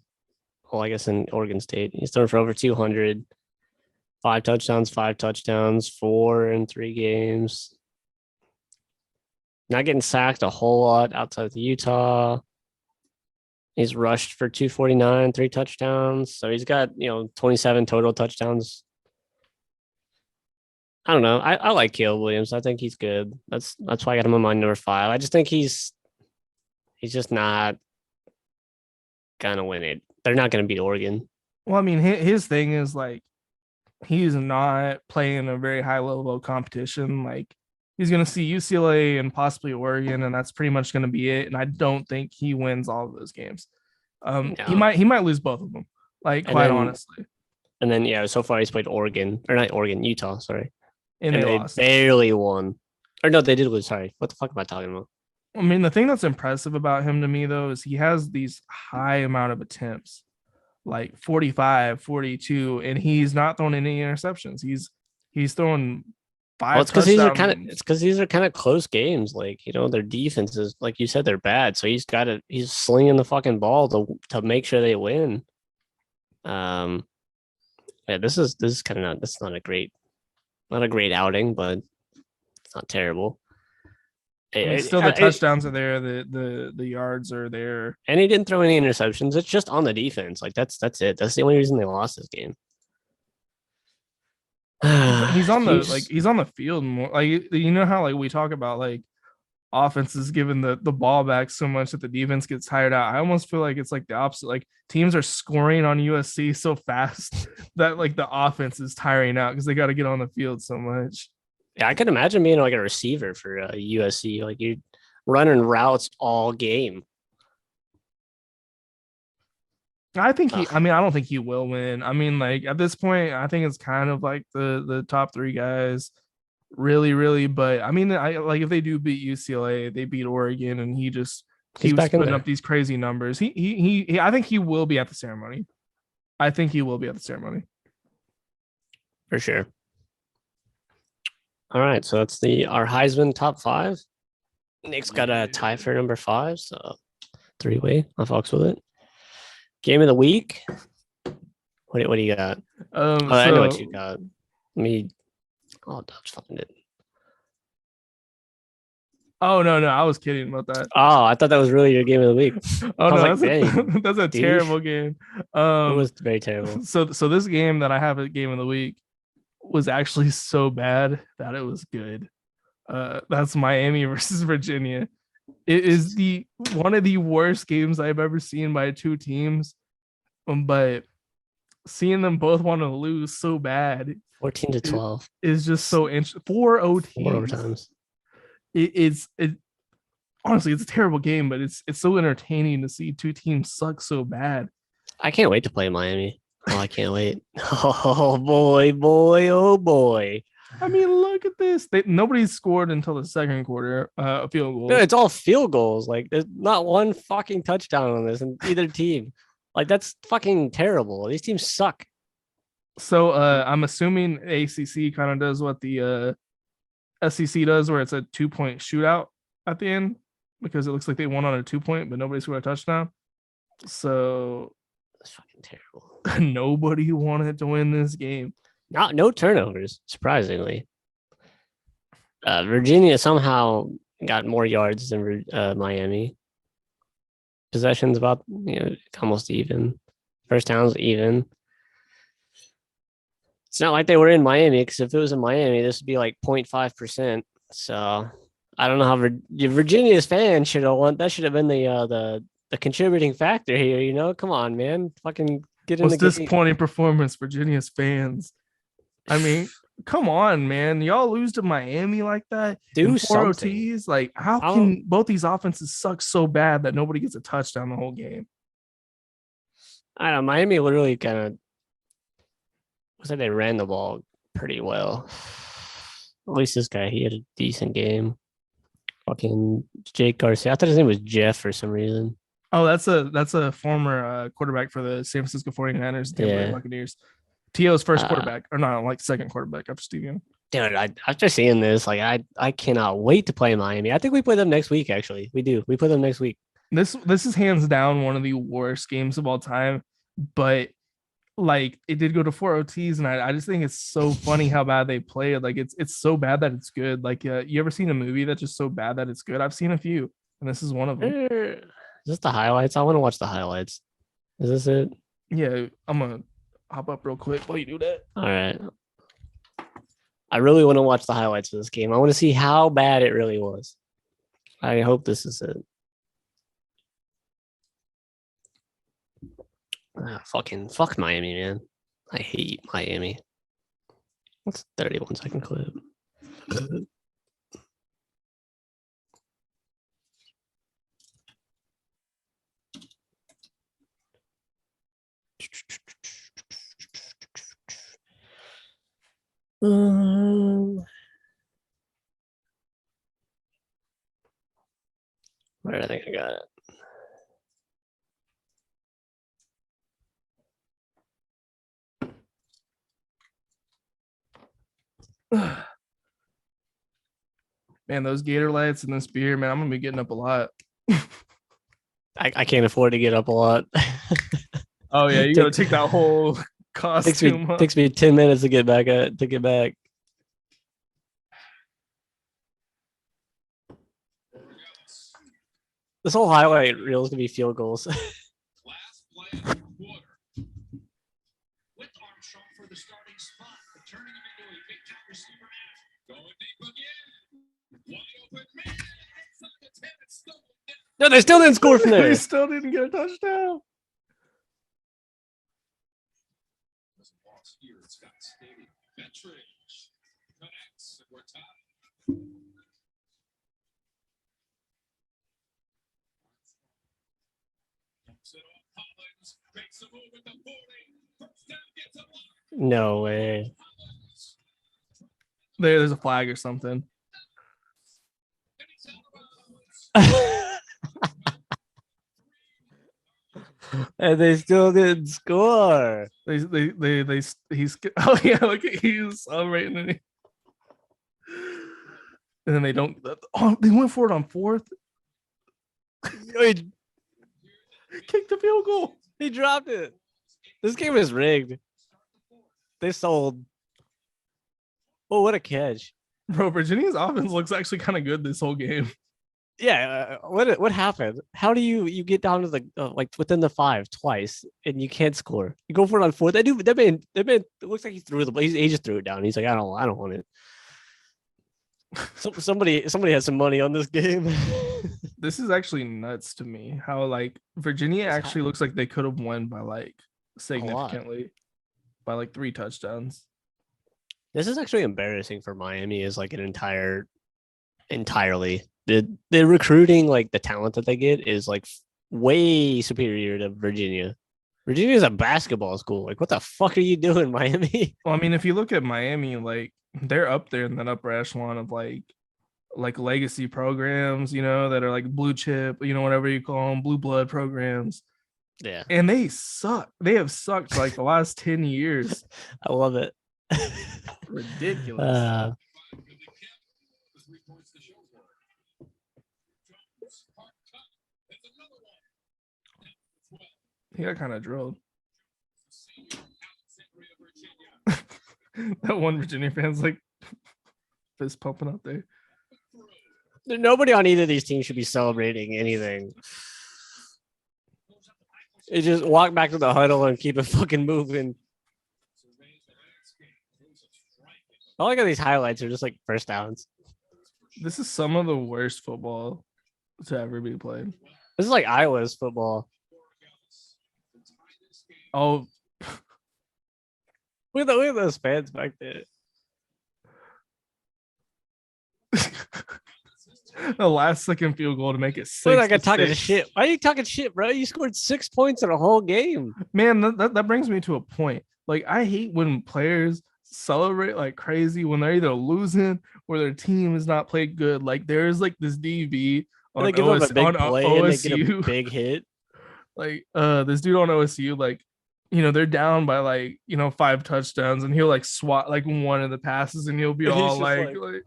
well, I guess in Oregon State, he's thrown for over 200. 5 touchdowns, 4 in 3 games. Not getting sacked a whole lot outside of Utah. He's rushed for 249, 3 touchdowns. So he's got, 27 total touchdowns. I don't know. I like Caleb Williams. I think he's good. That's why I got him on my number 5. I just think he's just not gonna win it. They're not gonna beat Oregon. Well, I mean, his thing is like he's not playing a very high level of competition. Like he's going to see UCLA and possibly Oregon, and that's pretty much going to be it. And I don't think he wins all of those games. No. He might lose both of them. Like quite honestly. And then so far he's played Utah. Sorry, and they lost. Barely won. Or no, they did lose. Sorry, what the fuck am I talking about? I mean, the thing that's impressive about him to me though is he has these high amount of attempts. Like 45, 42, and he's not throwing any interceptions. He's throwing 5. Well, it's because these are kind of close games. Like their defenses, like you said, they're bad. So he's slinging the fucking ball to make sure they win. Yeah, this is kind of not a great outing, but it's not terrible. I mean, still the touchdowns are there, the yards are there, and he didn't throw any interceptions. It's just on the defense. Like that's it. That's the only reason they lost this game. he's on the field more. Like how like we talk about like offenses giving the ball back so much that the defense gets tired out. I almost feel like it's like the opposite. Like teams are scoring on USC so fast that like the offense is tiring out because they got to get on the field so much. Yeah, I could imagine being like a receiver for USC. Like you're running routes all game. I think I don't think he will win. I mean, like at this point, I think it's kind of like the top 3 guys, really, really. But I mean, I like if they do beat UCLA, they beat Oregon, and he just keeps putting up these crazy numbers. He I think he will be at the ceremony. For sure. All right, so that's our Heisman top 5. Nick's got a tie for number 5, so 3-way. I fucks with it. Game of the week. What do you got? I know what you got. I'll find it. Oh no, I was kidding about that. Oh, I thought that was really your game of the week. Oh no, that's a terrible game. It was very terrible. So this game that I have at game of the week was actually so bad that it was good. That's Miami versus Virginia. It is one of the worst games I've ever seen by 2 teams, but seeing them both want to lose so bad, 14-12, is just so interesting. 4 OTs. 4 overtimes. Honestly, it's a terrible game, but it's so entertaining to see 2 teams suck so bad. I can't wait to play Miami. Oh, I can't wait. Oh boy. I mean, look at this. Nobody's scored until the second quarter. A field goal. No, it's all field goals. Like there's not one fucking touchdown on this in either team. Like that's fucking terrible. These teams suck. So I'm assuming ACC kind of does what the SEC does, where it's a 2-point shootout at the end. because it looks like they won on a 2-point, but nobody scored a touchdown. So That's fucking terrible. nobody wanted to win this game. No turnovers, surprisingly. Virginia somehow got more yards than Miami. Possessions about almost even. First downs even. It's not like they were in Miami, because if it was in Miami, this would be like 0.5%. So I don't know how Virginia's fans should have won. That should have been the contributing factor here. Come on, man, fucking get in Most the game. disappointing performance, Virginia's fans. I mean, come on, man. Y'all lose to Miami like that. Do in 4 something. OTs. Like, how can both these offenses suck so bad that nobody gets a touchdown the whole game? I don't know. Miami literally kind of looks like they ran the ball pretty well. At least this guy, he had a decent game. Fucking Jake Garcia. I thought his name was Jeff for some reason. Oh, that's a former quarterback for the San Francisco 49ers, Tampa Bay Buccaneers. T.O.'s first quarterback, or not, like second quarterback after Steve Young. Dude, after seeing this, like I cannot wait to play Miami. I think we play them next week. Actually, we do. We play them next week. This is hands down one of the worst games of all time, but like it did go to 4 OTs, and I just think it's so funny how bad they played. Like it's so bad that it's good. Like you ever seen a movie that's just so bad that it's good? I've seen a few, and this is one of them. Is this the highlights? I want to watch the highlights. Is this it? Yeah, I'm gonna hop up real quick while you do that. All right. I really want to watch the highlights of this game. I want to see how bad it really was. I hope this is it. Fuck Miami, man. I hate Miami. What's a 31-second clip? Where I think I got it. Man, those Gator lights and this beer, man, I'm gonna be getting up a lot. I can't afford to get up a lot. Oh yeah, you gotta take that whole costume. Takes me 10 minutes to get back. This whole highlight reel is gonna be field goals. Last play of the quarter. With Armstrong for the starting spot, but turning him into a big time receiver now. Going deep again. Wide open man. Inside the 10. It's still No, they still didn't score from there. They still didn't get a touchdown. lost here at Scott Stadium. Veterans connects and we're tied. No way. There's a flag or something. And they still didn't score. He's oh yeah, look at he's celebrating it. And then they don't. Oh, they went for it on fourth. Kicked the field goal. He dropped it. This game is rigged. They sold. Oh, what a catch! Bro, Virginia's offense looks actually kind of good this whole game. Yeah, what happened? How do you get down to the like within the 5 twice and you can't score? You go for it on 4th. That man. It looks like he threw the. He just threw it down. He's like, I don't want it. Somebody has some money on this game. This is actually nuts to me. How like Virginia actually looks like they could have won by like significantly, by like 3 touchdowns. This is actually embarrassing for Miami. Is like an entirely. The recruiting, like the talent that they get, is like way superior to Virginia. Virginia is a basketball school. Like, what the fuck are you doing, Miami? Well, I mean, if you look at Miami, like they're up there in that upper echelon of like legacy programs, you know, that are like blue chip, you know, whatever you call them, blue blood programs. Yeah. And they suck. They have sucked like the last 10 years. I love it. Ridiculous. He got kind of drilled. That one Virginia fan's like fist pumping out there. Nobody on either of these teams should be celebrating anything. They just walk back to the huddle and keep it fucking moving. I like how these highlights are just like first downs. This is some of the worst football to ever be played. This is like Iowa's football. Oh, Look at those fans back there. the last second field goal to make it 6. Look like I'm talking 6. shit. Why are you talking shit, bro? You scored 6 points in a whole game. Man, that brings me to a point. Like, I hate when players celebrate like crazy when they're either losing or their team is not played good. Like, there's like this DB And on, they give them a big on play and they get a OSU. big hit. Like, this dude on OSU, like, they're down by like 5 touchdowns, and he'll like swat like one of the passes, and he'll be He's all just like, like-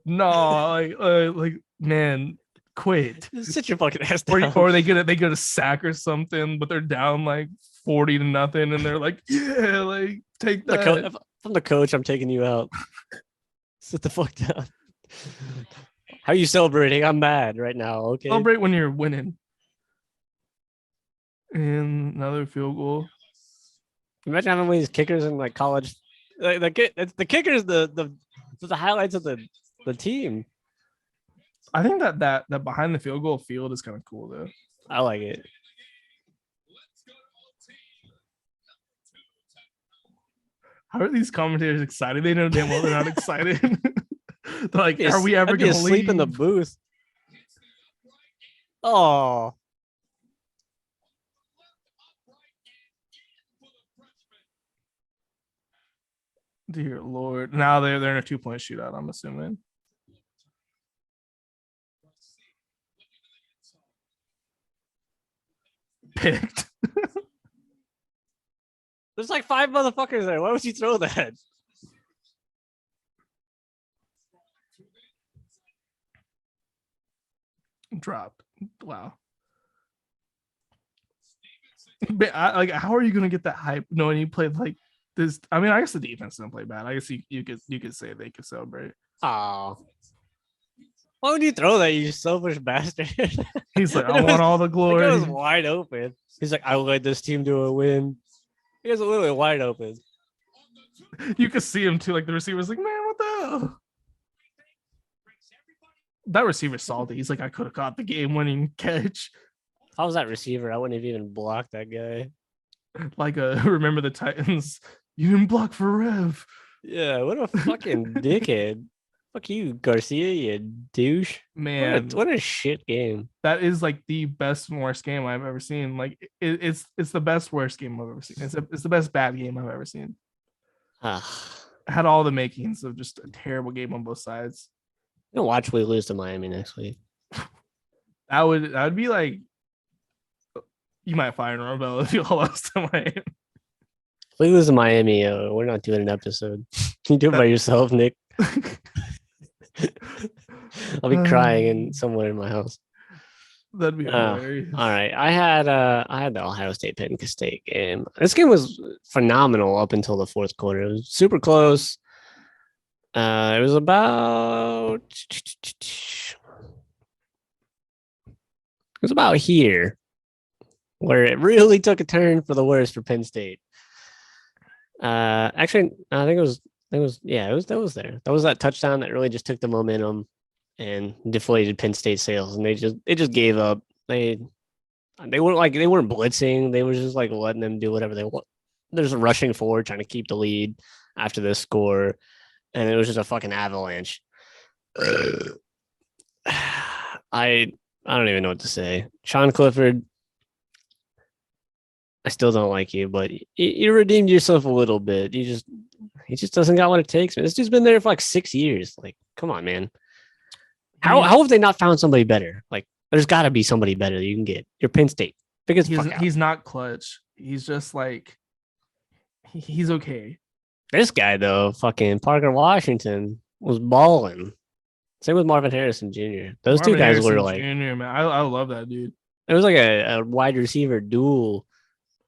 no, like man, quit. Sit your fucking ass Or, down. or they get a sack or something, but they're down like 40-0, and they're like, yeah, like take that. If I'm the coach, I'm taking you out. Sit the fuck down. How are you celebrating? I'm mad right now. Okay. Celebrate when you're winning. And another field goal. Imagine having one of these kickers in like college. Like the kickers, the highlights of the team. I think that behind the field goal field is kind of cool though. I like it. How are these commentators excited? They know damn well they're not excited. They're like, I'd are we ever be going to asleep leave? in the booth? Oh, Dear Lord. Now they're in a 2-point shootout, I'm assuming. Picked. there's like 5 motherfuckers there. Why would you throw that? Dropped. Wow. But how are you gonna get that hype knowing you played like this? I mean, I guess the defense didn't play bad. I guess you could say they could celebrate. Oh, why would you throw that? You selfish bastard. He's like, I want all the Like, glory. it was wide open. He's like, I would like this team to a win. He was literally wide open. You could see him too. Like the receiver's like, man, what the hell? That receiver's salty. He's like, I could have caught the game-winning catch. If I was that receiver, I wouldn't have even blocked that guy. Like remember the Titans? You didn't block for Rev. Yeah, what a fucking dickhead. Fuck you, Garcia, you douche. Man, What a shit game. that is like the best and worst game I've ever seen. Like it's the best worst game I've ever seen. It's the best bad game I've ever seen. Ah, Had all the makings of just a terrible game on both sides. I'm gonna watch we lose to Miami next week. That would be like, you might fire Norvell if you lost to Miami. If we lose to Miami, we're not doing an episode. You do it by yourself, Nick. I'll be crying in somewhere in my house. That'd be hilarious. All right. I had the Ohio State Penn State game. This game was phenomenal up until the fourth quarter. It was super close. It was about here where it really took a turn for the worse for Penn State. Actually, I think it was that was there. That was that touchdown that really just took the momentum and deflated Penn State sales, and they just gave up. They weren't blitzing. They were just like letting them do whatever they want. They're just rushing forward, trying to keep the lead after this score, and it was just a fucking avalanche. I don't even know what to say. Sean Clifford, I still don't like you, but you redeemed yourself a little bit. He just doesn't got what it takes, man. This dude's been there for like 6 years. Like, come on, man. How have they not found somebody better? Like, there's got to be somebody better that you can get. You're Penn State. He's not clutch. He's just like, he's okay. This guy though, fucking Parker Washington was balling. Same with Marvin Harrison Jr. Those two Marvin guys were Harrison like, Jr., man, I love that dude. it was like a wide receiver duel.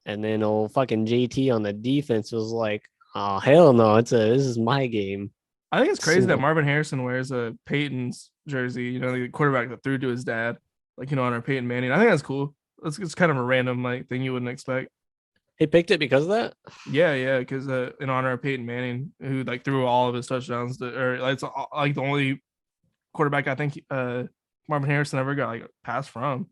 And then old fucking JT on the defense was like, oh, hell no. This is my game. I think it's crazy that Single. Marvin Harrison wears a Peyton's jersey, you know, the quarterback that threw to his dad, like, you know, honor Peyton Manning. I think that's cool. It's kind of a random like thing you wouldn't expect. He picked it because of that? Yeah, because in honor of Peyton Manning, who like threw all of his touchdowns, or like, it's like the only quarterback I think Marvin Harrison ever got like passed from,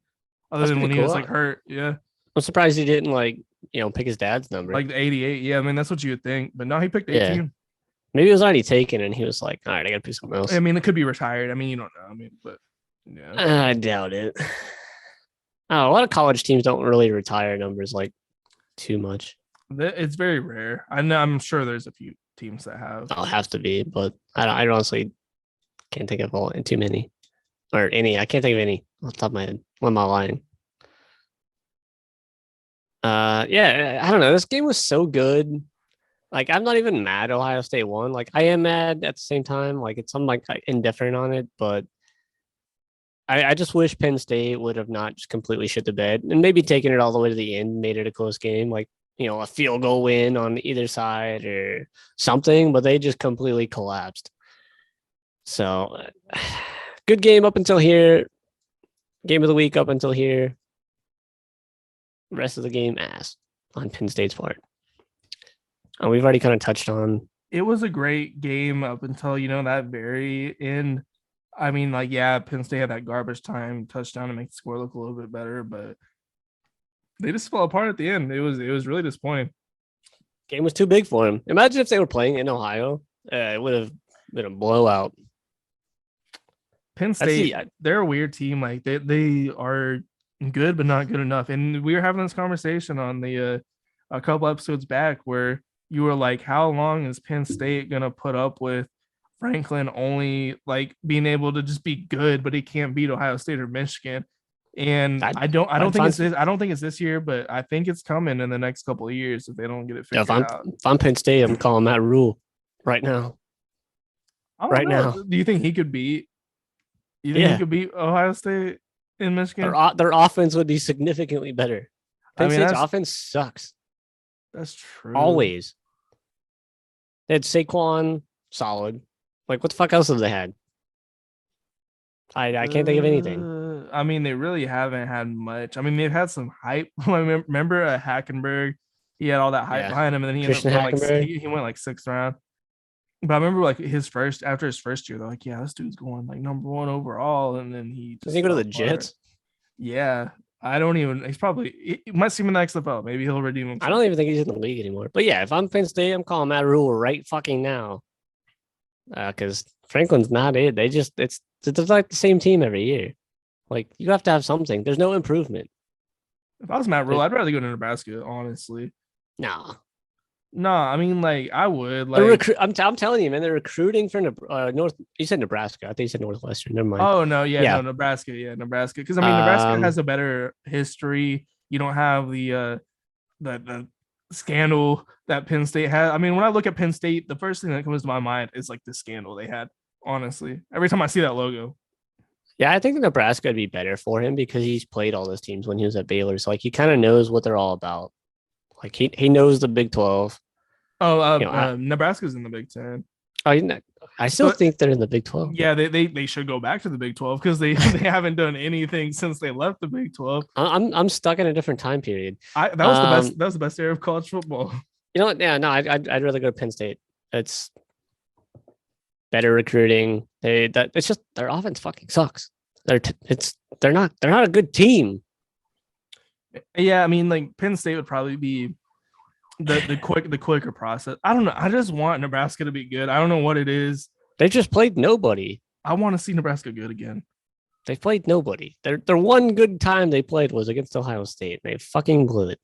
other That's than when pretty he was cool. like hurt. Yeah, I'm surprised he didn't like, pick his dad's number. like the 88. Yeah, I mean that's what you would think, but no, he picked 18. Yeah. Maybe it was already taken and he was like, all right, I got to pick something else. I mean, it could be retired. I mean, you don't know. I mean, but yeah, I doubt it. Oh, a lot of college teams don't really retire numbers like too much. it's very rare. I know. I'm sure there's a few teams that have. I'll have to be, but I honestly can't think of too many or any. I can't think of any off the top of my head. What am I lying? Yeah, I don't know. This game was so good. Like, I'm not even mad Ohio State won. Like, I am mad at the same time. Like, I'm like indifferent on it, but I just wish Penn State would have not just completely shit the bed and maybe taken it all the way to the end, made it a close game, like, a field goal win on either side or something, but they just completely collapsed. So, good game up until here. Game of the week up until here. Rest of the game, ass on Penn State's part. We've already kind of touched on. It was a great game up until that very end. I mean, like, yeah, Penn State had that garbage time touchdown to make the score look a little bit better, but they just fell apart at the end. It was really disappointing. Game was too big for him. Imagine if they were playing in Ohio. It would have been a blowout. Penn State, they're a weird team. Like they are good, but not good enough. And we were having this conversation on the a couple episodes back where you were like, how long is Penn State gonna put up with Franklin only like being able to just be good, but he can't beat Ohio State or Michigan? And I don't think it's this year, but I think it's coming in the next couple of years if they don't get it figured out. If I'm Penn State, I'm calling Matt Rule right now. Now. Do you think he could beat? You think he could beat Ohio State in Michigan? Their offense would be significantly better. Penn State's offense sucks. That's true. Always. They had Saquon, solid. Like, what the fuck else have they had? I can't think of anything. I mean, they really haven't had much. I mean, they've had some hype. I remember Hackenberg. He had all that hype behind him, and then he ended up he went like 6th round. But I remember like after his first year, they're like, yeah, this dude's going like number 1 overall, and then he does he go to the Jets? Yeah, I don't even. He might see him in the XFL. Maybe he'll redeem himself. I don't even think he's in the league anymore. But yeah, if I'm Penn State, I'm calling Matt Rule right fucking now. Because Franklin's not it. It's like the same team every year. Like, you have to have something. There's no improvement. If I was Matt Rule, I'd rather go to Nebraska, honestly. No, I mean, like, I would. Like, I'm telling you, man, they're recruiting for North. You said Nebraska. I think you said Northwestern. Never mind. Oh no, no, Nebraska. Yeah, Nebraska. Because I mean, Nebraska has a better history. You don't have the scandal that Penn State had. I mean, when I look at Penn State, the first thing that comes to my mind is like the scandal they had. Honestly, every time I see that logo. Yeah, I think Nebraska would be better for him because he's played all those teams when he was at Baylor. So like, he kind of knows what they're all about. Like, he knows the Big 12. Oh, Nebraska's in the Big 10. Oh, I still think they're in the Big 12. Yeah, they should go back to the Big 12 because they haven't done anything since they left the Big 12. I'm stuck in a different time period. That was the best. That was the best era of college football. You know what? Yeah, no, I'd rather go to Penn State. It's better recruiting. It's just their offense fucking sucks. They're not a good team. Yeah, I mean, like, Penn State would probably be the quicker process. I don't know. I just want Nebraska to be good. I don't know what it is. They just played nobody. I want to see Nebraska good again. They played nobody. Their one good time they played was against Ohio State. They fucking blew it.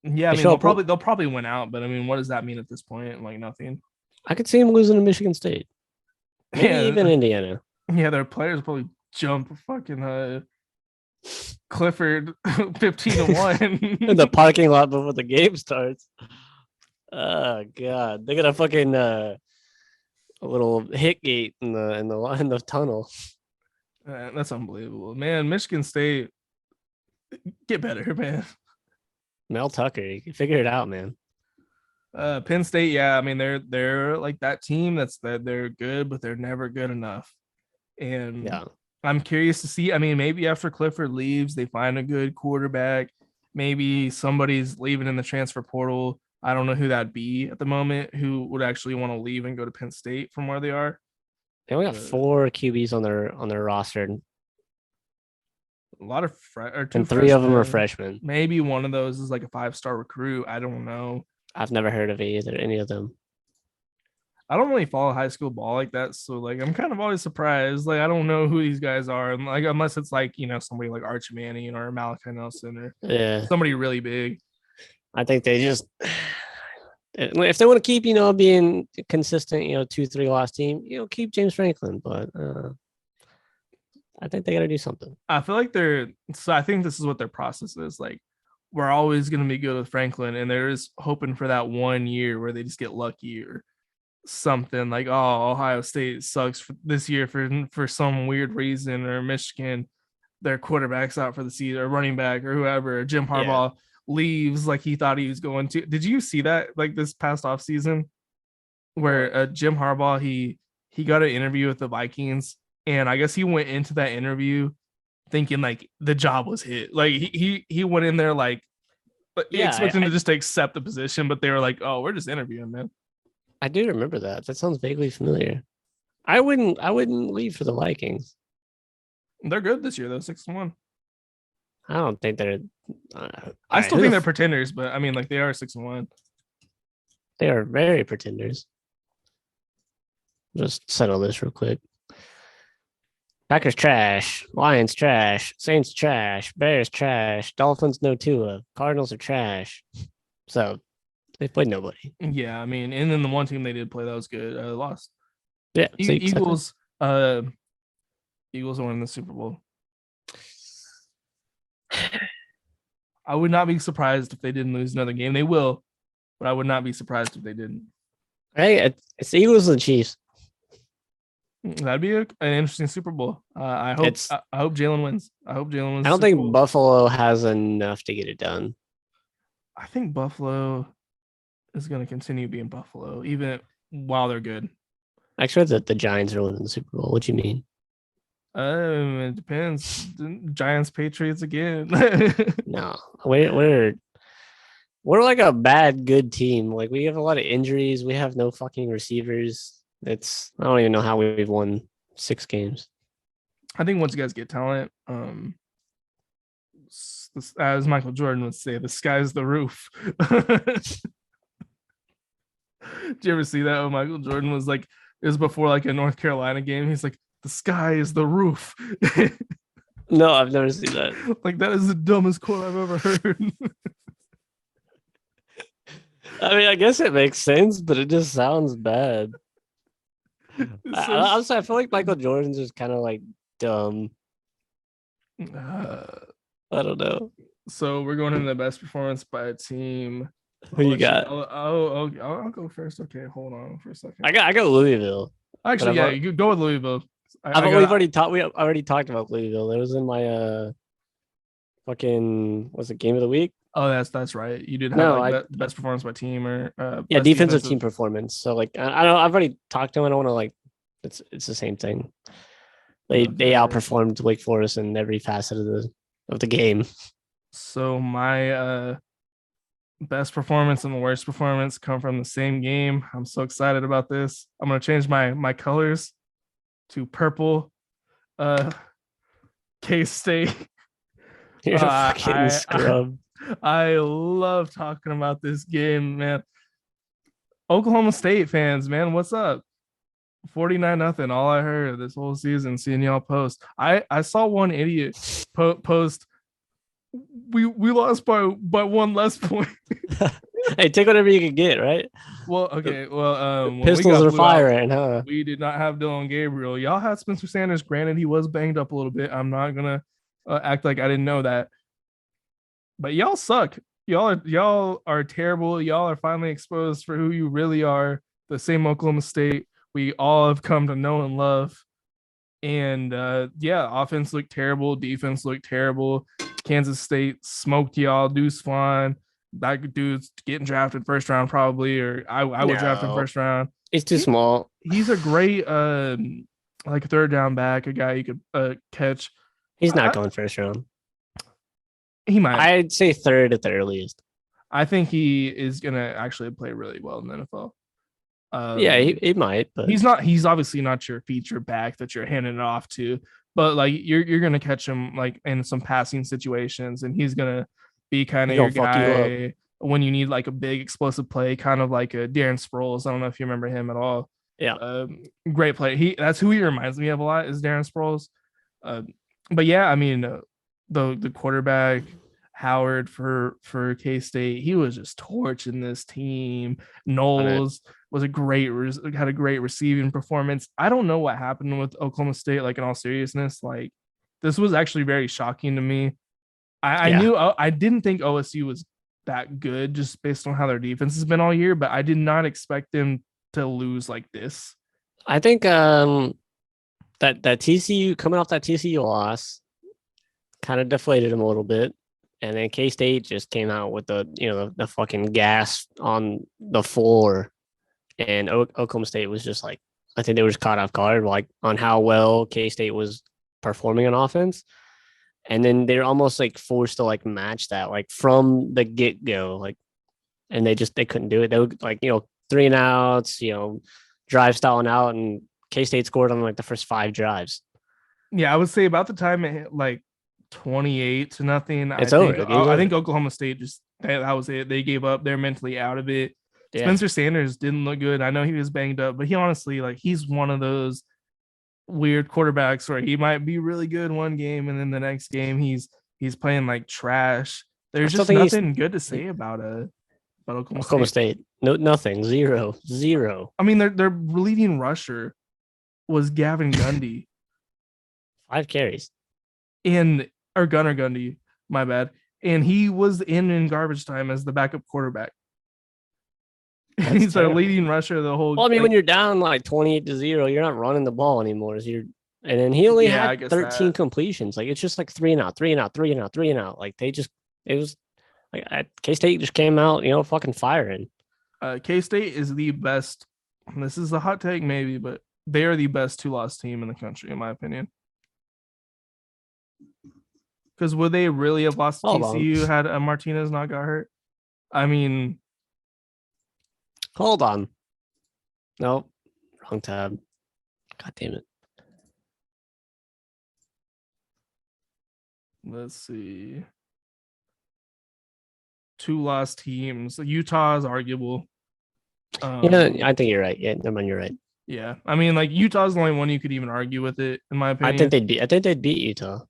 Yeah, I mean, they'll probably win out, but I mean, what does that mean at this point? Like, nothing. I could see them losing to Michigan State. Maybe even Indiana. Yeah, their players probably jump fucking Clifford 15-1 in the parking lot before the game starts. Oh god, they're gonna fucking a little hit gate in the tunnel. That's unbelievable, man. Michigan State, get better, man. Mel Tucker, you can figure it out, man. Penn State, yeah. I mean, they're like that team that they're good, but they're never good enough. And Yeah. I'm curious to see. I mean, maybe after Clifford leaves, they find a good quarterback. Maybe somebody's leaving in the transfer portal. I don't know who that'd be at the moment, who would actually want to leave and go to Penn State from where they are. They only got 4 QBs on their roster, A lot of two and 3 of them are freshmen. freshmen. Maybe one of those is like a 5-star recruit. I don't know. I've never heard of any of them. I don't really follow high school ball like that, so like I'm kind of always surprised. Like I don't know who these guys are, and like unless it's like somebody like Archie Manning or Malachi Nelson or Yeah, somebody really big. I think they just if they want to keep being consistent, 2-3 loss team, keep James Franklin, but I think they got to do something. I feel like I think this is what their process is. Like we're always going to be good with Franklin, and they're just hoping for that 1 year where they just get lucky or something like, oh, Ohio State sucks this year for some weird reason, or Michigan, their quarterback's out for the season, or running back, or whoever. Jim Harbaugh leaves like he thought he was going to. Did you see that like this past off season where Jim Harbaugh he got an interview with the Vikings, and I guess he went into that interview thinking like the job was hit. Like he went in there like expecting to just accept the position, but they were like, oh, we're just interviewing, man. I do remember that. That sounds vaguely familiar. I wouldn't leave for the Vikings. They're good this year though, 6-1. I don't think they're. I still think they're pretenders, but I mean, like they are 6-1. They are very pretenders. Just settle this real quick. Packers trash. Lions trash. Saints trash. Bears trash. Dolphins no Tua. Cardinals are trash. So they played nobody. Yeah, I mean, and then the one team they did play that was good lost. Yeah, Eagles. Eagles are winning the Super Bowl. I would not be surprised if they didn't lose another game. They will, but I would not be surprised if they didn't. Hey, it's the Eagles and the Chiefs. That'd be an interesting Super Bowl. I hope Jalen wins. I don't think Buffalo has enough to get it done. I think Buffalo is going to continue being Buffalo even while they're good. Actually, that the Giants are winning the Super Bowl. What do you mean? It depends. Giants, Patriots again. No, we're like a bad good team. Like we have a lot of injuries. We have no fucking receivers. I don't even know how we've won 6 games. I think once you guys get talent, as Michael Jordan would say, the sky's the roof. Did you ever see that when Michael Jordan was like, it was before like a North Carolina game. He's like, the sky is the roof. No, I've never seen that. Like that is the dumbest quote I've ever heard. I mean, I guess it makes sense, but it just sounds bad. I feel like Michael Jordan's just kind of like dumb. I don't know. So we're going into the best performance by a team. Who you got? I'll go first. Okay, hold on for a second. I got Louisville. Actually, yeah, you go with Louisville. We already talked about Louisville. It was in my was it game of the week? Oh, that's right. You did have the best performance by team or defensive team performance. So like I don't. I've already talked to him. I don't want to like. It's the same thing. They outperformed Wake Forest in every facet of the game. So my best performance and the worst performance come from the same game. I'm so excited about this. I'm gonna change my colors to purple. K-State. You're a fucking scrub. I love talking about this game, man. Oklahoma State fans, man, what's up? 49-0. All I heard this whole season, seeing y'all post. I saw one idiot post. We lost by one less point. Hey, take whatever you can get, right? Well, okay. Well, Pistols are firing, huh? We did not have Dylan Gabriel. Y'all had Spencer Sanders. Granted, he was banged up a little bit. I'm not gonna act like I didn't know that. But y'all suck. Y'all are terrible. Y'all are finally exposed for who you really are. The same Oklahoma State we all have come to know and love. And yeah, offense looked terrible, defense looked terrible. Kansas State smoked y'all. Deuce Vaughn, that dude's getting drafted first round probably, or I would draft him No. first round. It's too small. He's a great like third down back, a guy you could catch. He's not I- going first round. He might. I'd say third at the earliest. I think he is gonna actually play really well in the NFL. Yeah, he might, but He's not. He's obviously not your feature back that you're handing it off to, but like you're gonna catch him like in some passing situations, and he's gonna be kind of He'll your fuck you guy when you need like a big explosive play, kind of like a Darren Sproles. I don't know if you remember him at all. Yeah. Great play. That's who he reminds me of a lot, is Darren Sproles. But yeah, I mean, the quarterback Howard for K-State, he was just torching this team. Knowles was had a great receiving performance. I don't know what happened with Oklahoma State, like in all seriousness. Like this was actually very shocking to me. I didn't think OSU was that good just based on how their defense has been all year, but I did not expect them to lose like this. I think that TCU, coming off that TCU loss, kind of deflated him a little bit. And then K-State just came out with the fucking gas on the floor. And Oklahoma State was just like, I think they were just caught off guard, like on how well K-State was performing on offense. And then they're almost like forced to like match that, like from the get-go. Like, and they couldn't do it. They would like, 3 and outs, drive styling out, and K-State scored on like the first 5 drives. Yeah, I would say about the time it hit like 28-0. It's over. I think Oklahoma State that was it. They gave up. They're mentally out of it. Yeah. Spencer Sanders didn't look good. I know he was banged up, but he honestly, like, he's one of those weird quarterbacks where he might be really good one game and then the next game he's playing like trash. There's just nothing good to say about Oklahoma State. No, nothing. Zero. I mean, their leading rusher was Gavin Gundy. 5 carries. Or Gunnar Gundy, my bad. And he was in garbage time as the backup quarterback. He's their leading rusher the whole. Well, I mean, when you're down like 28-0, you're not running the ball anymore. And then he only had 13 completions. Like it's just like 3 and out, 3 and out, 3 and out, 3 and out. Like it was like K-State just came out, fucking firing. K-State is the best. This is a hot take maybe, but they are the best 2-loss team in the country, in my opinion. Because would they really have lost to TCU had Martinez not got hurt? I mean, hold on. Nope. Wrong tab. God damn it. Let's see. 2-loss teams. Utah is arguable. I think you're right. Yeah, never mind, you're right. Yeah. I mean, like Utah's the only one you could even argue with it, in my opinion. I think they'd beat Utah.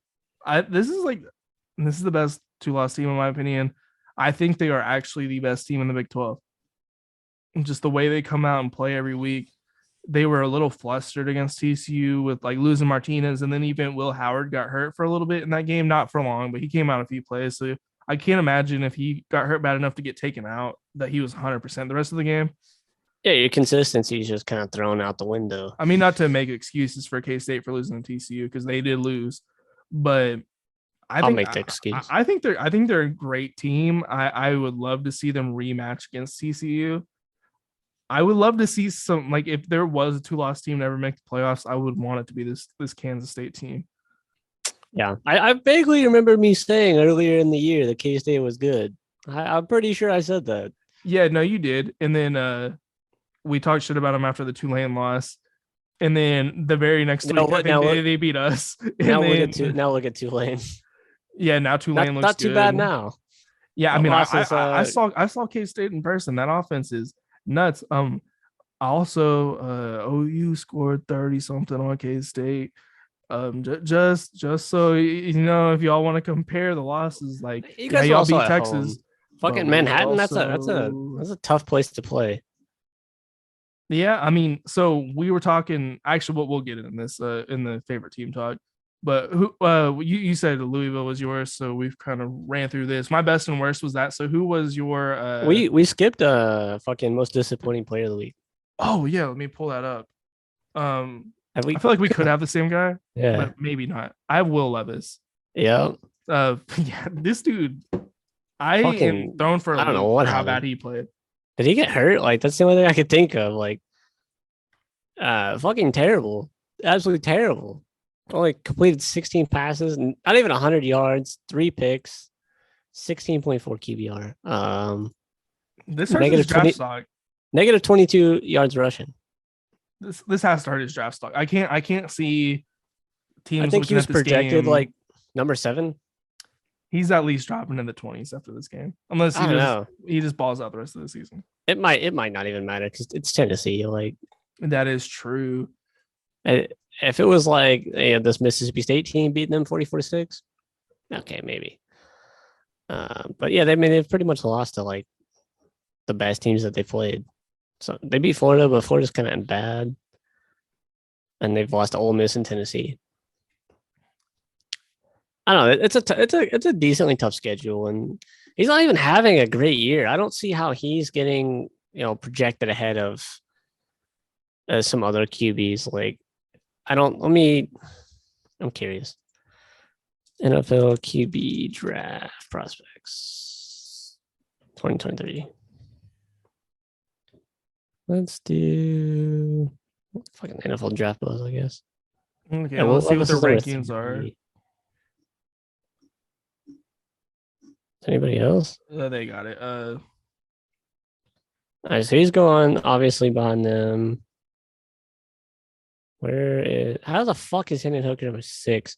This is the best 2-loss team in my opinion. I think they are actually the best team in the Big 12. Just the way they come out and play every week. They were a little flustered against TCU with like losing Martinez, and then even Will Howard got hurt for a little bit in that game, not for long, but he came out a few plays. So I can't imagine if he got hurt bad enough to get taken out that he was 100% the rest of the game. Yeah, your consistency is just kind of thrown out the window. I mean, not to make excuses for K-State for losing to TCU because they did lose, but I'll make the excuse. I think they're a great team. I would love to see them rematch against TCU. I would love to see some, like, if there was a 2-loss team to ever make the playoffs, I would want it to be this Kansas State team. Yeah, I vaguely remember me saying earlier in the year that K-State was good. I'm pretty sure I said that. Yeah, no, you did. And then we talked shit about them after the Tulane loss. And then the very next week, they beat us. Now look at Tulane. Yeah, now Tulane looks not too good. Bad now. Yeah, I mean, I saw K-State in person. That offense is nuts. Also, OU scored 30 something on K-State. Just so if y'all want to compare the losses, like you guys y'all beat at Texas, home. Fucking Manhattan. That's a tough place to play. Yeah, I mean, so we were talking. Actually, we'll get in this in the favorite team talk. But who you said Louisville was yours, so we've kind of ran through this. My best and worst was that. So who was your? We skipped fucking most disappointing player of the week. Oh yeah, let me pull that up. Have we? I feel like we could have the same guy, Yeah. but maybe not. I have Will Levis. Yeah. Yeah, this dude, I am Fucking. thrown for a I don't know loop what for how bad happened. he played. Did he get hurt? Like that's the only thing I could think of. Like, fucking terrible. Absolutely terrible. Only completed 16 passes, not even 100 yards, 3 picks, 16.4 QBR. This hurts his Negative draft 20, stock. negative 22 yards rushing. This has to hurt his draft stock. I can't see teams I think he looking was at this projected game. like number 7. He's at least dropping in the 20s after this game, unless I don't know. he just balls out the rest of the season. It might not even matter because it's Tennessee. Like, That is true. if it was like this Mississippi State team beating them 44-6, okay, maybe. But yeah, they've pretty much lost to like the best teams that they played. So they beat Florida, but Florida's kind of bad, and they've lost to Ole Miss and Tennessee. I don't know. It's a decently tough schedule, and he's not even having a great year. I don't see how he's getting projected ahead of some other QBs. Like, I'm curious. NFL QB draft prospects 2023. Let's do fucking NFL draft buzz, I guess. Okay, Yeah, let's see what Levis their is number rankings are. 3. Anybody else? They got it. All right, so he's going obviously behind them. How the fuck is Hendon Hooker number 6?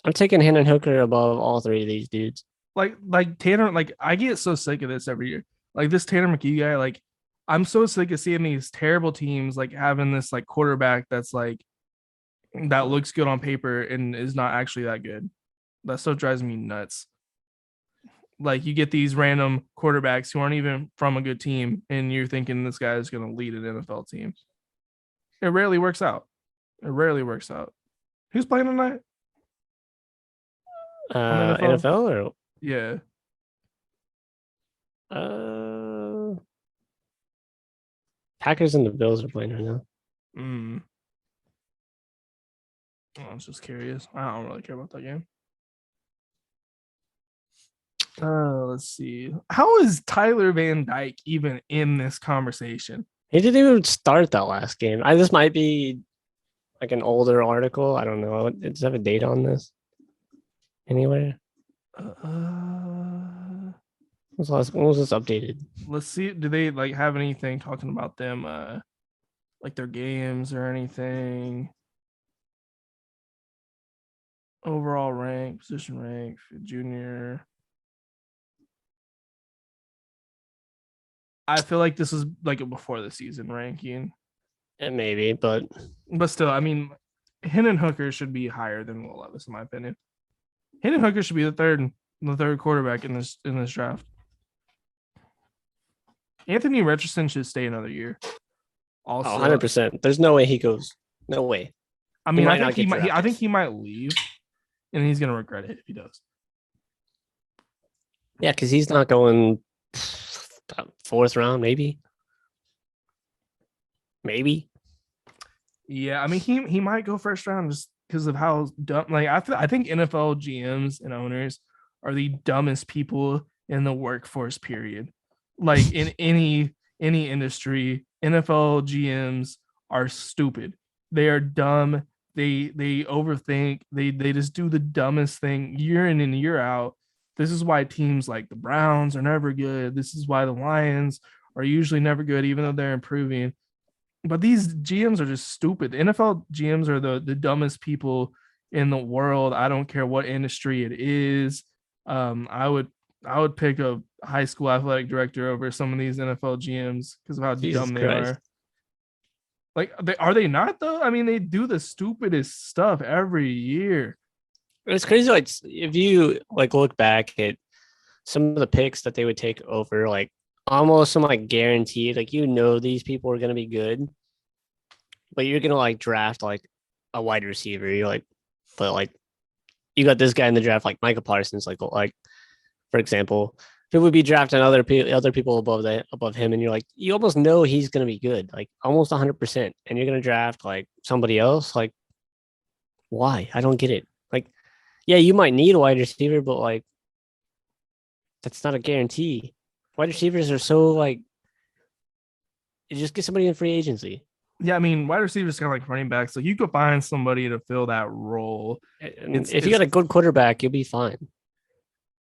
I'm taking Hendon Hooker above all 3 of these dudes. Like Tanner, like I get so sick of this every year. Like this Tanner McKee guy, like I'm so sick of seeing these terrible teams like having this like quarterback that's like that looks good on paper and is not actually that good. That stuff drives me nuts. Like you get these random quarterbacks who aren't even from a good team, and you're thinking this guy is going to lead an NFL team. It rarely works out. Who's playing tonight? NFL or Yeah. Packers and the Bills are playing right now. I was just curious. I don't really care about that game. Let's see. How is Tyler Van Dyke even in this conversation? He didn't even start that last game. This might be like an older article. I don't know. Does it have a date on this anywhere? When was this updated? Let's see. Do they like have anything talking about them, like their games or anything? Overall rank, position rank, junior. I feel like this is like a before the season ranking. Maybe, but still, I mean, Hendon Hooker should be higher than Will Levis, in my opinion. Hendon Hooker should be the third quarterback in this draft. Anthony Richardson should stay another year. Also, 100%. There's no way he goes. No way. I mean, I think he might leave, and he's gonna regret it if he does. Yeah, because he's not going 4th round, maybe. Yeah, I mean, he might go first round just because of how dumb. Like I think NFL GMs and owners are the dumbest people in the workforce. Period. Like in any industry, NFL GMs are stupid. They are dumb. They overthink. They just do the dumbest thing year in and year out. This is why teams like the Browns are never good. This is why the Lions are usually never good, even though they're improving. But these GMs are just stupid. The NFL GMs are the dumbest people in the world. I don't care what industry it is. I would pick a high school athletic director over some of these NFL GMs because of how dumb they are. Like, are they not though? I mean, they do the stupidest stuff every year. It's crazy. Like, if you like look back at some of the picks that they would take over, like almost some like guaranteed, like these people are gonna be good, but you're gonna like draft like a wide receiver. You're like, but like you got this guy in the draft, like Micah Parsons, like for example, People would be drafting other people above him, and you're like, you almost know he's gonna be good, like almost 100%, and you're gonna draft like somebody else. Like, why? I don't get it. Like, yeah, you might need a wide receiver, but like, that's not a guarantee. Wide receivers are so like, you just get somebody in free agency. Yeah, I mean, wide receivers kind of like running backs. So you could find somebody to fill that role. And It's- if you got a it's- good quarterback, you'll be fine.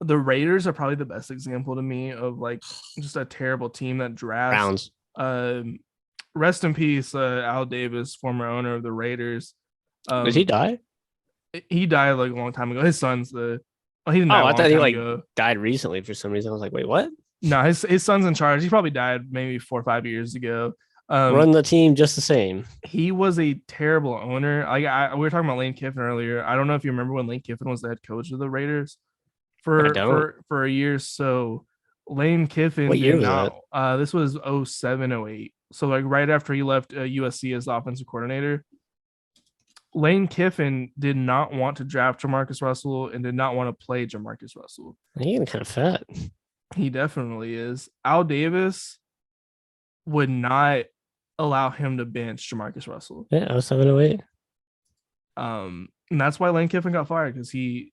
The Raiders are probably the best example to me of like just a terrible team that drafts. Browns. Rest in peace, Al Davis, former owner of the Raiders. Did he die? He died like a long time ago. His son's the. Oh, he didn't Oh, die a I long thought he time like ago. died recently for some reason. I was like, wait, what? No, his son's in charge. He probably died maybe 4 or 5 years ago. Run the team just the same. He was a terrible owner. We were talking about Lane Kiffin earlier. I don't know if you remember when Lane Kiffin was the head coach of the Raiders I don't. for a year. So Lane Kiffin What year did was not. This was 07, 08. So like right after he left USC as the offensive coordinator. Lane Kiffin did not want to draft Jamarcus Russell and did not want to play Jamarcus Russell. He's getting kind of fat. He definitely is. Al Davis would not allow him to bench Jamarcus Russell. Yeah, 0708. And that's why Lane Kiffin got fired, because he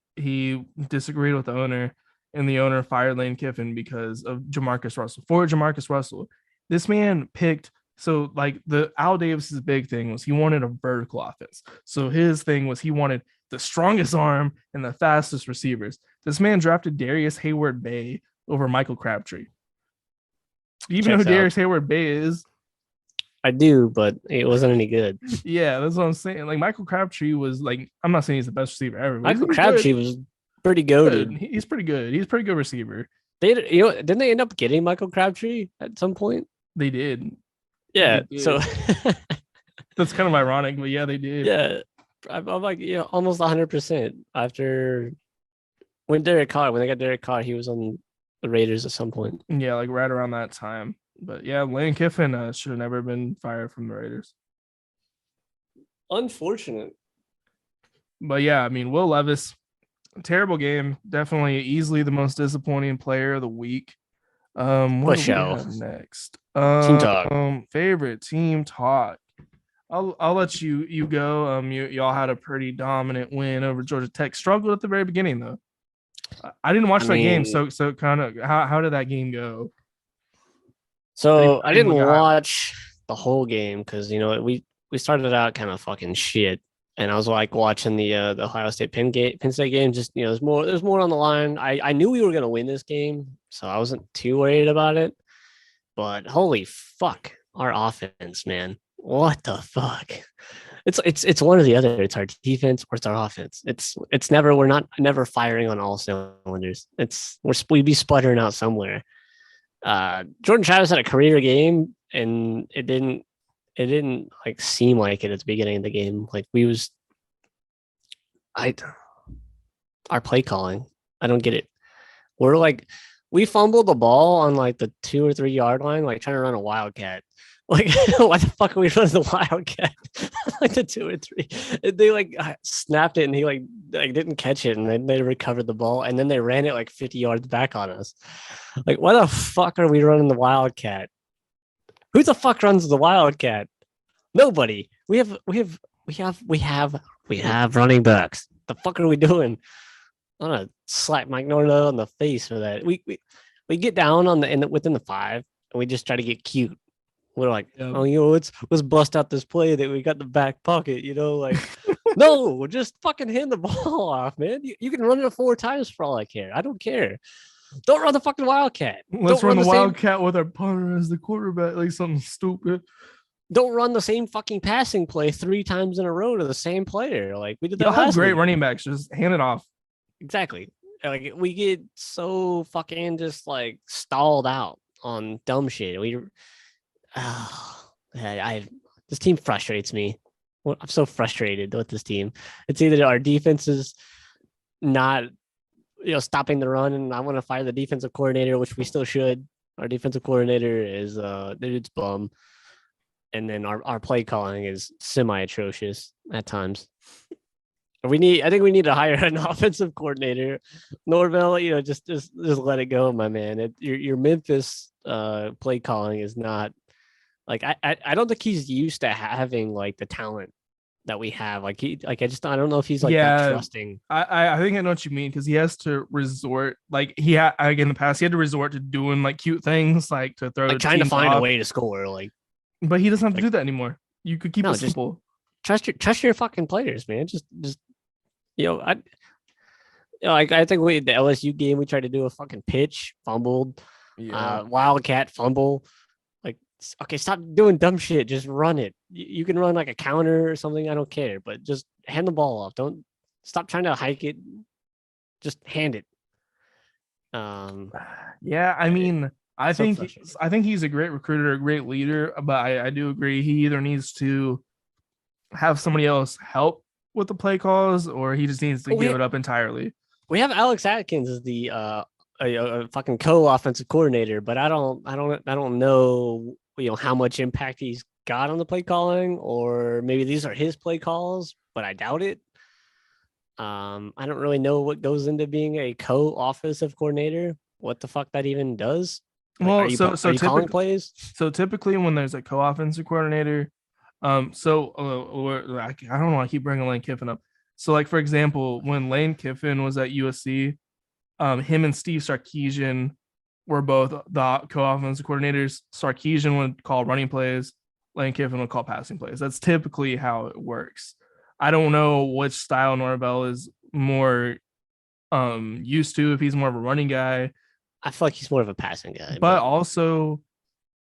disagreed with the owner, and the owner fired Lane Kiffin because of Jamarcus Russell. For Jamarcus Russell, this man picked. So like the Al Davis's big thing was he wanted a vertical offense. So his thing was he wanted the strongest arm and the fastest receivers. This man drafted Darius Hayward Bay over Michael Crabtree. Do you even know who Checks out. Darius Hayward Bay is? I do, but it wasn't any good. Yeah, that's what I'm saying. Like Michael Crabtree was like, I'm not saying he's the best receiver ever. But Michael he's Crabtree good. was pretty Good. goated. He's pretty good. He's a pretty good receiver. Didn't they end up getting Michael Crabtree at some point? They did. Yeah. They did. So That's kind of ironic, but yeah, they did. yeah, I'm like, almost 100% after when they got Derek Carr, he was on the Raiders at some point. Yeah, like right around that time. But yeah, Lane Kiffin should have never been fired from the Raiders. Unfortunate. But yeah, I mean, Will Levis, terrible game. Definitely easily the most disappointing player of the week. What do we show. have next? Team talk. Favorite team talk. I'll let you go. Y'all had a pretty dominant win over Georgia Tech. Struggled at the very beginning though. I didn't watch that game, so kind of how did that game go? So I didn't look at watch the whole game because we started out kind of fucking shit, and I was like watching the Ohio State Penn State game. Just there's more on the line. I knew we were gonna win this game, so I wasn't too worried about it. But holy fuck, our offense, man! What the fuck? It's one or the other. It's our defense or it's our offense. We're not never firing on all cylinders. We'd be sputtering out somewhere. Jordan Travis had a career game, and it didn't like seem like it at the beginning of the game. Like our play calling, I don't get it. We fumbled the ball on like the 2 or 3 yard line, like trying to run a wildcat. Like, why the fuck are we running the wildcat? Like the 2 or 3, they like snapped it, and he like didn't catch it, and then they recovered the ball, and then they ran it like 50 yards back on us. Like, why the fuck are we running the wildcat? Who the fuck runs the wildcat? Nobody. We have running backs. The fuck are we doing? I'm gonna slap Mike Norvell on the face for that. We get down within the 5, and we just try to get cute. We're like, let's bust out this play that we got in the back pocket, like, no, just fucking hand the ball off, man. You can run it 4 times for all I care. I don't care. Don't run the fucking wildcat. Let's run the wildcat with our punter as the quarterback, like something stupid. Don't run the same fucking passing play 3 times in a row to the same player. Like we did that. Y'all have great week. running backs. Just hand it off. Exactly. Like we get so fucking just like stalled out on dumb shit. This team frustrates me. I'm so frustrated with this team. It's either our defense is not, stopping the run, and I want to fire the defensive coordinator, which we still should. Our defensive coordinator is dude's bum, and then our play calling is semi atrocious at times. I think we need to hire an offensive coordinator. Norvell, just let it go, my man. Your Memphis play calling is not like I don't think he's used to having like the talent that we have. I don't know if he's like that Yeah, trusting. I think I know what you mean because he has to resort like he had like in the past he had to resort to doing like cute things like to throw Like trying to teams find a off, way to score. but he doesn't have to Like do that anymore. You could keep it no, just simple. trust your fucking players, man. Just you know, I I think the LSU game we tried to do a fucking pitch, fumbled, Yeah. wildcat fumble. Like, okay, stop doing dumb shit. Just run it. You can run like a counter or something. I don't care, but just hand the ball off. Don't stop trying to hike it. Just hand it. Yeah, I mean, So frustrating. I think he's a great recruiter, a great leader, but I do agree he either needs to have somebody else help with the play calls or he just needs to But give it up entirely. we have Alex Atkins as the a fucking co-offensive coordinator, but I don't know how much impact he's got on the play calling, or maybe these are his play calls, but I doubt it. I don't really know what goes into being a co-offensive coordinator. What the fuck that even does? Like, Well, are you calling plays? so typically when there's a co-offensive coordinator, I don't know, I keep bringing Lane Kiffin up. So like for example, when Lane Kiffin was at USC, him and Steve Sarkisian were both the co-offensive coordinators. Sarkisian would call running plays, Lane Kiffin would call passing plays. That's typically how it works. I don't know which style Norvell is more used to, if he's more of a running guy, I feel like he's more of a passing guy, but also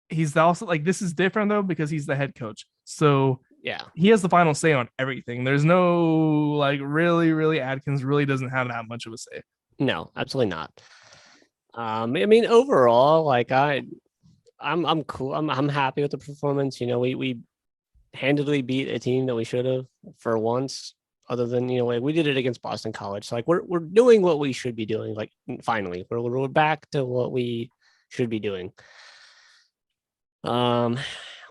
he's also like this is different though because he's the head coach. So yeah, he has the final say on everything. There's no like really Adkins really doesn't have that much of a say. no, absolutely not. I mean, overall, like I'm cool. I'm happy with the performance. We handedly beat a team that we should have for once. Other than like we did it against Boston College, so like we're doing what we should be doing. Like finally, we're back to what we should be doing. Um,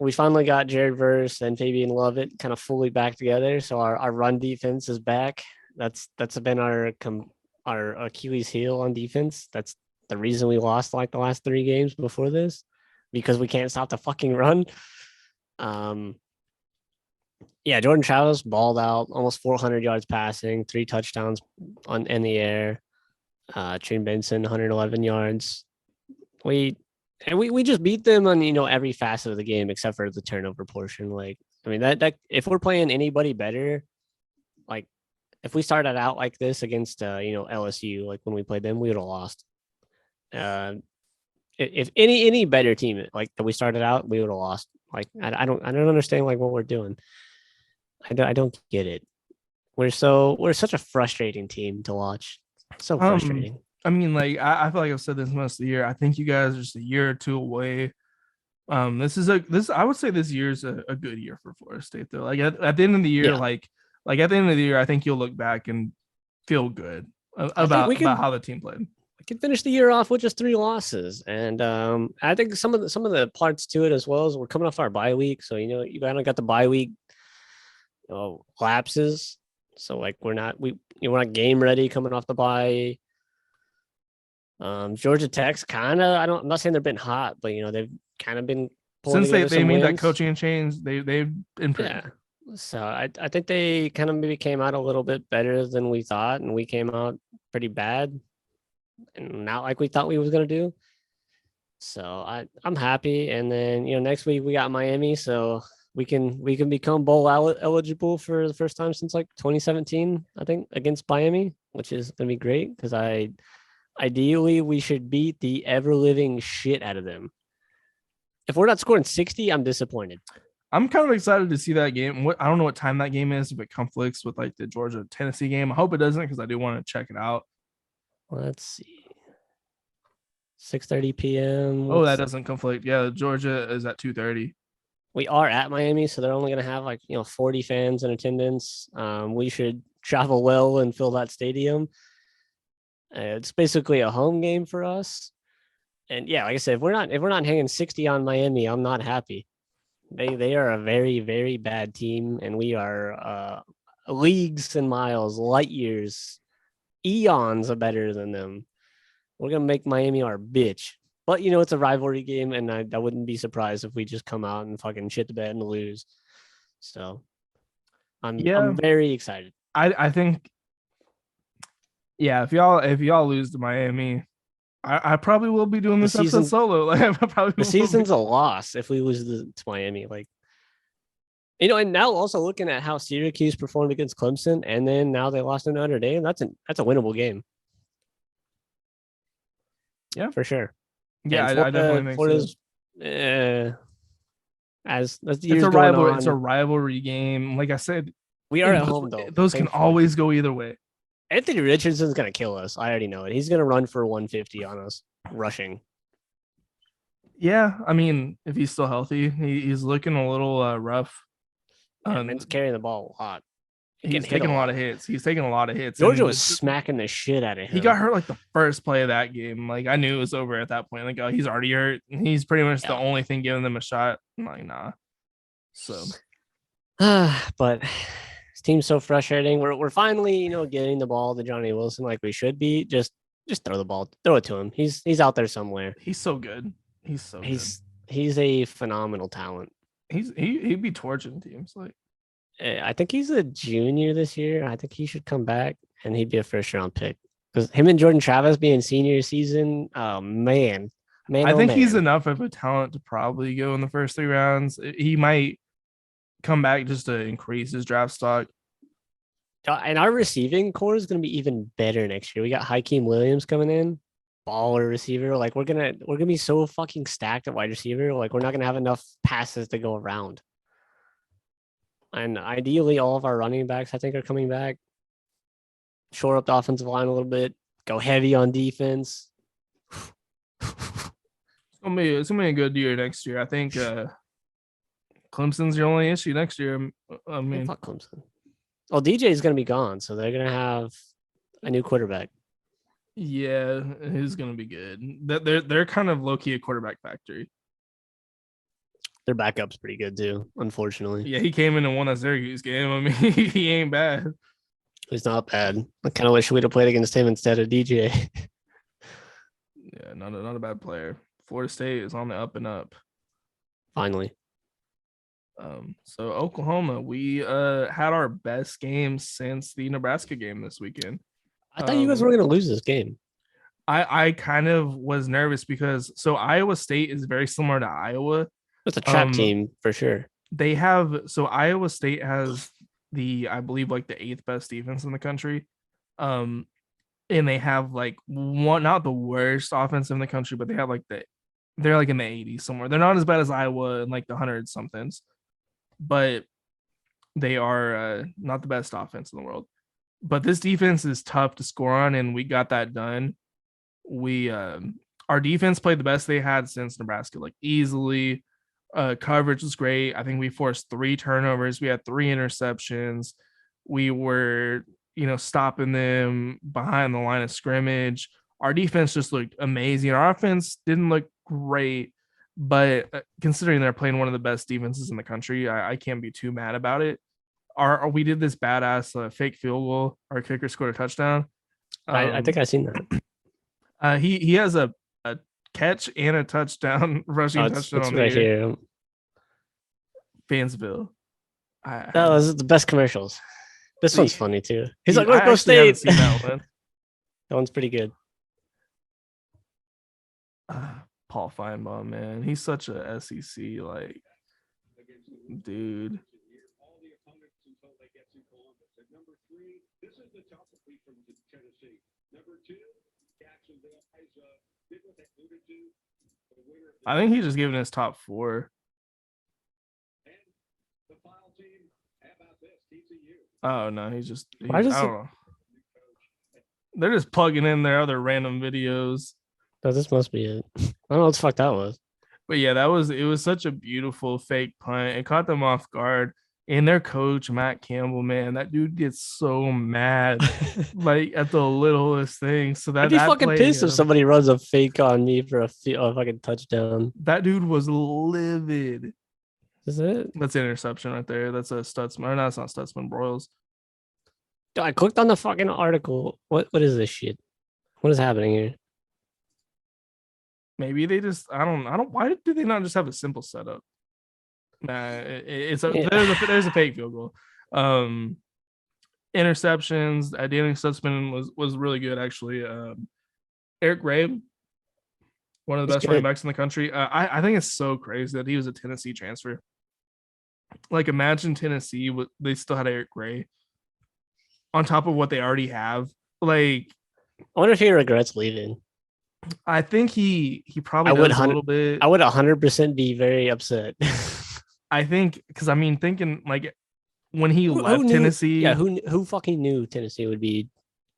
we finally got Jared Verse and Fabian Lovett kind of fully back together, so our run defense is back. That's been our Achilles heel on defense. That's the reason we lost like the last 3 games before this, because we can't stop the fucking run. Um, yeah, Jordan Travis balled out, almost 400 yards passing, 3 touchdowns in the air. Trine Benson, 111 yards. We just beat them on every facet of the game except for the turnover portion. Like, I mean that if we're playing anybody better, like if we started out like this against LSU, like when we played them, we would have lost. If any better team like that we started out, we would have lost. Like I don't understand like what we're doing. I don't get it. We're such a frustrating team to watch. So frustrating. I mean, like I feel like I've said this most of the year. I think you guys are just a year or two away. This I would say this year's a good year for Florida State though. Like at the end of the year, Yeah. like at the end of the year, I think you'll look back and feel good about how the team played. We could finish the year off with just 3 losses, and I think some of the parts to it as well is we're coming off our bye week, so you kind of got the bye week lapses. So like we're not game ready coming off the bye. Georgia Tech's kind of I'm not saying they've been hot, but they've kind of been pulling since they made wins. that coaching change. They've improved. Yeah. So I think they kind of maybe came out a little bit better than we thought, and we came out pretty bad, and not like we thought we was gonna do. So I'm happy, and then next week we got Miami, so we can become bowl eligible for the first time since like 2017, I think, against Miami, which is gonna be great because ideally we should beat the ever living shit out of them. If we're not scoring 60, I'm disappointed. I'm kind of excited to see that game. I don't know what time that game is, if it conflicts with like the Georgia Tennessee game. I hope it doesn't because I do want to check it out. Let's see. 6:30 p.m. Oh, that doesn't conflict. Yeah, Georgia is at 2:30. We are at Miami, so they're only going to have 40 fans in attendance. We should travel well and fill that stadium. It's basically a home game for us. And yeah, like I said, if we're not hanging 60 on Miami, I'm not happy. They are a very, very bad team, and we are leagues and miles, light years, eons are better than them. We're gonna make Miami our bitch. But it's a rivalry game, and I wouldn't be surprised if we just come out and fucking shit the bed and lose. So Yeah. I'm very excited. I think, yeah, if y'all lose to Miami, I probably will be doing The this episode season- solo. Like, I probably The will season's be. a loss if we lose to Miami. Like, and now also looking at how Syracuse performed against Clemson, and then now they lost to Notre Dame. That's a winnable game. Yeah. For sure. Yeah, And I definitely think so. Florida's as the It's years a going rivalry. on, It's a rivalry game. Like I said, we are at home though. those can thankfully. always go either way. Anthony Richardson's gonna kill us. I already know it. He's gonna run for 150 on us rushing. Yeah, I mean, if he's still healthy, he's looking a little rough. Man's carrying the ball a lot. He's taking a lot of hits. He's taking a lot of hits. Georgia and was smacking the shit out of him. he got hurt like the first play of that game. Like, I knew it was over at that point. Like, oh, he's already hurt. He's pretty much the only thing giving them a shot. I'm like, nah. So, but this team's so frustrating. We're finally, getting the ball to Johnny Wilson like we should be. Just throw the ball, throw it to him. He's out there somewhere. he's so good. He's so good. He's a phenomenal talent. He'd be torching teams. Like, I think he's a junior this year. I think he should come back and he'd be a first round pick. Because him and Jordan Travis being senior season, oh man. I think he's enough of a talent to probably go in the first 3 rounds. He might come back just to increase his draft stock. And our receiving core is going to be even better next year. We got Hakeem Williams coming in, baller receiver. Like we're gonna be so fucking stacked at wide receiver. Like we're not gonna have enough passes to go around. And ideally, all of our running backs, I think, are coming back. Shore up the offensive line a little bit. Go heavy on defense. It's gonna be a good year next year. I think Clemson's your only issue next year. I mean, Fuck Clemson. Well, DJ is going to be gone, so they're going to have a new quarterback. yeah, he's gonna be good. They're kind of low key a quarterback factory. Their backup's pretty good too, unfortunately. Yeah, he came in and won a Syracuse game. I mean, he ain't bad. He's not bad. I kind of wish we'd have played against him instead of DJ. Yeah, not a bad player. Florida State is on the up and up. Finally. So Oklahoma, we had our best game since the Nebraska game this weekend. I thought you guys were going to lose this game. I kind of was nervous because Iowa State is very similar to Iowa. It's a trap team for sure. They have Iowa State has I believe like the 8th best defense in the country. And they have like not the worst offense in the country, but they have like they're like in the 80s somewhere. They're not as bad as Iowa and like the 100 somethings, but they are not the best offense in the world. But this defense is tough to score on, and we got that done. We our defense played the best they had since Nebraska, like easily. Coverage was great. I think we forced 3 turnovers. We had 3 interceptions. We were, stopping them behind the line of scrimmage. Our defense just looked amazing. Our offense didn't look great, but considering they're playing one of the best defenses in the country, I can't be too mad about it. We did this badass fake field goal. Our kicker scored a touchdown. I think I've seen that. He has a catch and a touchdown, rushing touchdown on the right year. here. Fansville. That was the best commercials. This one's funny too. He's like, I let's go actually haven't State. seen that one. That one's pretty good. Paul Feinbaum, man, he's such a SEC like dude. All the opponents until they get to Columbus. At number 3, this is the top of from Tennessee. Number 2, Jacksonville has did what they alluded to. The winner of the I think he's just giving his top 4. and the final team. How about this? TCU. Oh no, I Why does don't know. They're just plugging in their other random videos. No, this must be it. I don't know what the fuck that was. But yeah, it was such a beautiful fake punt. It caught them off guard. And their coach, Matt Campbell, man, that dude gets so mad like at the littlest thing. So I'd be fucking pissed if somebody runs a fake on me for a fucking touchdown. That dude was livid. Is it? That's an interception right there. That's a Stutzman. Or no, it's not Stutzman. Broyles. I clicked on the fucking article. What is this shit? What is happening here? Maybe they just I don't why do they not just have a simple setup? Nah, it's a Yeah. there's a fake field goal. Interceptions. Danny Sussman was really good actually. Eric Gray, one of the He's best running good. backs in the country. I think it's so crazy that he was a Tennessee transfer. Like imagine Tennessee, they still had Eric Gray on top of what they already have. Like I wonder if he regrets leaving. I think he probably I would does a little bit. I would 100% be very upset. I think because I mean thinking like when he Who left knew? Yeah, Tennessee, who fucking knew Tennessee would be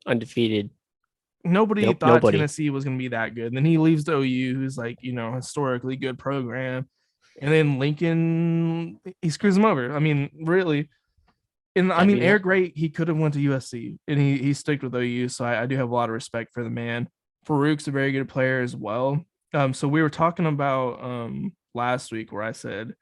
undefeated? nobody Nope, thought nobody. Tennessee was going to be that good. And then he leaves to OU, who's like, historically good program. And then Lincoln, he screws him over. I mean, really. And I I mean, mean, Eric Gray, he could have went to USC and he stuck with OU. So I do have a lot of respect for the man. Farouk's a very good player as well. So we were talking about last week where I said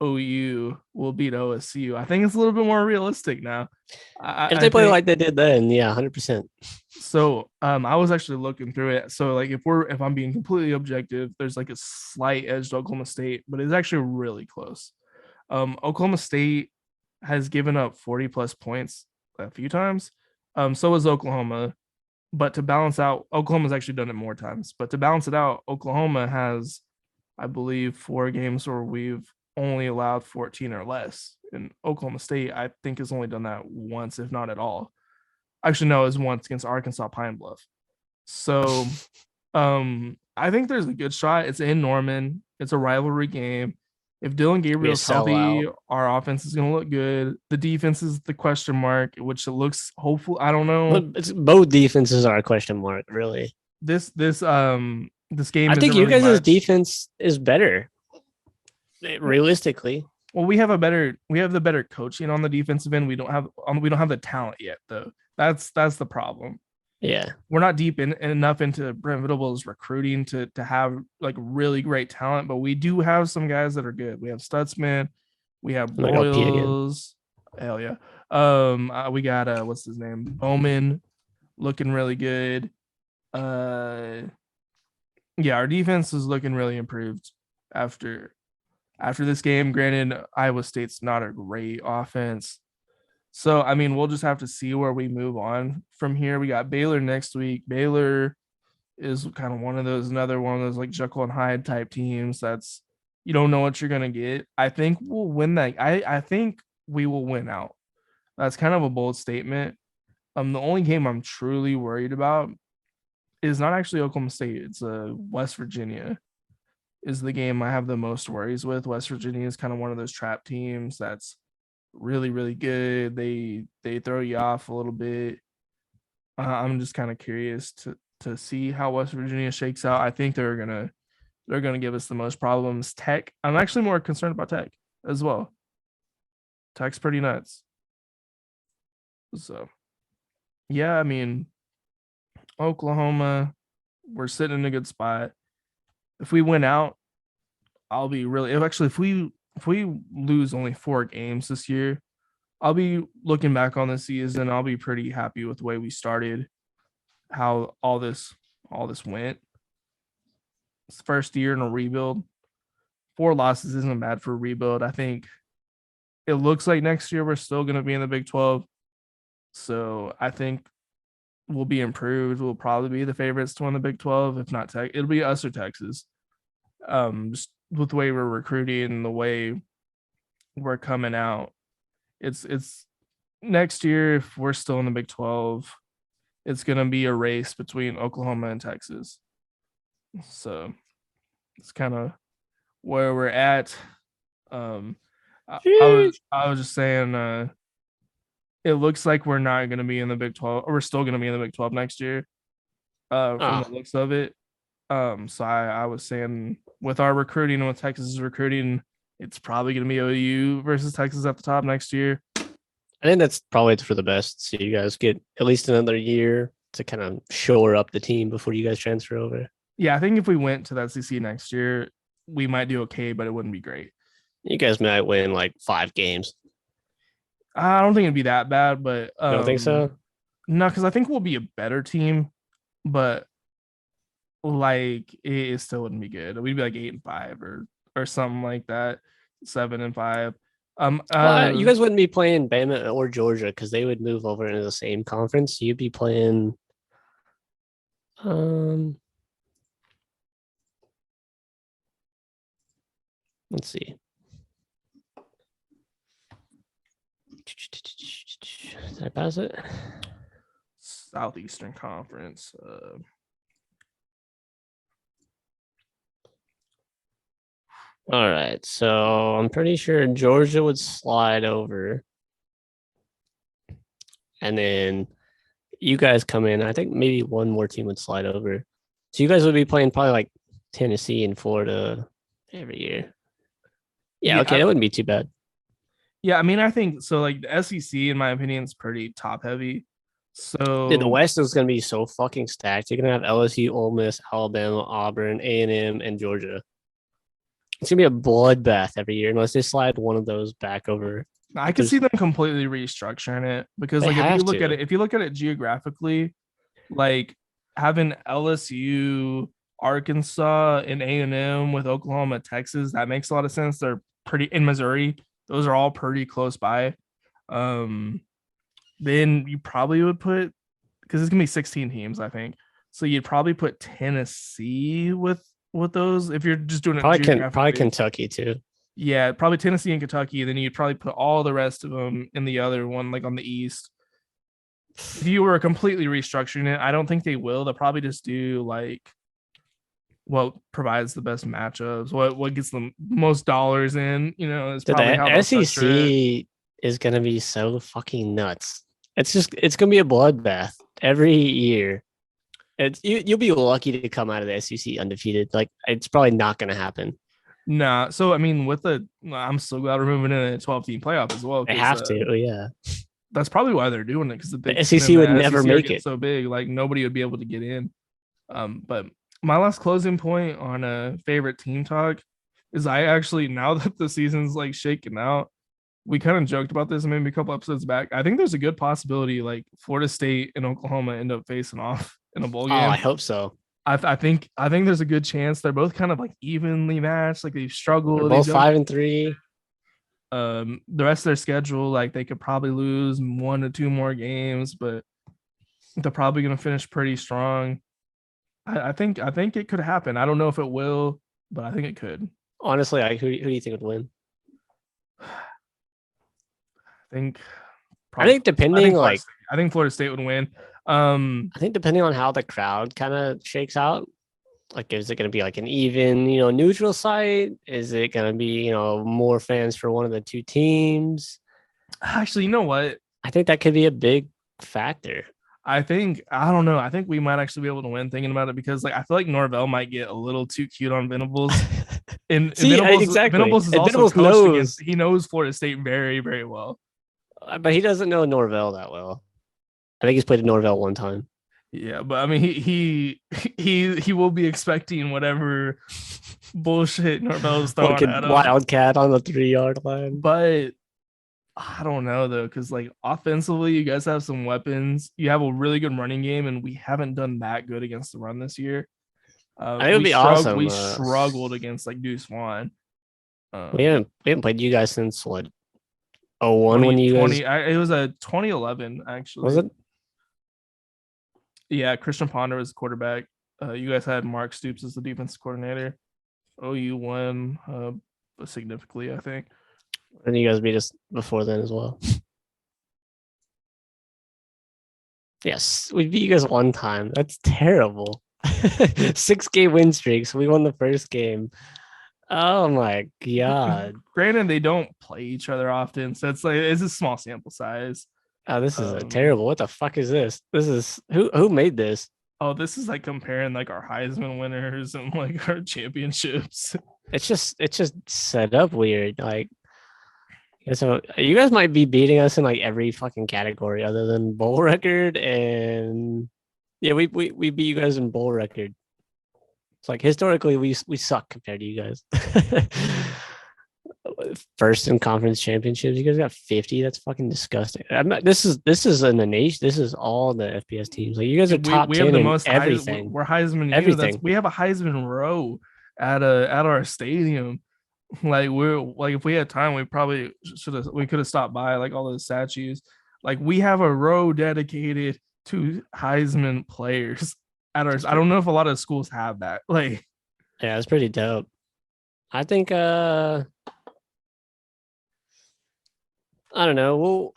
OU will beat OSU. I think it's a little bit more realistic now. if I they play think like they did then, yeah, 100%. so. I was actually looking through it. So like if I'm being completely objective, there's like a slight edge to Oklahoma State, but it's actually really close. Oklahoma State has given up 40 plus points a few times. So has Oklahoma. But to balance out, Oklahoma's actually done it more times. But to balance it out, Oklahoma has, I believe, 4 games where we've only allowed 14 or less. And Oklahoma State, I think, has only done that once, if not at all. Actually, no, it was once against Arkansas Pine Bluff. So I think there's a good shot. It's in Norman. It's a rivalry game. If Dylan Be a Gabriel's healthy, sellout. our offense is going to look good. The defense is the question mark, which it looks hopeful. I don't know. Both defenses are a question mark, really. This game I think isn't you really guys' much. defense is better, realistically. Well, we have the better coaching on the defensive end. We don't have the talent yet, though. That's the problem. Yeah. We're not deep enough into Brent Venables' recruiting to have like really great talent, but we do have some guys that are good. We have Stutzman, we have I'm gonna go pee again. Broyles. Hell yeah. We got what's his name? Bowman looking really good. Yeah, our defense is looking really improved after this game. Granted, Iowa State's not a great offense. So, I mean, we'll just have to see where we move on from here. We got Baylor next week. Baylor is kind of another one of those like Jekyll and Hyde type teams that's you don't know what you're going to get. I think we'll win that. I think we will win out. That's kind of a bold statement. The only game I'm truly worried about is not actually Oklahoma State. It's West Virginia is the game I have the most worries with. West Virginia is kind of one of those trap teams that's really really good. They throw you off a little bit. I'm just kind of curious to see how West Virginia shakes out. I think they're gonna give us the most problems. Tech, I'm actually more concerned about Tech as well. Tech's pretty nuts. So yeah, I mean Oklahoma, we're sitting in a good spot. If we win out, I'll be really if we lose only 4 games this year, I'll be looking back on this season. I'll be pretty happy with the way we started, how all this went. It's the first year in a rebuild. 4 losses isn't bad for a rebuild. I think it looks like next year we're still going to be in the Big 12. So I think we'll be improved. We'll probably be the favorites to win the Big 12, if not Tech. It'll be us or Texas. Just with the way we're recruiting and the way we're coming out. It's next year, if we're still in the Big 12, it's going to be a race between Oklahoma and Texas. So it's kind of where we're at. I was just saying, it looks like we're not going to be in the Big 12, or we're still going to be in the Big 12 next year. From the looks of it. So I was saying with our recruiting and with Texas recruiting, it's probably going to be OU versus Texas at the top next year. I think that's probably for the best. So you guys get at least another year to kind of shore up the team before you guys transfer over. Yeah, I think if we went to the SEC next year, we might do okay, but it wouldn't be great. You guys might win like 5 games. I don't think it'd be that bad, but You don't think so? no, because I think we'll be a better team, but like it still wouldn't be good. We'd be like 8-5 or something like that, 7-5. Well, you guys wouldn't be playing Bama or Georgia because they would move over into the same conference. You'd be playing. Let's see. Did I pass it? Southeastern Conference. All right, so I'm pretty sure Georgia would slide over, and then you guys come in. I think maybe one more team would slide over. So you guys would be playing probably like Tennessee and Florida every year. Yeah, okay, that wouldn't be too bad. Yeah, I mean, I think so. Like the SEC, in my opinion, is pretty top heavy. So Dude, the West is going to be so fucking stacked. You're going to have LSU, Ole Miss, Alabama, Auburn, A&M, and Georgia. It's going to be a bloodbath every year unless they slide one of those back over. I could see them completely restructuring it because, like, if you look at it geographically, like having LSU, Arkansas, and A&M with Oklahoma, Texas, that makes a lot of sense. They're pretty in Missouri. Those are all pretty close by. Then you probably would put, because it's gonna be 16 teams, I think. So you'd probably put Tennessee with those if you're just doing it. Probably Kentucky too. Yeah, probably Tennessee and Kentucky. Then you'd probably put all the rest of them in the other one, like on the East. If you were completely restructuring it, I don't think they will. They'll probably just do like what provides the best matchups, what gets them most dollars in. You know, is probably how the SEC is gonna be so fucking nuts. It's gonna be a bloodbath every year. You'll be lucky to come out of the SEC undefeated. Like it's probably not gonna happen. Nah. So I mean, I'm so glad we're moving in a 12-team playoff as well. They have to, yeah. That's probably why they're doing it, because the SEC would never make it so big. Like nobody would be able to get in. But my last closing point on a favorite team talk is I actually, now that the season's like shaking out, we kind of joked about this maybe a couple episodes back. I think there's a good possibility like Florida State and Oklahoma end up facing off in a bowl game. Oh, I hope so. I think there's a good chance they're both kind of like evenly matched. Like they've struggled. They're both 5-3. The rest of their schedule, like they could probably lose 1 to 2 more games, but they're probably going to finish pretty strong. I think it could happen. I don't know if it will, but I think it could. Honestly, who do you think would win? I think depending I think Florida State would win. I think depending on how the crowd kind of shakes out, like is it going to be like an even, neutral site? Is it going to be, more fans for one of the two teams? Actually, you know what? I think that could be a big factor. I don't know. I think we might actually be able to win thinking about it, because like I feel like Norvell might get a little too cute on Venables. And Venables is also coached against, he knows Florida State very, very well. But he doesn't know Norvell that well. I think he's played at Norvell one time. Yeah, but I mean he will be expecting whatever bullshit Norvell's throwing at him. Wildcat on the 3-yard line. But I don't know though, because like offensively, you guys have some weapons. You have a really good running game, and we haven't done that good against the run this year. It would be awesome. We struggled against like Deuce Vaughn. We haven't played you guys since what? 01 when you guys. It was a 2011 actually. Was it? Yeah, Christian Ponder was the quarterback. You guys had Mark Stoops as the defensive coordinator. OU won significantly, I think. And you guys beat us before then as well. Yes, we beat you guys one time. That's terrible. 6-game win streaks. We won the first game. Oh my god. Granted, they don't play each other often, so it's a small sample size. Oh, this is terrible. What the fuck is this? This is who made this? Oh, this is like comparing like our Heisman winners and like our championships. It's just set up weird. Like, so you guys might be beating us in like every fucking category other than bowl record, and yeah, we beat you guys in bowl record. It's like historically we suck compared to you guys. first in conference championships. You guys got 50. That's fucking disgusting. This is in the nation. This is all the FBS teams. Like you guys are top we 10 have the in most everything. we're Heisman U. Everything. We have a Heisman row at our stadium. Like if we had time, we probably could have stopped by like all those statues. Like we have a row dedicated to Heisman players at ours. I don't know if a lot of schools have that. Like, yeah, it's pretty dope. I think I don't know.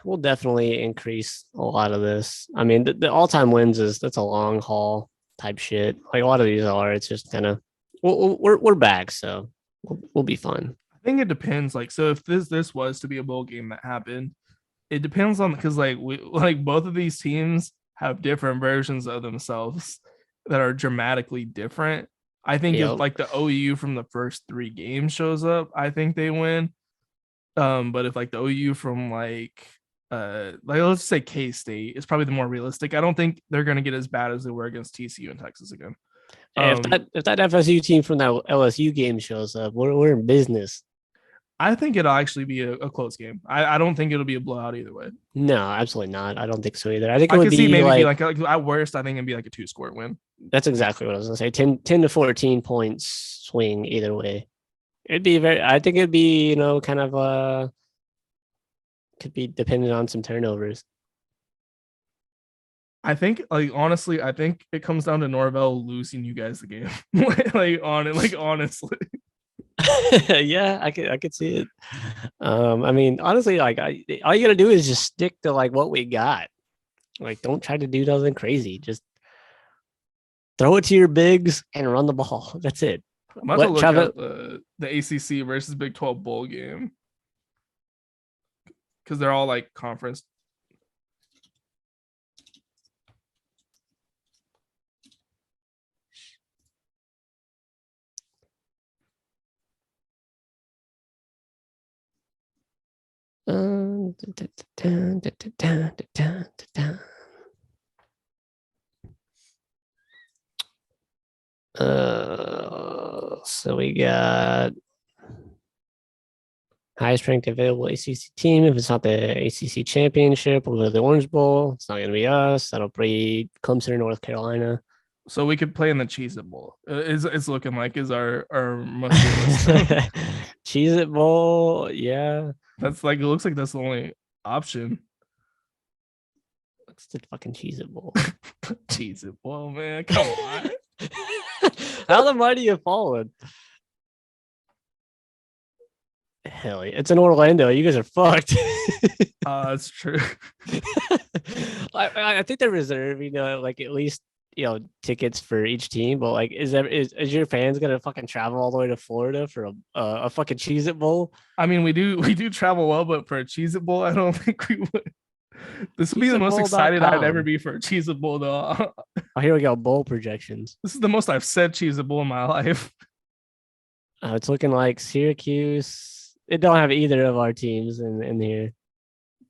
We'll definitely increase a lot of this. I mean, the all-time wins that's a long haul type shit. Like a lot of these are. It's just kind of we're back, so we'll be fun. I think it depends. Like, so if this was to be a bowl game that happened, it depends on because like both of these teams have different versions of themselves that are dramatically different. I think if like the OU from the first 3 games shows up, I think they win. But if like the OU from like let's say K-State is probably the more realistic. I don't think they're gonna get as bad as they were against TCU and Texas again. If that FSU team from that LSU game shows up, we're in business. I think it'll actually be a close game. I don't think it'll be a blowout either way. No, absolutely not. I don't think so either. I think it I would could see be maybe like at worst, I think it'd be like a 2-score win. That's exactly what I was gonna say. 10 to 14 points swing either way. I think it'd be, kind of could be dependent on some turnovers. I think honestly, I think it comes down to Norvell losing you guys the game. Honestly. Yeah, I could see it. I mean, honestly, all you gotta do is just stick to like what we got. Like, don't try to do nothing crazy. Just throw it to your bigs and run the ball. That's it. I'm about to look at the ACC versus Big 12 bowl game because they're all like conference. So we got highest ranked available ACC team. If it's not the ACC championship, we'll go to the Orange Bowl. It's not going to be us. That'll be Clemson or North Carolina. So we could play in the Cheez It Bowl. It's looking like is our most Cheez It Bowl. Yeah, that's like it looks like that's the only option. What's the fucking Cheez It Bowl? Cheez It Bowl, man. Come on. How the mighty you fallen? Hell, it's in Orlando. You guys are fucked. That's true. I think they're reserving, like at least tickets for each team. But like, is your fans gonna fucking travel all the way to Florida for a fucking Cheez It Bowl? I mean, we do travel well, but for a Cheez It Bowl, I don't think we would. This would be the most excited I'd ever be for a Cheez It Bowl, though. Oh, here we go. Bowl projections. This is the most I've said Cheez It Bowl in my life. It's looking like Syracuse. It don't have either of our teams in here.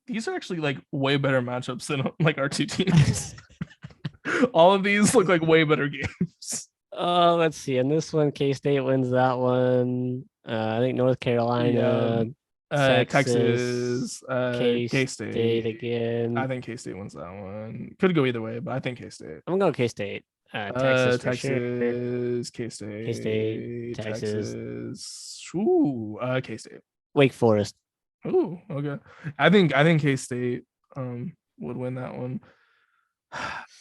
These are actually like way better matchups than like our 2 teams. All of these look like way better games. Let's see. In this one, K-State wins that one. I think North Carolina, Texas, K-State again. I think K-State wins that one. Could go either way, but I think K-State. I'm going K-State. Texas, Texas, K-State, Texas. Ooh, K-State. Wake Forest. Ooh, okay. I think K-State would win that one.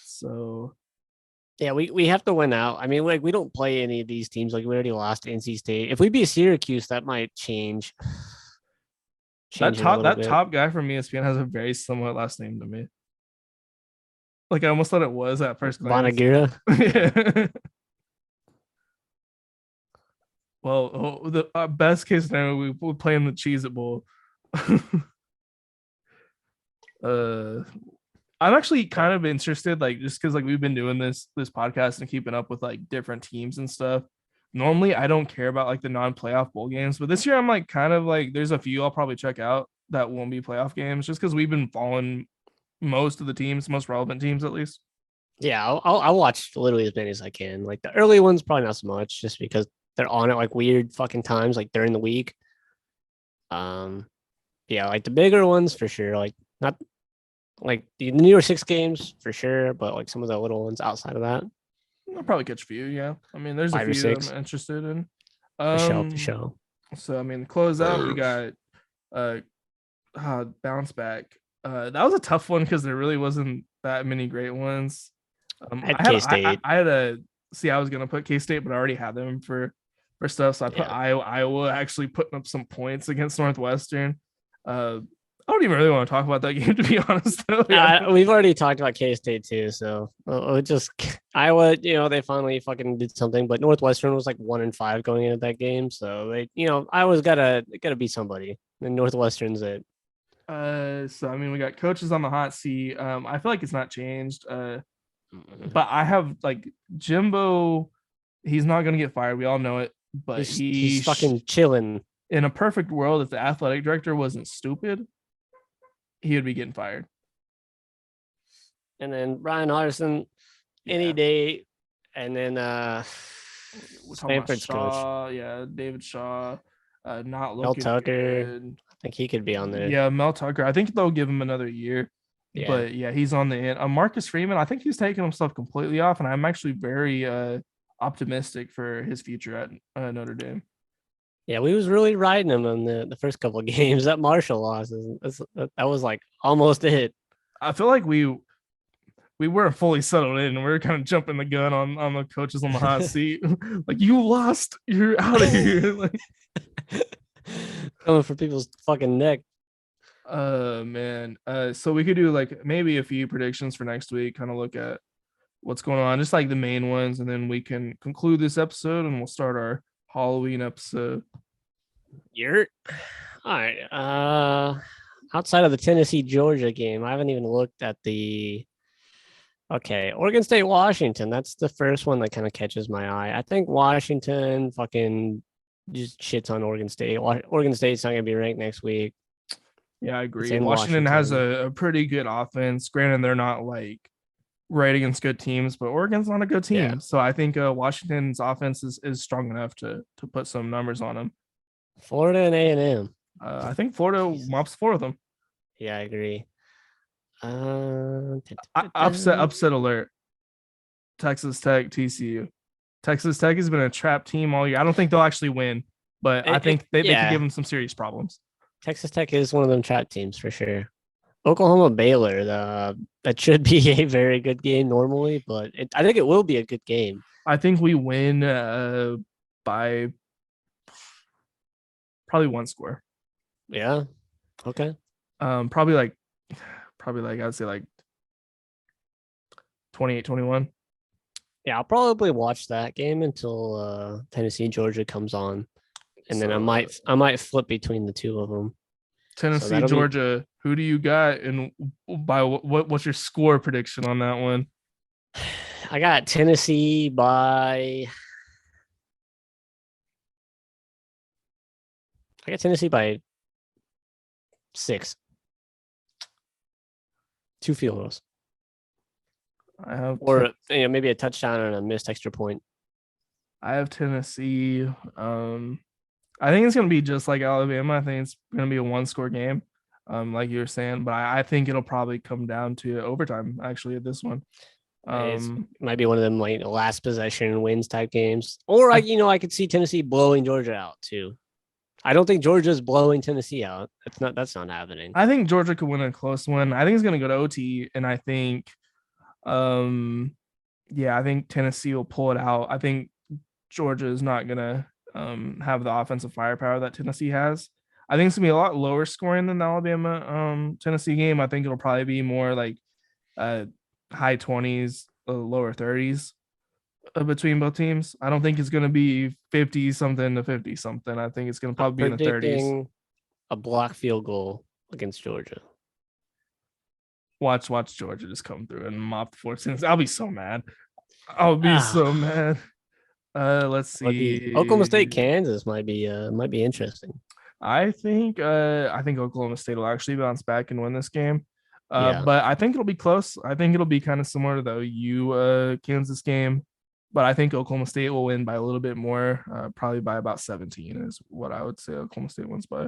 So yeah, we have to win out. I mean, like we don't play any of these teams. Like we already lost to NC State. If we beat Syracuse, that might change. That top guy from ESPN has a very similar last name to me. Like I almost thought it was at first glance. Bonagira. Yeah. Well, the best case scenario, we play in the Cheez It Bowl. I'm actually kind of interested, like just because like we've been doing this podcast and keeping up with like different teams and stuff. Normally, I don't care about like the non-playoff bowl games, but this year I'm like kind of like there's a few I'll probably check out that won't be playoff games just because we've been following most of the teams, most relevant teams at least. Yeah, I'll watch literally as many as I can. Like the early ones, probably not so much, just because they're on at like weird fucking times, like during the week. Yeah, like the bigger ones for sure. Like not like the New York Six games for sure, but like some of the little ones outside of that, I'll probably catch a few. Yeah, I mean, there's a 5 or few that 6 I'm interested in. for sure, for Um, sure. so I mean, to close out, we got uh, bounce back. That was a tough one because there really wasn't that many great ones. I had I had K State. I had a see. I was gonna put K State, but I already had them for stuff. So I put Yeah. Iowa actually putting up some points against Northwestern. I don't even really want to talk about that game to be honest. Though. Yeah. We've already talked about K State too, so just Iowa. They finally fucking did something, but Northwestern was like 1-5 going into that game, so Iowa's gotta beat somebody, and Northwestern's it. So I mean, we got coaches on the hot seat. I feel like it's not changed. Mm. But I have like Jimbo. He's not gonna get fired. We all know it. But He's fucking chilling. in a perfect world, if the athletic director wasn't stupid, he would be getting fired. And then Brian Harson any Yeah. day, and then We're talking about Stanford's coach Shaw, yeah, David Shaw, not Mel looking Tucker. good. I think he could be on there. Yeah, Mel Tucker. I think they'll give him another year. Yeah. But yeah, he's on the end. Marcus Freeman, I think he's taking himself completely off, and I'm actually very optimistic for his future at Notre Dame. Yeah, we was really riding him in the first couple of games. That Marshall loss that was like almost it. I feel like we weren't fully settled in. We were kind of jumping the gun on the coaches on the hot seat. Like, you lost, you're out of here. Like, coming for people's fucking neck. Man. So we could do like maybe a few predictions for next week, kind of look at what's going on, just like the main ones, and then we can conclude this episode and we'll start our Halloween episode. You're all right. Outside of the Tennessee Georgia game, I haven't even looked at the. Okay, Oregon State Washington. That's the first one that kind of catches my eye. I think Washington fucking just shits on Oregon State. Oregon State's not gonna be ranked next week. Yeah, I agree. in Washington has Washington. a pretty good offense. Granted, they're not like right against good teams, but Oregon's not a good team. Yeah. So I think Washington's offense is strong enough to put some numbers on them. Florida and A&M. I think Florida mops 4 of them. Yeah, I agree. Upset alert. Texas Tech, TCU. Texas Tech has been a trap team all year. I don't think they'll actually win, but I think they could give them some serious problems. Texas Tech is one of them trap teams for sure. Oklahoma Baylor, that should be a very good game normally, but I think it will be a good game. I think we win by probably 1 score. Yeah. Okay. Probably like I'd say like 28-21. Yeah, I'll probably watch that game until Tennessee Georgia comes on, and then I might flip between the two of them. Tennessee Georgia. Who do you got, and by what's your score prediction on that one? I got Tennessee by. I got Tennessee by 6. 2 field goals. I have Maybe a touchdown and a missed extra point. I have Tennessee. I think it's gonna be just like Alabama. I think it's gonna be a 1-score game, like you were saying. But I think it'll probably come down to overtime. Actually, at this one, it might be one of them like last possession wins type games, or I could see Tennessee blowing Georgia out too. I don't think Georgia's blowing Tennessee out. That's not happening. I think Georgia could win a close one. I think it's gonna go to OT, and I think, I think Tennessee will pull it out. I think Georgia is not gonna have the offensive firepower that Tennessee has. I think it's gonna be a lot lower scoring than the Alabama Tennessee game. I think it'll probably be more like high 20s, lower 30s between both teams. I don't think it's gonna be 50 something to 50 something. I think it's gonna probably be in the 30s. A block field goal against Georgia. Watch Georgia just come through and mop the 14. I'll be so mad. I'll be so mad. Let's see. Oklahoma State, Kansas might be interesting. I think Oklahoma State will actually bounce back and win this game. But I think it'll be close. I think it'll be kind of similar to the OU Kansas game. But I think Oklahoma State will win by a little bit more, probably by about 17 is what I would say Oklahoma State wins by.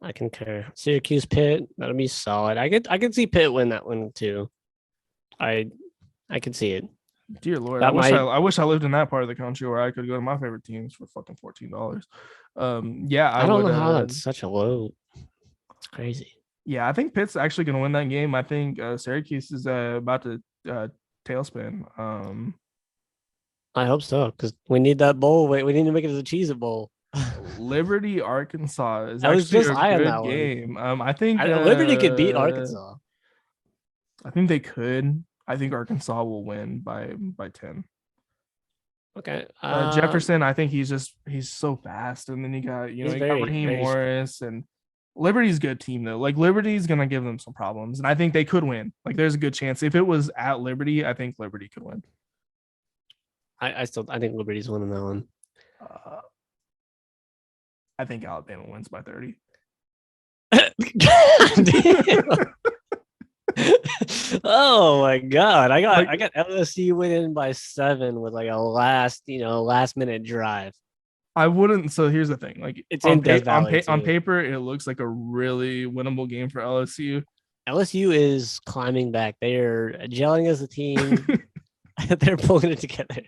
I concur. Syracuse Pitt, that'll be solid. I could see Pitt win that one too. I could see it. Dear Lord, That might. I wish I lived in that part of the country where I could go to my favorite teams for fucking $14. Yeah, I don't would. know how that's such a low. It's crazy. Yeah, I think Pitt's actually going to win that game. I think Syracuse is about to tailspin. I hope so because we need that bowl. We need to make it as a Cheez-It Bowl. Liberty, Arkansas is I was actually just a eyeing good that one. game. I think Liberty could beat Arkansas. I think they could. I think Arkansas will win by 10. Okay. Jefferson, I think he's so fast, and then you got He's you got very, Raheem very Morris, and Liberty's a good team though. Like Liberty's gonna give them some problems, and I think they could win. Like there's a good chance if it was at Liberty, I think Liberty could win. I think Liberty's winning that one. I think Alabama wins by 30. Oh my god! I got LSU winning by 7 with like a last minute drive. I wouldn't. So here's the thing: like It's in Death on Valley, too. paper, it looks like a really winnable game for LSU. LSU is climbing back. They are gelling as a team. They're pulling it together.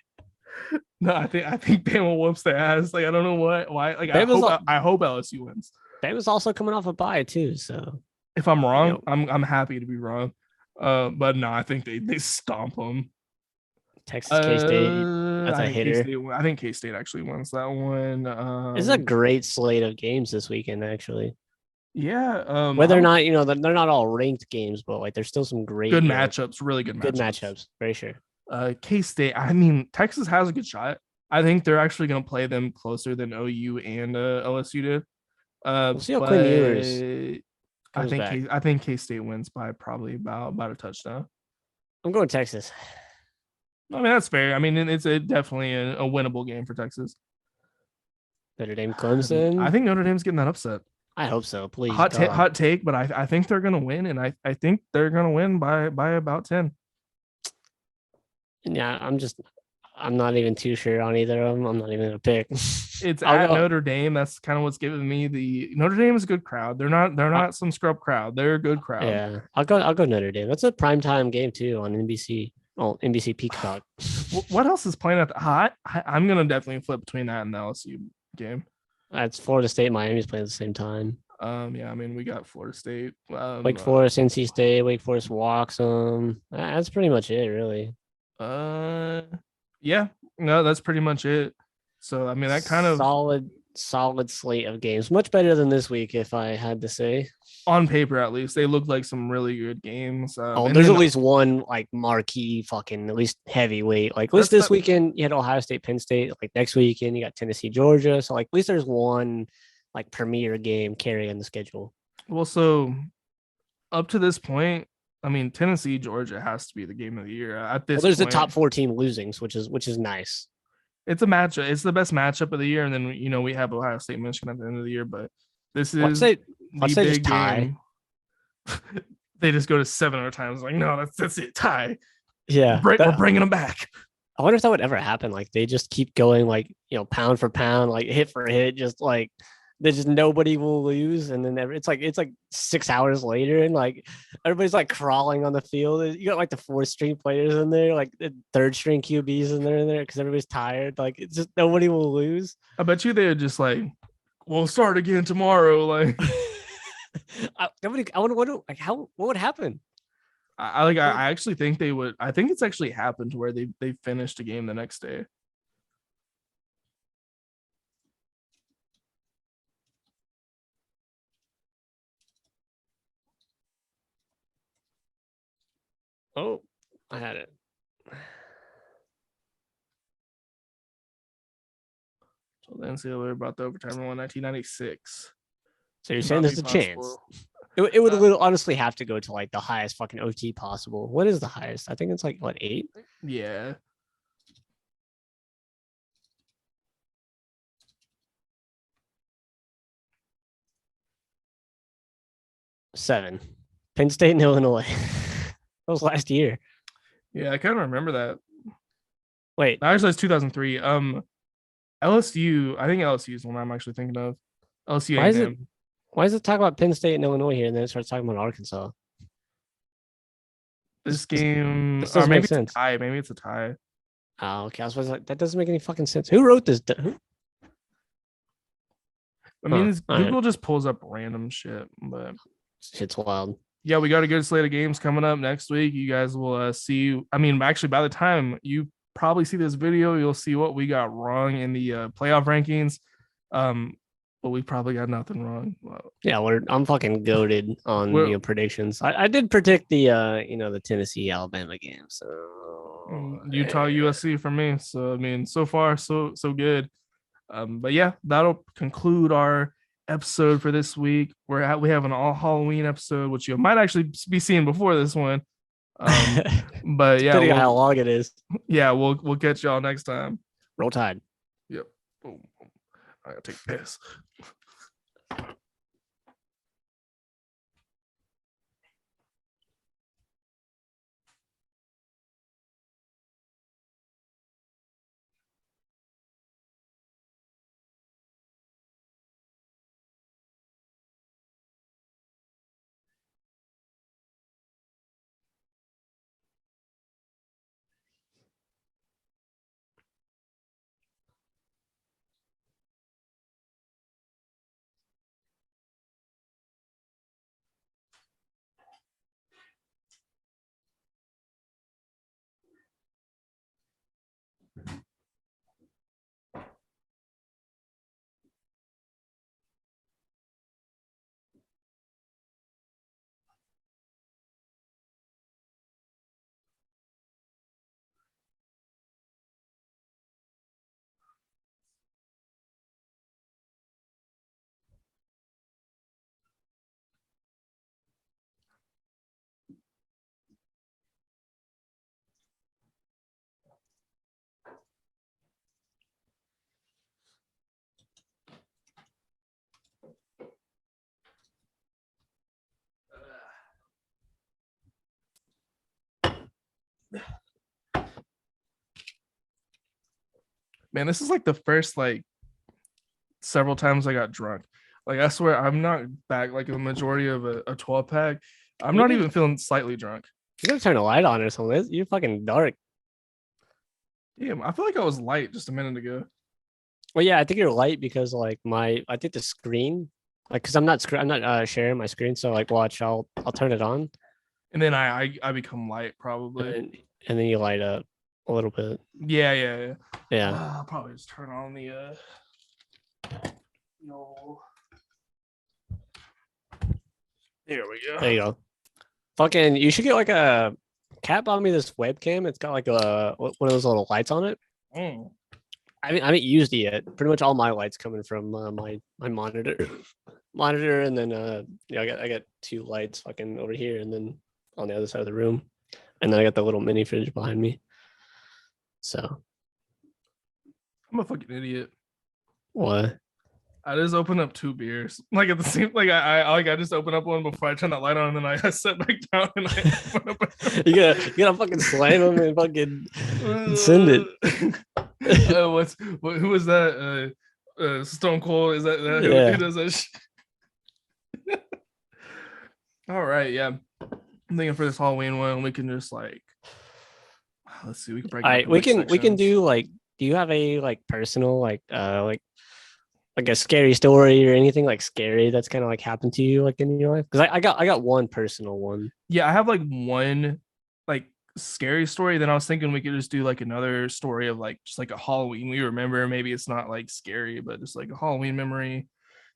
No, I think Bama whoops their ass. Like I don't know why. Like I hope LSU wins. Bama's also coming off a bye too. So if I'm wrong, I'm happy to be wrong. But no, I think they stomp them. Texas K-State, that's a hitter. I think K-State actually wins that one. This is a great slate of games this weekend, actually. Yeah. Whether or not they're not all ranked games, but like there's still some great good matchups, really good matchups. Very sure. K-State. I mean, Texas has a good shot. I think they're actually going to play them closer than OU and LSU did. We'll see how Quinn Ewers. I think K-State wins by probably about a touchdown. I'm going Texas. I mean, that's fair. I mean, it's definitely a winnable game for Texas. Notre Dame, Clemson. I think Notre Dame's getting that upset. I hope so. Please. Hot take, but I think they're going to win, and I think they're going to win by about 10. Yeah, I'm not even too sure on either of them. I'm not even going to pick. It's at Notre Dame. That's kind of what's giving me the Notre Dame is a good crowd. They're not some scrub crowd. They're a good crowd. Yeah, I'll go Notre Dame. That's a primetime game too on NBC. Oh, NBC Peacock. What else is playing at the hot? I'm gonna definitely flip between that and the LSU game. That's Florida State. Miami's playing at the same time. Yeah, I mean we got Florida State. Wake Forest, NC State. Wake Forest walks them. That's pretty much it, really. Yeah, no, that's pretty much it. So I mean that kind of solid slate of games, much better than this week, if I had to say. On paper, at least, they look like some really good games. There's at least one like marquee fucking at least heavyweight. Like at least this weekend you had Ohio State, Penn State. Like next weekend you got Tennessee, Georgia. So like at least there's one like premier game carrying the schedule. Well, so up to this point, I mean Tennessee, Georgia has to be the game of the year at this. There's the top 4 team losing, which is nice. It's a matchup. It's the best matchup of the year, and then we have Ohio State, Michigan at the end of the year. But this is the big game. They just go to 7 other times. Like no, that's it. Tie. Yeah, we're bringing them back. I wonder if that would ever happen. Like they just keep going, like pound for pound, like hit for hit, just like there's just nobody will lose, and then it's like 6 hours later, and like everybody's like crawling on the field. You got like the 4th string players in there, like the 3rd string QBs in there because everybody's tired. Like it's just nobody will lose. I bet you they're just like, we'll start again tomorrow. Like I wonder like what would happen. I actually think they would. I think it's actually happened where they finished a game the next day. Oh, I had it. So the NCAA brought the overtime rule in 1996. So you're saying there's a chance? It would honestly have to go to like the highest fucking OT possible. What is the highest? I think it's like what, 8? Yeah. Seven. Penn State and Illinois. That was last year. Yeah, I kind of remember that. Wait, actually, it's 2003. LSU. I think LSU is the one I'm actually thinking of. LSU. Why is it? Why does it talk about Penn State and Illinois here, and then it starts talking about Arkansas? This game, This or doesn't maybe make it's a sense. tie. Maybe it's a tie. Oh, okay. I was like, that doesn't make any fucking sense. Who wrote this? I mean, All right. Google just pulls up random shit, but Shit's wild. yeah, we got a good slate of games coming up next week. You guys will see. I mean, actually, by the time you probably see this video, you'll see what we got wrong in the playoff rankings. But we probably got nothing wrong. Well, Yeah, I'm fucking goaded on We're- predictions. I did predict the the Tennessee Alabama game. So Utah USC for me. So I mean, so far so good. But yeah, that'll conclude our episode for this week. We have an all Halloween episode, which you might actually be seeing before this one. But yeah, depending on how long it is. we'll catch y'all next time. Roll Tide. Yep. Boom. I gotta take this. Man, this is like the first like several times I got drunk. Like I swear I'm not back like a majority of a 12 pack. I'm not even feeling slightly drunk. You gotta turn a light on or something. You're fucking dark. Damn, I feel like I was light just a minute ago. Well, yeah, I think you're light because like I think the screen, like, cause I'm not sharing my screen. So like, watch, I'll turn it on, And then I become light probably. and then you light up a little bit. Yeah. Yeah. I'll probably just turn on the no. There we go. There you go. Fucking, you should get like a Cat bought me this webcam. It's got like one of those little lights on it. Mm. I haven't used it yet. Pretty much all my lights coming from my monitor, and then I got two lights fucking over here, and then on the other side of the room, and then I got the little mini fridge behind me. So I'm a fucking idiot. what? I just opened up two beers. Like at the same I just opened up one before I turned that light on, and then I sat back down and I opened up you gotta fucking slam them and fucking send it. Who was that? Stone Cold? Is that Yeah. who does that shit? All right, yeah. I'm thinking for this Halloween one, we can just like let's see, we can break. All it up right, in, we like, can sections. do like. Do you have a like personal like a scary story or anything like scary that's kind of like happened to you like in your life? Because I got one personal one. Yeah, I have like one like scary story. Then I was thinking we could just do like another story of like just like a Halloween we remember. Maybe it's not like scary, but just like a Halloween memory.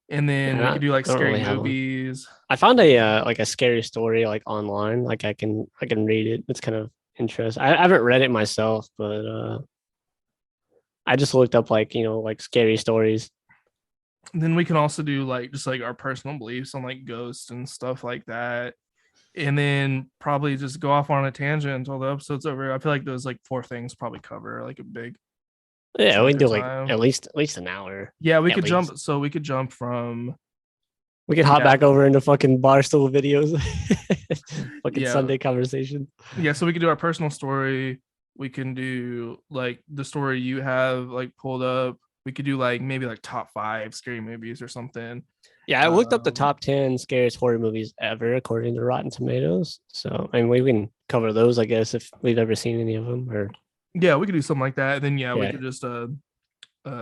And then we Yeah, could do like I don't scary really have one. movies. I found a like a scary story like online. Like I can read it. It's kind of interesting. I haven't read it myself, but I just looked up like like scary stories. And then we can also do like just like our personal beliefs on like ghosts and stuff like that. And then probably just go off on a tangent until the episode's over. I feel like those like four things probably cover like a big Yeah, we chunk can of do like time. at least an hour. Yeah, we at could least. jump. So we could jump from We can hop Yeah. back over into fucking Barstool videos. Fucking Yeah. Sunday conversation. yeah, so we could do our personal story. We can do like the story you have like pulled up. We could do like maybe like top 5 scary movies or something. Yeah, I looked up the Um, top 10 scariest horror movies ever according to Rotten Tomatoes. So, I mean, we can cover those, I guess, if we've ever seen any of them. Or Yeah, we could do something like that. And then we Yeah. could just